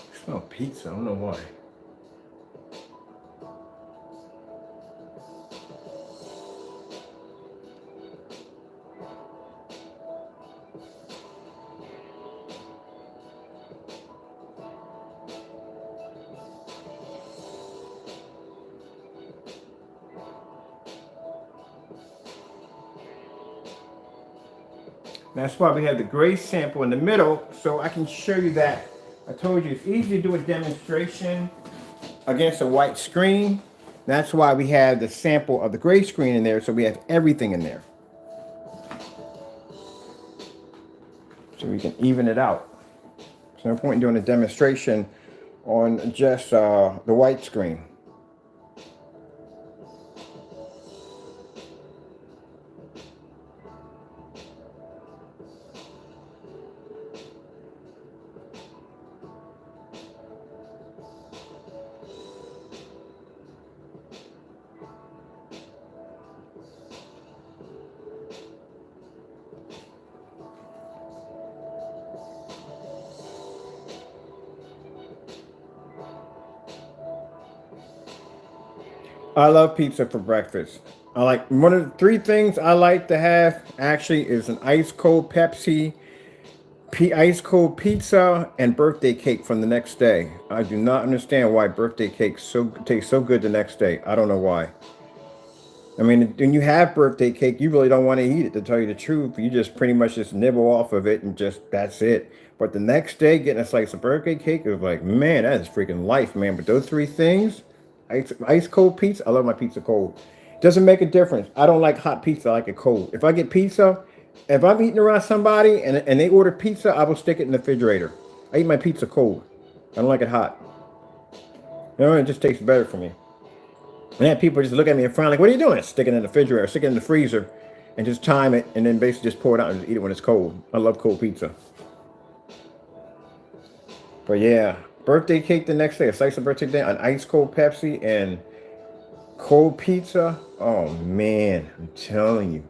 I smell pizza, I don't know why. That's why we have the gray sample in the middle, so I can show you that. I told you it's easy to do a demonstration against a white screen. That's why we have the sample of the gray screen in there, so we have everything in there. So we can even it out. There's no point in doing a demonstration on just the white screen. I love pizza for breakfast. I like one of the three things I like to have actually is an ice cold Pepsi, ice cold pizza, and birthday cake from the next day. I do not understand why birthday cake tastes so good the next day. I don't know why. I mean, when you have birthday cake, you really don't want to eat it, to tell you the truth. You just pretty much just nibble off of it and just that's it. But the next day, getting a slice of birthday cake is like, man, that is freaking life, man. But those three things, ice cold pizza, I love my pizza cold. Doesn't make a difference. I don't like hot pizza, I like it cold. If I get pizza, if I'm eating around somebody and they order pizza, I will stick it in the refrigerator. I eat my pizza cold. I don't like it hot. You know, it just tastes better for me. And then people just look at me and frown like, what are you doing? Stick it in the refrigerator, stick it in the freezer, and just time it, and then basically just pour it out and just eat it when it's cold. I love cold pizza. But yeah, birthday cake the next day, a slice of birthday cake, an ice cold Pepsi, and cold pizza. Oh man, I'm telling you.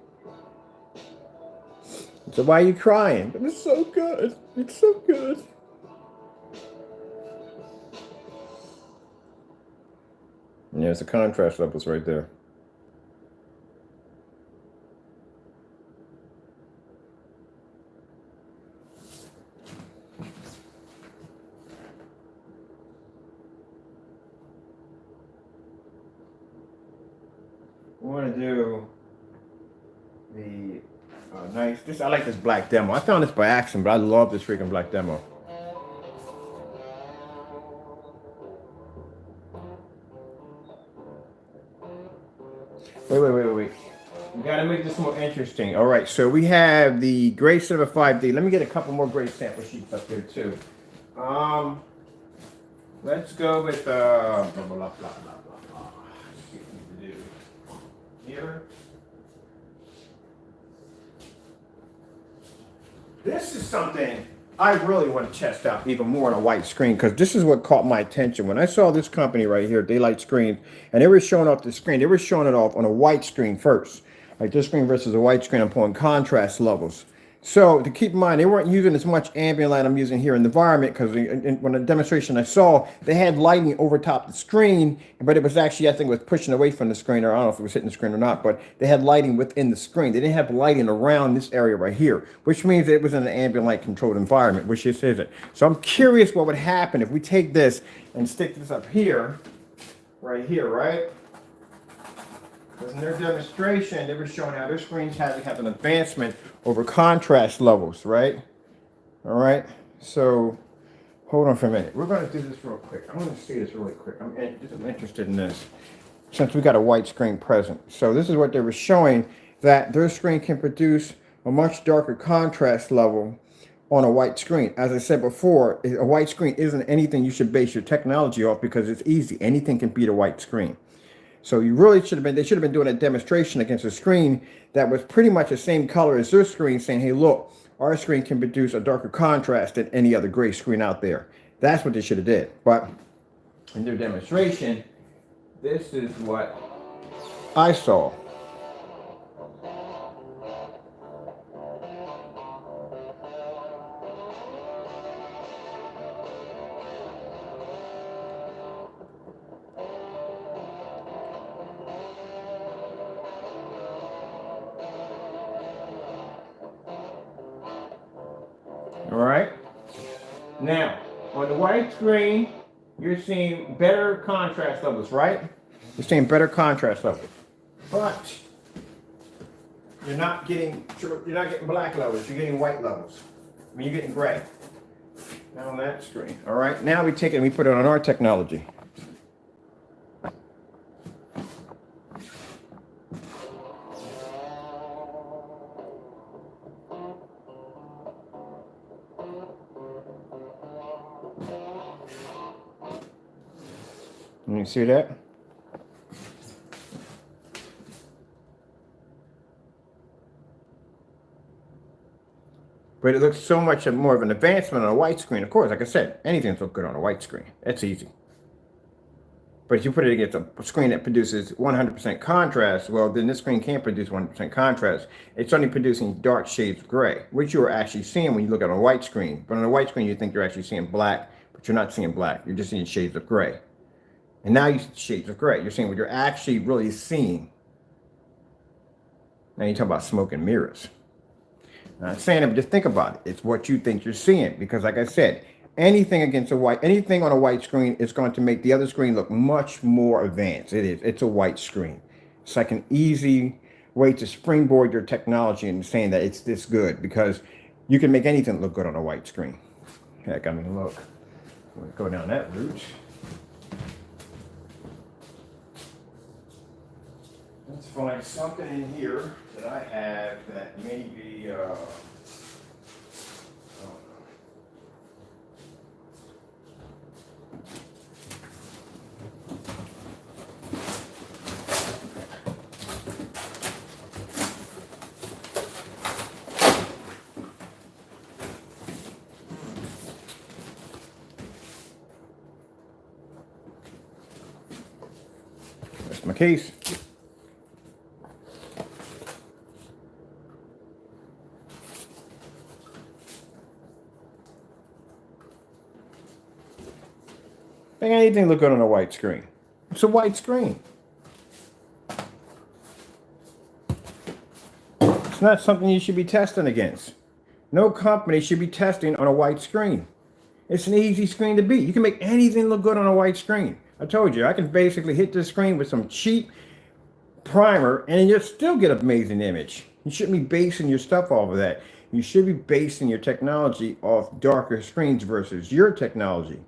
So why are you crying? But it's so good. It's so good. And there's the contrast levels right there. We want to do the Nice. I like this black demo. I found this by accident, but I love this freaking black demo. Wait. We gotta make this more interesting. All right, so we have the Gray Silver 5D. Let me get a couple more gray sample sheets up here too. Let's go with blah blah blah blah blah blah. Let's see what we can do here. This is something I really want to test out even more on a white screen, because this is what caught my attention. When I saw this company right here, Daylight Screens, and they were showing off the screen, they were showing it off on a white screen first. Like this screen versus a white screen, I'm pulling contrast levels. So to keep in mind, they weren't using as much ambient light I'm using here in the environment, because when the demonstration I saw, they had lighting over top the screen, but it was actually, I think it was pushing away from the screen, or I don't know if it was hitting the screen or not, but they had lighting within the screen. They didn't have lighting around this area right here, which means it was in an ambient light controlled environment, which this isn't. So I'm curious what would happen if we take this and stick this up here, right here, right? Because in their demonstration, they were showing how their screens have an advancement over contrast levels, right? All right. So hold on for a minute. We're going to do this real quick. I want to see this really quick. I'm interested in this since we got a white screen present. So this is what they were showing, that their screen can produce a much darker contrast level on a white screen. As I said before, a white screen isn't anything you should base your technology off, because it's easy. Anything can beat a white screen. So you really they should have been doing a demonstration against a screen that was pretty much the same color as their screen, saying, hey, look, our screen can produce a darker contrast than any other gray screen out there. That's what they should have did. But in their demonstration, this is what I saw. All right. Now, on the white screen, you're seeing better contrast levels, right? You're seeing better contrast levels, but you're not getting black levels. You're getting white levels. I mean, you're getting gray. Now on that screen. All right. Now we take it and we put it on our technology. You see that? But it looks so much more of an advancement on a white screen. Of course, like I said, anything's look good on a white screen. That's easy. But if you put it against a screen that produces 100% contrast, well, then this screen can't produce 100% contrast. It's only producing dark shades of gray, which you are actually seeing when you look at a white screen. But on a white screen, you think you're actually seeing black, but you're not seeing black. You're just seeing shades of gray. And now you see shades of gray. You're seeing what you're actually really seeing. Now you talk about smoke and mirrors. I'm not saying it, but just think about it. It's what you think you're seeing. Because like I said, anything on a white screen is going to make the other screen look much more advanced. It's a white screen. It's like an easy way to springboard your technology and saying that it's this good, because you can make anything look good on a white screen. Heck, I mean, look. Let's go down that route. Let's find something in here that I have that may be, that's my case. Make anything look good on a white screen. It's a white screen. It's not something you should be testing against. No company should be testing on a white screen. It's an easy screen to beat. You can make anything look good on a white screen. I told you, I can basically hit this screen with some cheap primer and you'll still get an amazing image. You shouldn't be basing your stuff off of that. You should be basing your technology off darker screens versus your technology.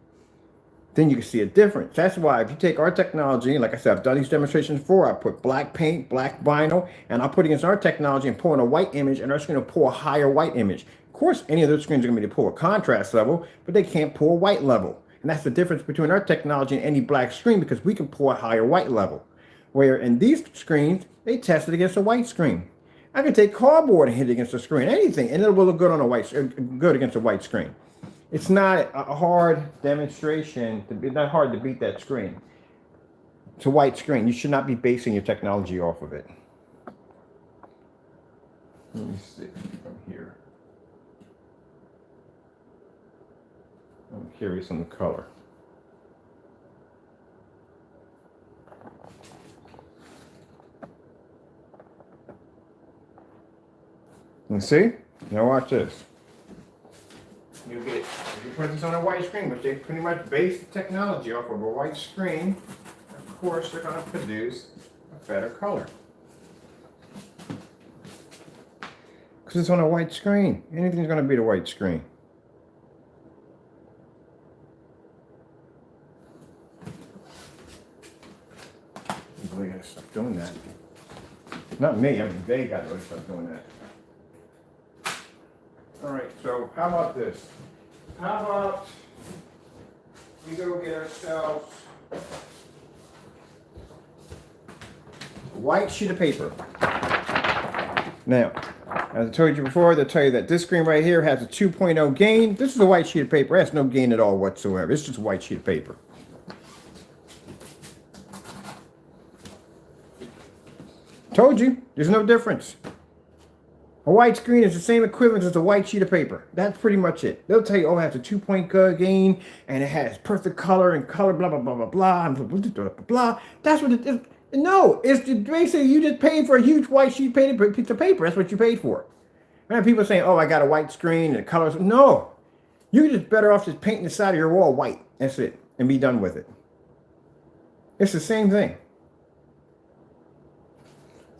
Then you can see a difference. That's why if you take our technology, like I said, I've done these demonstrations before, I put black paint, black vinyl, and I put against our technology and pull in a white image, and our screen will pull a higher white image. Of course, any of those screens are going to be to pull a contrast level, but they can't pull a white level. And that's the difference between our technology and any black screen, because we can pull a higher white level. Where in these screens, they test it against a white screen. I can take cardboard and hit it against the screen, anything, and it will look good on a good against a white screen. It's not a hard demonstration. It's not hard to beat that screen. It's a white screen. You should not be basing your technology off of it. Let me see from here. I'm curious on the color. You see? Now watch this. You put this on a white screen, but they pretty much base the technology off of a white screen. Of course, they're going to produce a better color. Because it's on a white screen. Anything's going to beat a white screen. You really got to stop doing that. Not me, I mean, they got to really stop doing that. All right, so how about this? How about we go get ourselves a white sheet of paper. Now, as I told you before, they'll tell you that this screen right here has a 2.0 gain. This is a white sheet of paper. It has no gain at all whatsoever. It's just a white sheet of paper. Told you, there's no difference. A white screen is the same equivalent as a white sheet of paper. That's pretty much it. They'll tell you, oh, it has a 2-point gain, and it has perfect color, and color, blah, blah, blah, blah, blah, and blah, blah, blah, blah, blah. That's what it is. No, it's basically you just paid for a huge white sheet paper, piece of paper. That's what you paid for. And people saying, oh, I got a white screen and colors. No, you're just better off just painting the side of your wall white. That's it, and be done with it. It's the same thing.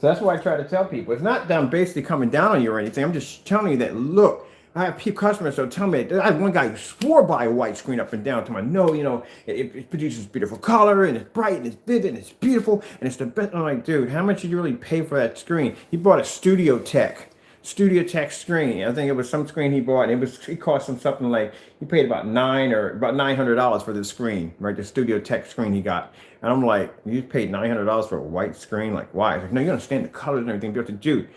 So that's why I try to tell people. It's not that I'm basically coming down on you or anything. I'm just telling you that, look, I have customers that tell me, I had one guy who swore by a white screen up and down to my, no, you know, it produces beautiful color, and it's bright, and it's vivid, and it's beautiful, and it's the best. I'm like, dude, how much did you really pay for that screen? He bought a Studio Tech screen. I think it was some screen he bought, and it cost him something like, he paid about $900 for this screen, right? The Studio Tech screen he got. And I'm like, you paid $900 for a white screen? Like, why? He's like, no, you understand the colors and everything. Dude,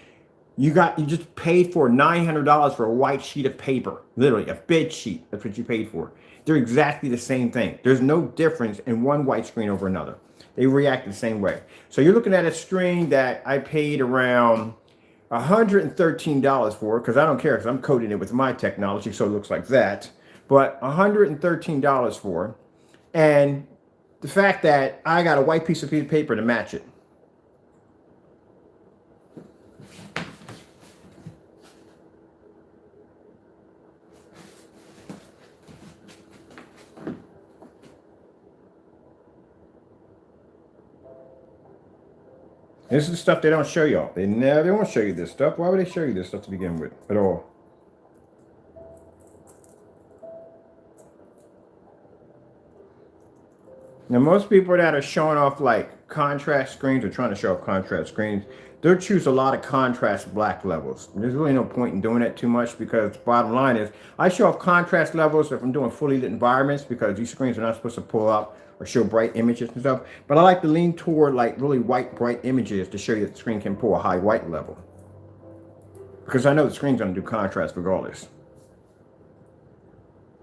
you just paid for $900 for a white sheet of paper. Literally, a bed sheet. That's what you paid for. They're exactly the same thing. There's no difference in one white screen over another. They react the same way. So you're looking at a screen that I paid around $113 for, because I don't care, because I'm coding it with my technology, so it looks like that. But $113 for, and the fact that I got a white piece of paper to match it. This is the stuff they don't show y'all. They won't show you this stuff. Why would they show you this stuff to begin with at all? Now, most people that are showing off like contrast screens or trying to show off contrast screens, they'll choose a lot of contrast black levels. There's really no point in doing that too much, because the bottom line is I show off contrast levels if I'm doing fully lit environments, because these screens are not supposed to pull up or show bright images and stuff. But I like to lean toward like really white, bright images to show you that the screen can pull a high white level, because I know the screen's going to do contrast regardless.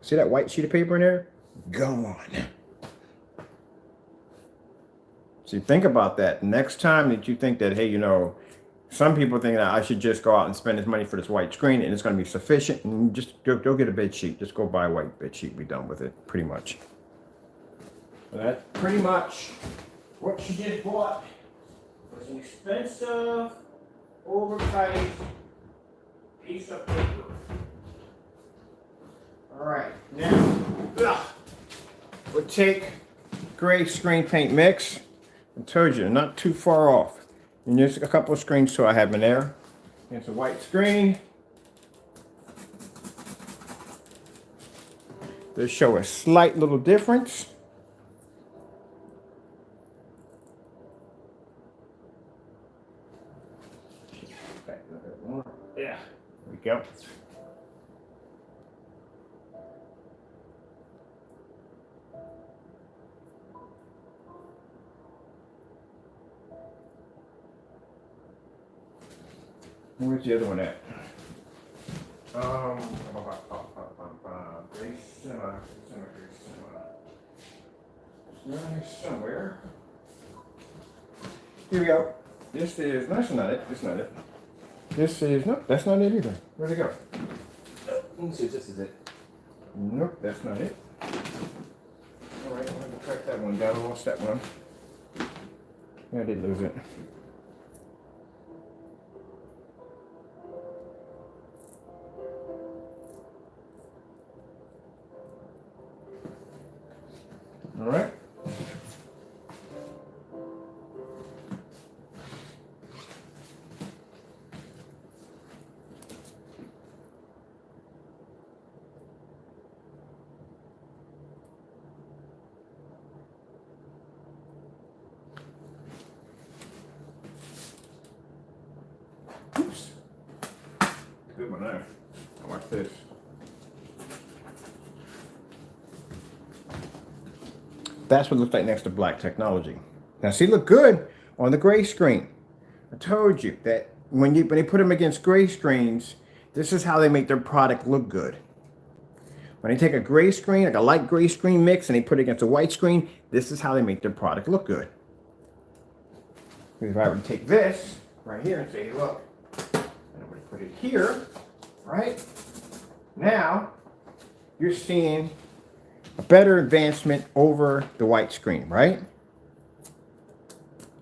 See that white sheet of paper in there? Go on. See, think about that. Next time that you think that, hey, you know, some people think that I should just go out and spend this money for this white screen and it's going to be sufficient, and just go get a bed sheet. Just go buy a white bed sheet. Be done with it, pretty much. So that's pretty much what she just bought. Was an expensive, oversized piece of paper. All right, now we'll take gray screen paint mix. I told you, not too far off. And there's a couple of screens so I have in there. against a white screen. They show a slight little difference. Yeah, there we go. Where's the other one at? Gray Cinema. Somewhere. Here we go. This is, no, that's not it. That's not it. This is, nope, that's not it either. Where'd it go? Let me see if this is it. Nope, that's not it. All right, I'm going to track that one down. I lost that one. Yeah, I did lose it. All right. Oops. Good one there. Watch this. That's what it looks like next to black technology. Now see, look good on the gray screen. I told you that when they put them against gray screens, this is how they make their product look good. When they take a gray screen, like a light gray screen mix, and they put it against a white screen, this is how they make their product look good. If I were to take this right here and say, look, and I'm going to put it here, right? Now, you're seeing a better advancement over the white screen, right?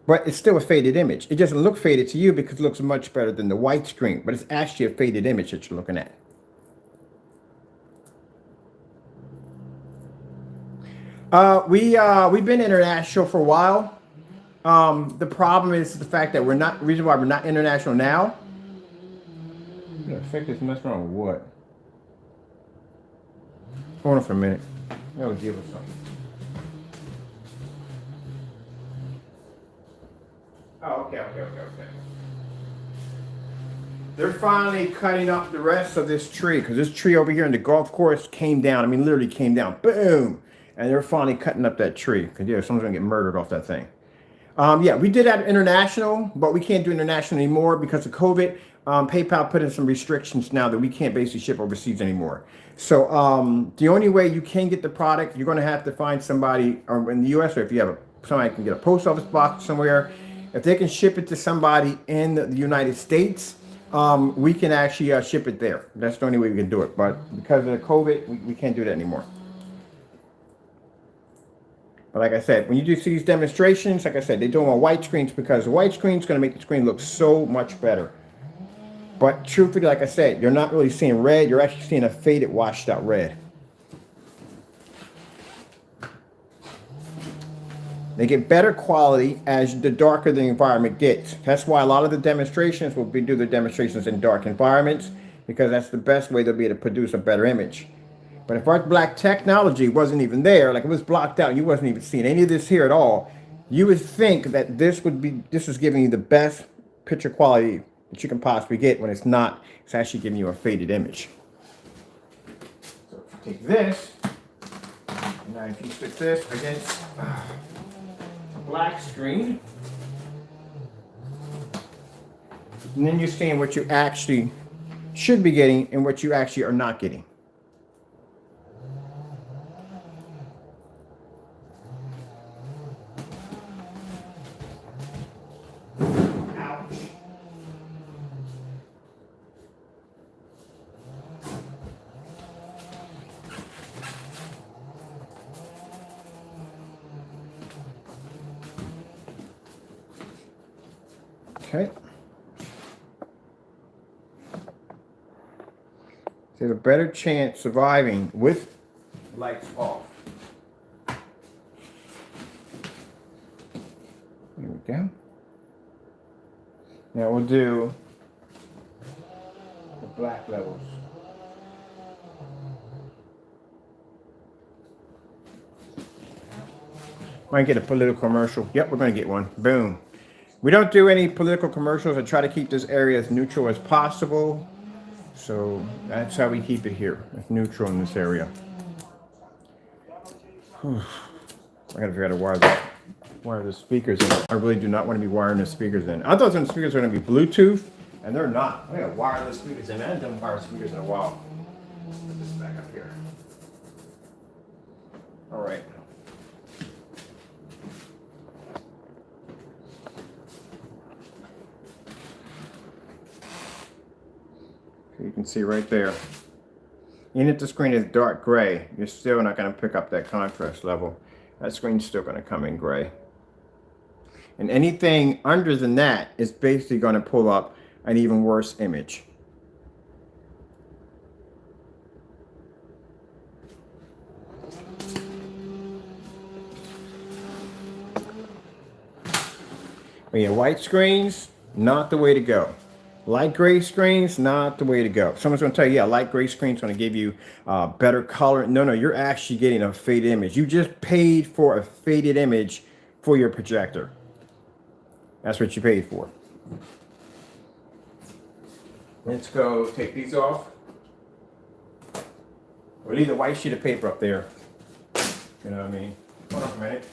But it's still a faded image. It doesn't look faded to you because it looks much better than the white screen, but it's actually a faded image that you're looking at. We've been international for a while. The problem is the fact that reason why we're not international now. The effect is messing around with what? Hold on for a minute. I'll deal with something. Oh, okay. They're finally cutting up the rest of this tree because this tree over here in the golf course came down. I mean, literally came down. Boom! And they're finally cutting up that tree because yeah, someone's gonna get murdered off that thing. Yeah, we did have international, but we can't do international anymore because of COVID. PayPal put in some restrictions now that we can't basically ship overseas anymore. So the only way you can get the product, you're going to have to find somebody in the U.S. or if you have somebody can get a post office box somewhere. If they can ship it to somebody in the United States, we can actually ship it there. That's the only way we can do it. But because of the COVID, we can't do that anymore. But like I said, when you do see these demonstrations, like I said, they do them on white screens because the white screen is going to make the screen look so much better. But truthfully, like I said, you're not really seeing red. You're actually seeing a faded, washed out red. They get better quality as the darker the environment gets. That's why a lot of the demonstrations will do the demonstrations in dark environments because that's the best way they'll be able to produce a better image. But if our black technology wasn't even there, like it was blocked out, and you wasn't even seeing any of this here at all, you would think that this is giving you the best picture quality that you can possibly get when it's not. It's actually giving you a faded image. So if you take this, and now if you stick this against a black screen, and then you're seeing what you actually should be getting and what you actually are not getting. Okay. There's a better chance surviving with lights off. Here we go. Now we'll do black levels. Might get a political commercial. Yep, we're going to get one. Boom. We don't do any political commercials. I try to keep this area as neutral as possible. So that's how we keep it here. It's neutral in this area. I gotta figure out to wire the speakers in. I really do not want to be wiring the speakers in. I thought some speakers were going to be Bluetooth, and they're not. I gotta wire the speakers in. I haven't done wire speakers in a while. Put this back up here. All right. You can see right there. Even if the screen is dark gray, you're still not going to pick up that contrast level. That screen's still going to come in gray. And anything under than that is basically going to pull up an even worse image. When you have white screens, not the way to go. Light gray screens, not the way to go. Someone's going to tell you, yeah, light gray screen's going to give you better color. No, you're actually getting a faded image. You just paid for a faded image for your projector. That's what you paid for. Let's go take these off. We'll leave the white sheet of paper up there. You know what I mean? Hold on a minute.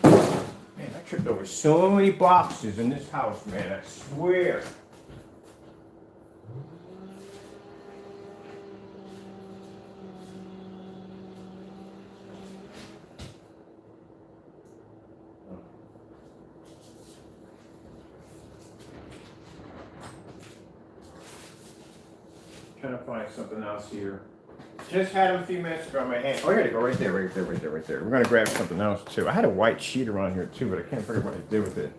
Man, I tripped over so many boxes in this house, man, I swear. Trying to find something else here. Just had them a few minutes ago in my hand. Oh, I gotta go right there, right there, right there, right there. We're gonna grab something else too. I had a white sheet around here too, but I can't figure out what to do with it.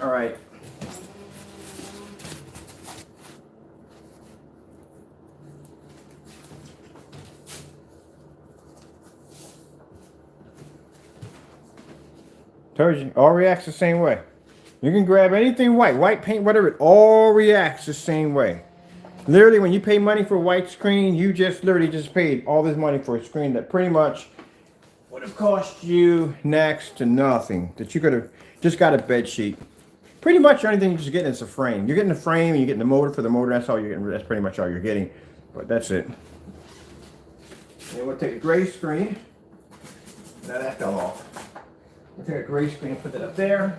All right. Told you, all reacts the same way. You can grab anything white paint, whatever, it all reacts the same way. Literally, when you pay money for a white screen, you just literally just paid all this money for a screen that pretty much would have cost you next to nothing. That you could have just got a bed sheet. Pretty much the only thing you're just getting is a frame. You're getting a frame and you're getting the motor for the motor. That's all you're getting. That's pretty much all you're getting. But that's it. And we'll take a gray screen. Now that fell off. We'll take a gray screen and put that up there.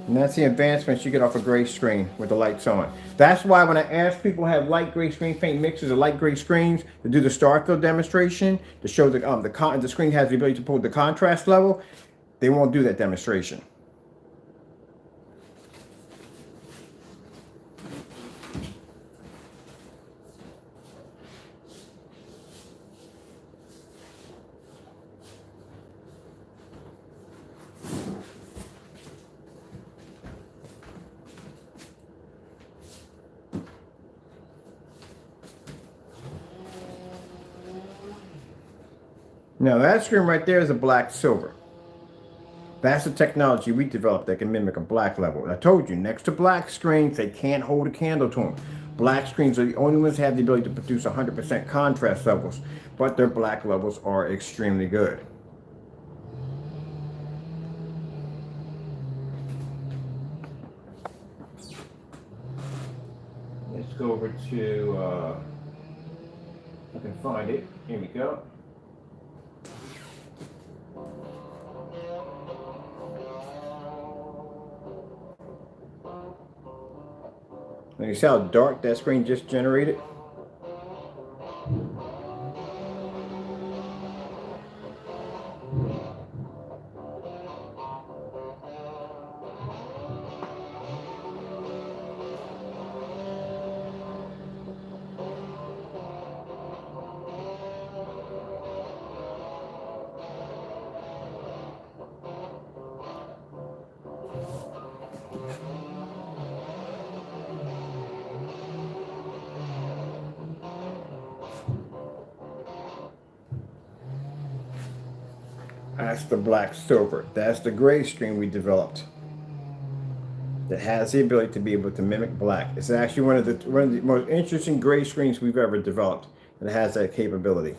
And that's the advancements you get off a gray screen with the lights on. That's why when I ask people who have light gray screen paint mixes or light gray screens to do the Starfield demonstration to show the screen has the ability to pull the contrast level, they won't do that demonstration. Now that screen right there is a black silver. That's the technology we developed that can mimic a black level. I told you, next to black screens, they can't hold a candle to them. Black screens are the only ones that have the ability to produce 100% contrast levels, but their black levels are extremely good. Let's go over to, I can find it. Here we go. Now you see how dark that screen just generated? That's the black silver. That's the gray screen we developed. That has the ability to be able to mimic black. It's actually one of the most interesting gray screens we've ever developed. That has that capability.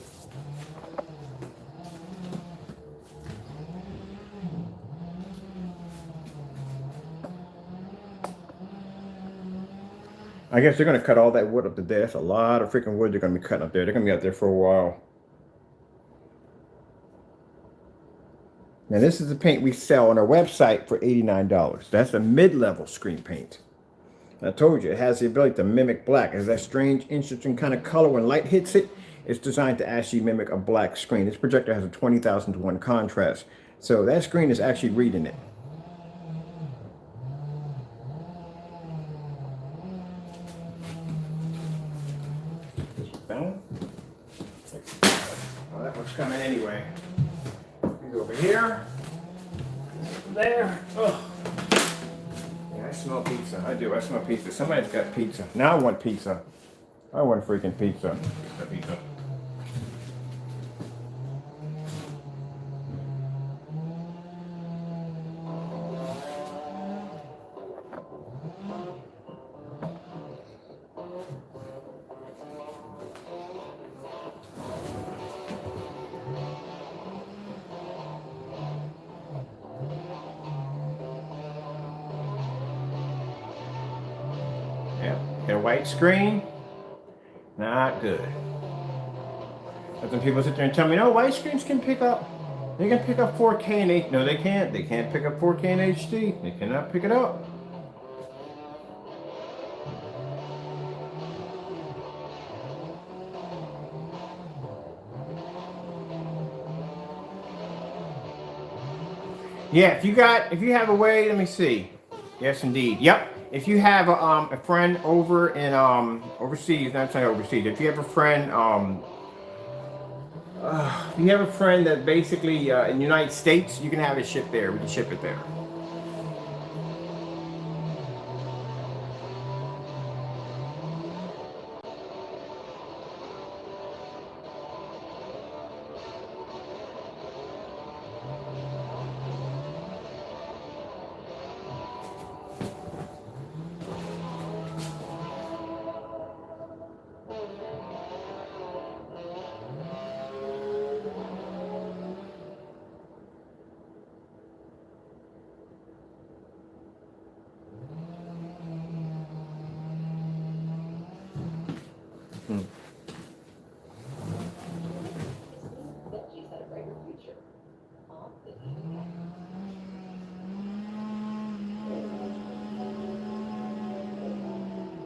I guess they're going to cut all that wood up to there. That's a lot of freaking wood they're going to be cutting up there. They're going to be out there for a while. Now this is the paint we sell on our website for $89. That's a mid-level screen paint. I told you, it has the ability to mimic black. It's that strange, interesting kind of color. When light hits it, it's designed to actually mimic a black screen. This projector has a 20,000 to 1 contrast. So that screen is actually reading it. Oh, that one's coming anyway. He's over here. There. Oh. Yeah, I smell pizza. I do. I smell pizza. Somebody's got pizza. Now I want pizza. I want freaking pizza. Pizza. Yeah, get a white screen. Not good. But then people sit there and tell me, no, white screens can pick up. They can pick up 4K and HD. No, they can't. They can't pick up 4K and HD. They cannot pick it up. Yeah, if you have a way, let me see. Yes, indeed. Yep. If you have a friend over in overseas, not saying overseas. If you have a friend, if you have a friend that basically in the United States, you can have it shipped there. We can ship it there.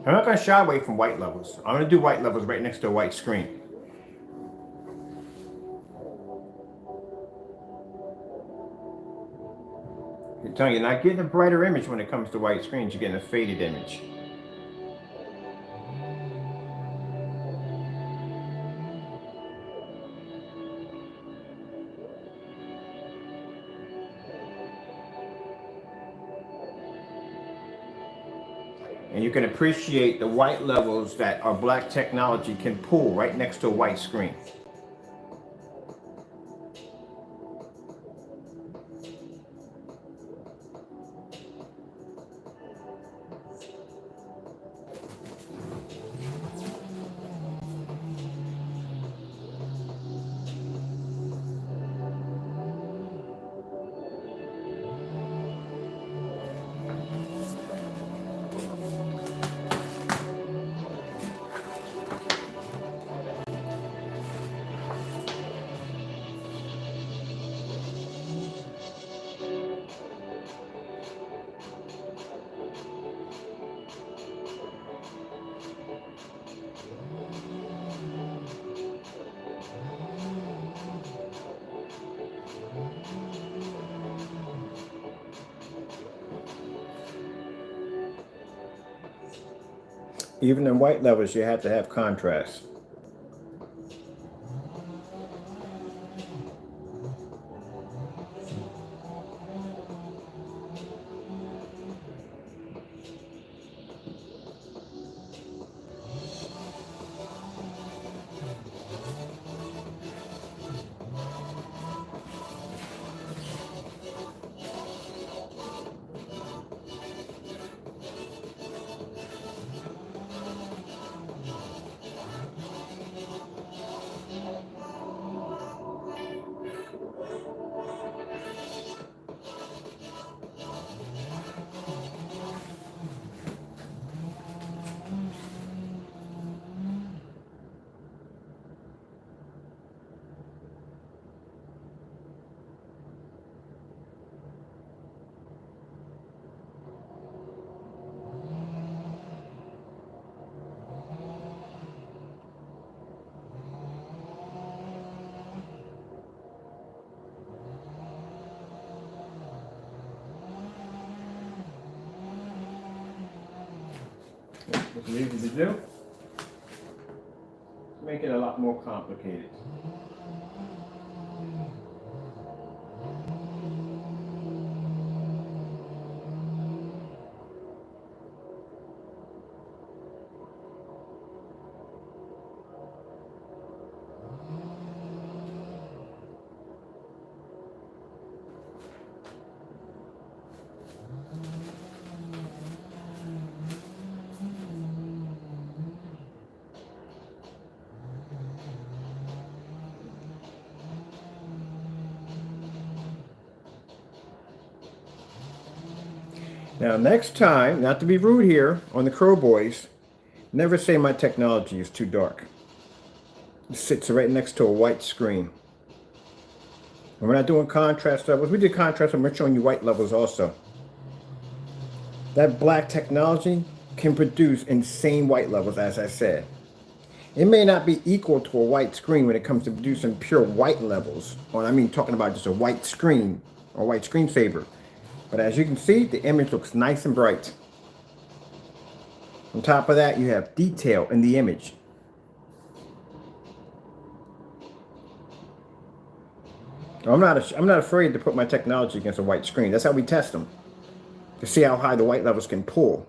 I'm not going to shy away from white levels. I'm going to do white levels right next to a white screen. I'm telling you, you're not getting a brighter image when it comes to white screens. You're getting a faded image. And you can appreciate the white levels that our black technology can pull right next to a white screen. Even in white levels, you have to have contrast. It's easy to do. Make it a lot more complicated. Now, next time, not to be rude here on the Crow Boys, never say my technology is too dark. It sits right next to a white screen. And we're not doing contrast levels. We did contrast, and we're showing you white levels also. That black technology can produce insane white levels, as I said. It may not be equal to a white screen when it comes to producing pure white levels. Or I mean, talking about just a white screen or white screensaver. But as you can see, the image looks nice and bright. On top of that, you have detail in the image. I'm not afraid to put my technology against a white screen. That's how we test them, to see how high the white levels can pull.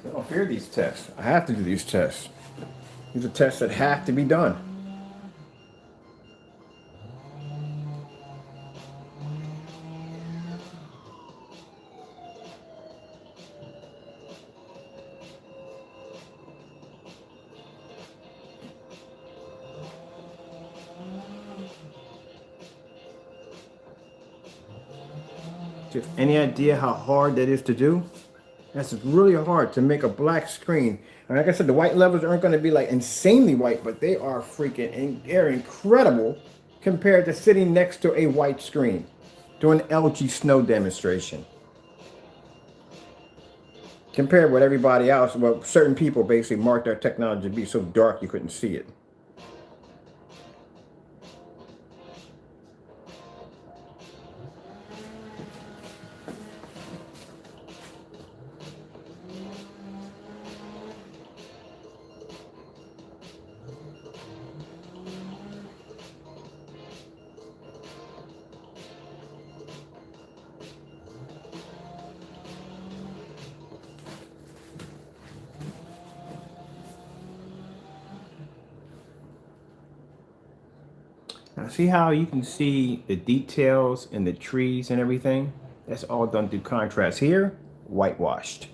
I don't fear these tests. I have to do these tests. These are tests that have to be done. Do you have any idea how hard that is to do? That's really hard to make a black screen. And like I said, the white levels aren't going to be like insanely white, but they are they're incredible compared to sitting next to a white screen doing an LG Snow demonstration. Compared with everybody else, well, certain people basically marked their technology to be so dark you couldn't see it. Now see how you can see the details in the trees and everything? That's all done through contrast. Here, whitewashed.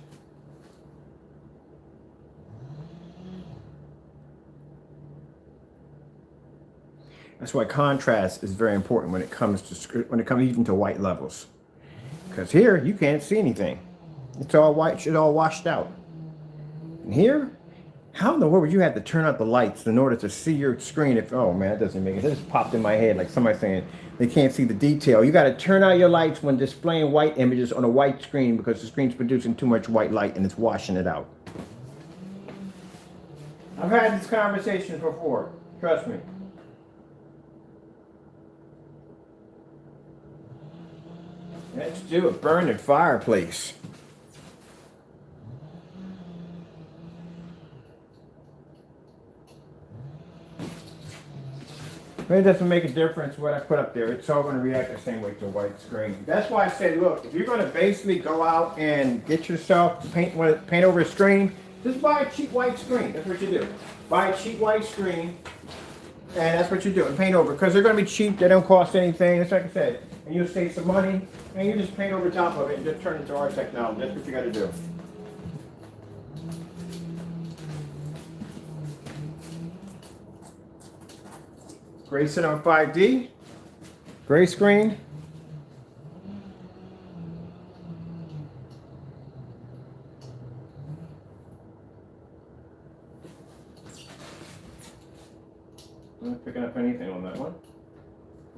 That's why contrast is very important when it comes even to white levels. Because here you can't see anything. It's all white, it's all washed out. And here, how in the world would you have to turn out the lights in order to see your screen? If, oh man, that doesn't make it. It just popped in my head like somebody saying they can't see the detail. You got to turn out your lights when displaying white images on a white screen because the screen's producing too much white light and it's washing it out. I've had this conversation before. Trust me. Let's do a burning fireplace. It doesn't make a difference what I put up there. It's all going to react the same way to a white screen. That's why I say, look, if you're going to basically go out and get yourself paint over a screen, just buy a cheap white screen. That's what you do. Buy a cheap white screen, and that's what you do. And paint over, because they're going to be cheap. They don't cost anything. It's like I said, and you'll save some money, and you just paint over top of it and just turn it to our technology. That's what you got to do. Gray set on 5D, gray screen. I'm not picking up anything on that one.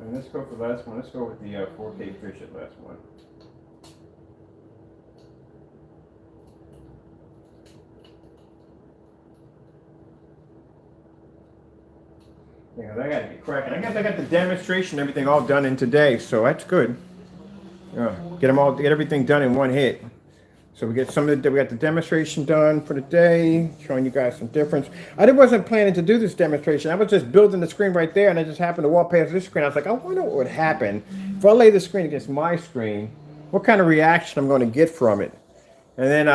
And let's go for the last one. Let's go with the 4K fish at last one. Yeah, I gotta get cracking. I guess I got the demonstration, everything all done in today, so that's good. Yeah, get everything done in one hit. So we got we got the demonstration done for the day, showing you guys some difference. I wasn't planning to do this demonstration. I was just building the screen right there, and I just happened to walk past this screen. I was like, I wonder what would happen if I lay the screen against my screen. What kind of reaction I'm going to get from it? And then,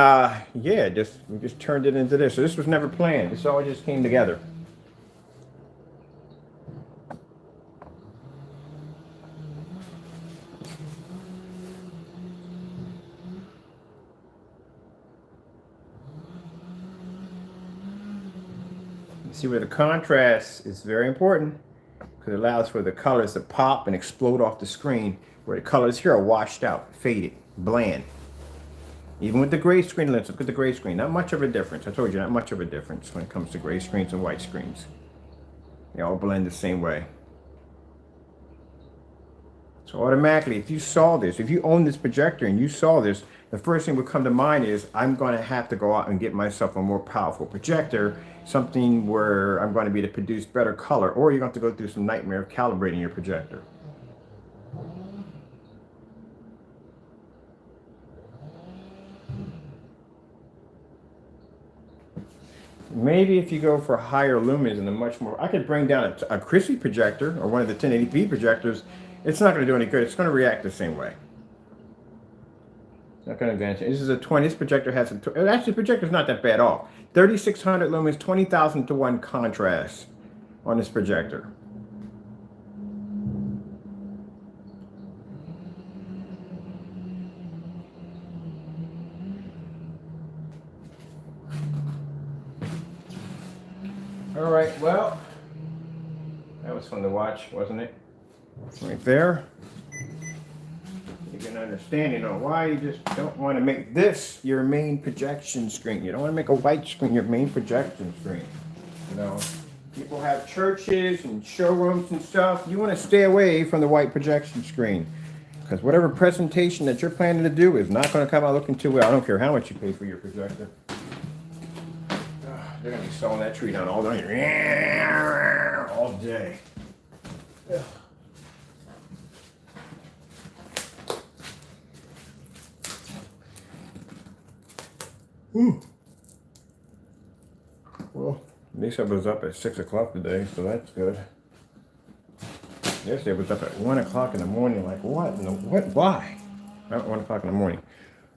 yeah, we just turned it into this. So this was never planned. This all just came together. See where the contrast is very important because it allows for the colors to pop and explode off the screen, where the colors here are washed out, faded, bland. Even with the gray screen, let's look at the gray screen. Not much of a difference. I told you, not much of a difference when it comes to gray screens and white screens. They all blend the same way. So automatically, if you saw this, if you own this projector and you saw this, the first thing would come to mind is I'm going to have to go out and get myself a more powerful projector, something where I'm going to be able to produce better color, or you're going to have to go through some nightmare of calibrating your projector. Maybe if you go for higher lumens and a much more, I could bring down a Chrissy projector or one of the 1080p projectors. It's not going to do any good. It's going to react the same way. It's not going to advance. This is a 20. This projector has actually, the projector's not that bad off. 3600 lumens, 20,000 to 1 contrast on this projector. All right, well, that was fun to watch, wasn't it? Right there. You get an understanding on why you just don't want to make this your main projection screen. You don't want to make a white screen your main projection screen. You know, people have churches and showrooms and stuff. You want to stay away from the white projection screen, because whatever presentation that you're planning to do is not going to come out looking too well. I don't care how much you pay for your projector. They're going to be sawing that tree down all day. Ugh. Well, at least I was up at 6 o'clock today, so that's good. Yesterday I was up at 1 o'clock in the morning, like what? Why? At 1 o'clock in the morning.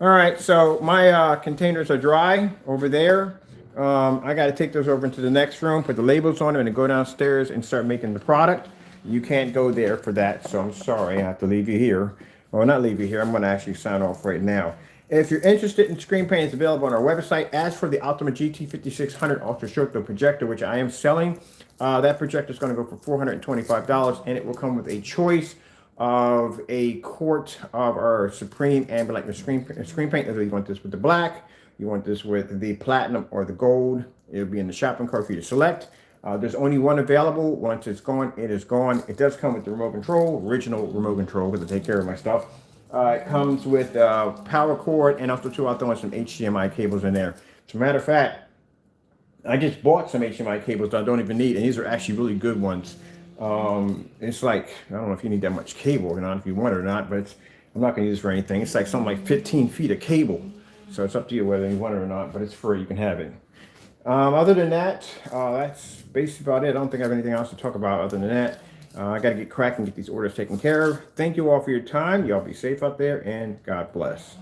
All right, so my containers are dry over there. I got to take those over into the next room, put the labels on them, and go downstairs and start making the product. You can't go there for that, so I'm sorry. I have to leave you here. Well, not leave you here. I'm going to actually sign off right now. If you're interested in screen paint, it's available on our website. As for the Ultima GT5600 Ultra Short Throw projector, which I am selling, that projector is going to go for $425, and it will come with a choice of a quart of our Supreme Ambilight screen paint. Whether you want this with the black, you want this with the platinum or the gold, it'll be in the shopping cart for you to select. There's only one available. Once it's gone, it is gone. It does come with the remote control, original remote control, because I take care of my stuff. It comes with power cord, and also I'll throw in some HDMI cables in there. As a matter of fact, I just bought some HDMI cables that I don't even need, and these are actually really good ones. It's like, I don't know if you need that much cable or not, if you want it or not, but I'm not going to use it for anything. It's like something like 15 feet of cable. So it's up to you whether you want it or not, but it's free. You can have it. Other than that, that's basically about it. I don't think I have anything else to talk about other than that. I got to get cracking, get these orders taken care of. Thank you all for your time. Y'all be safe out there, and God bless.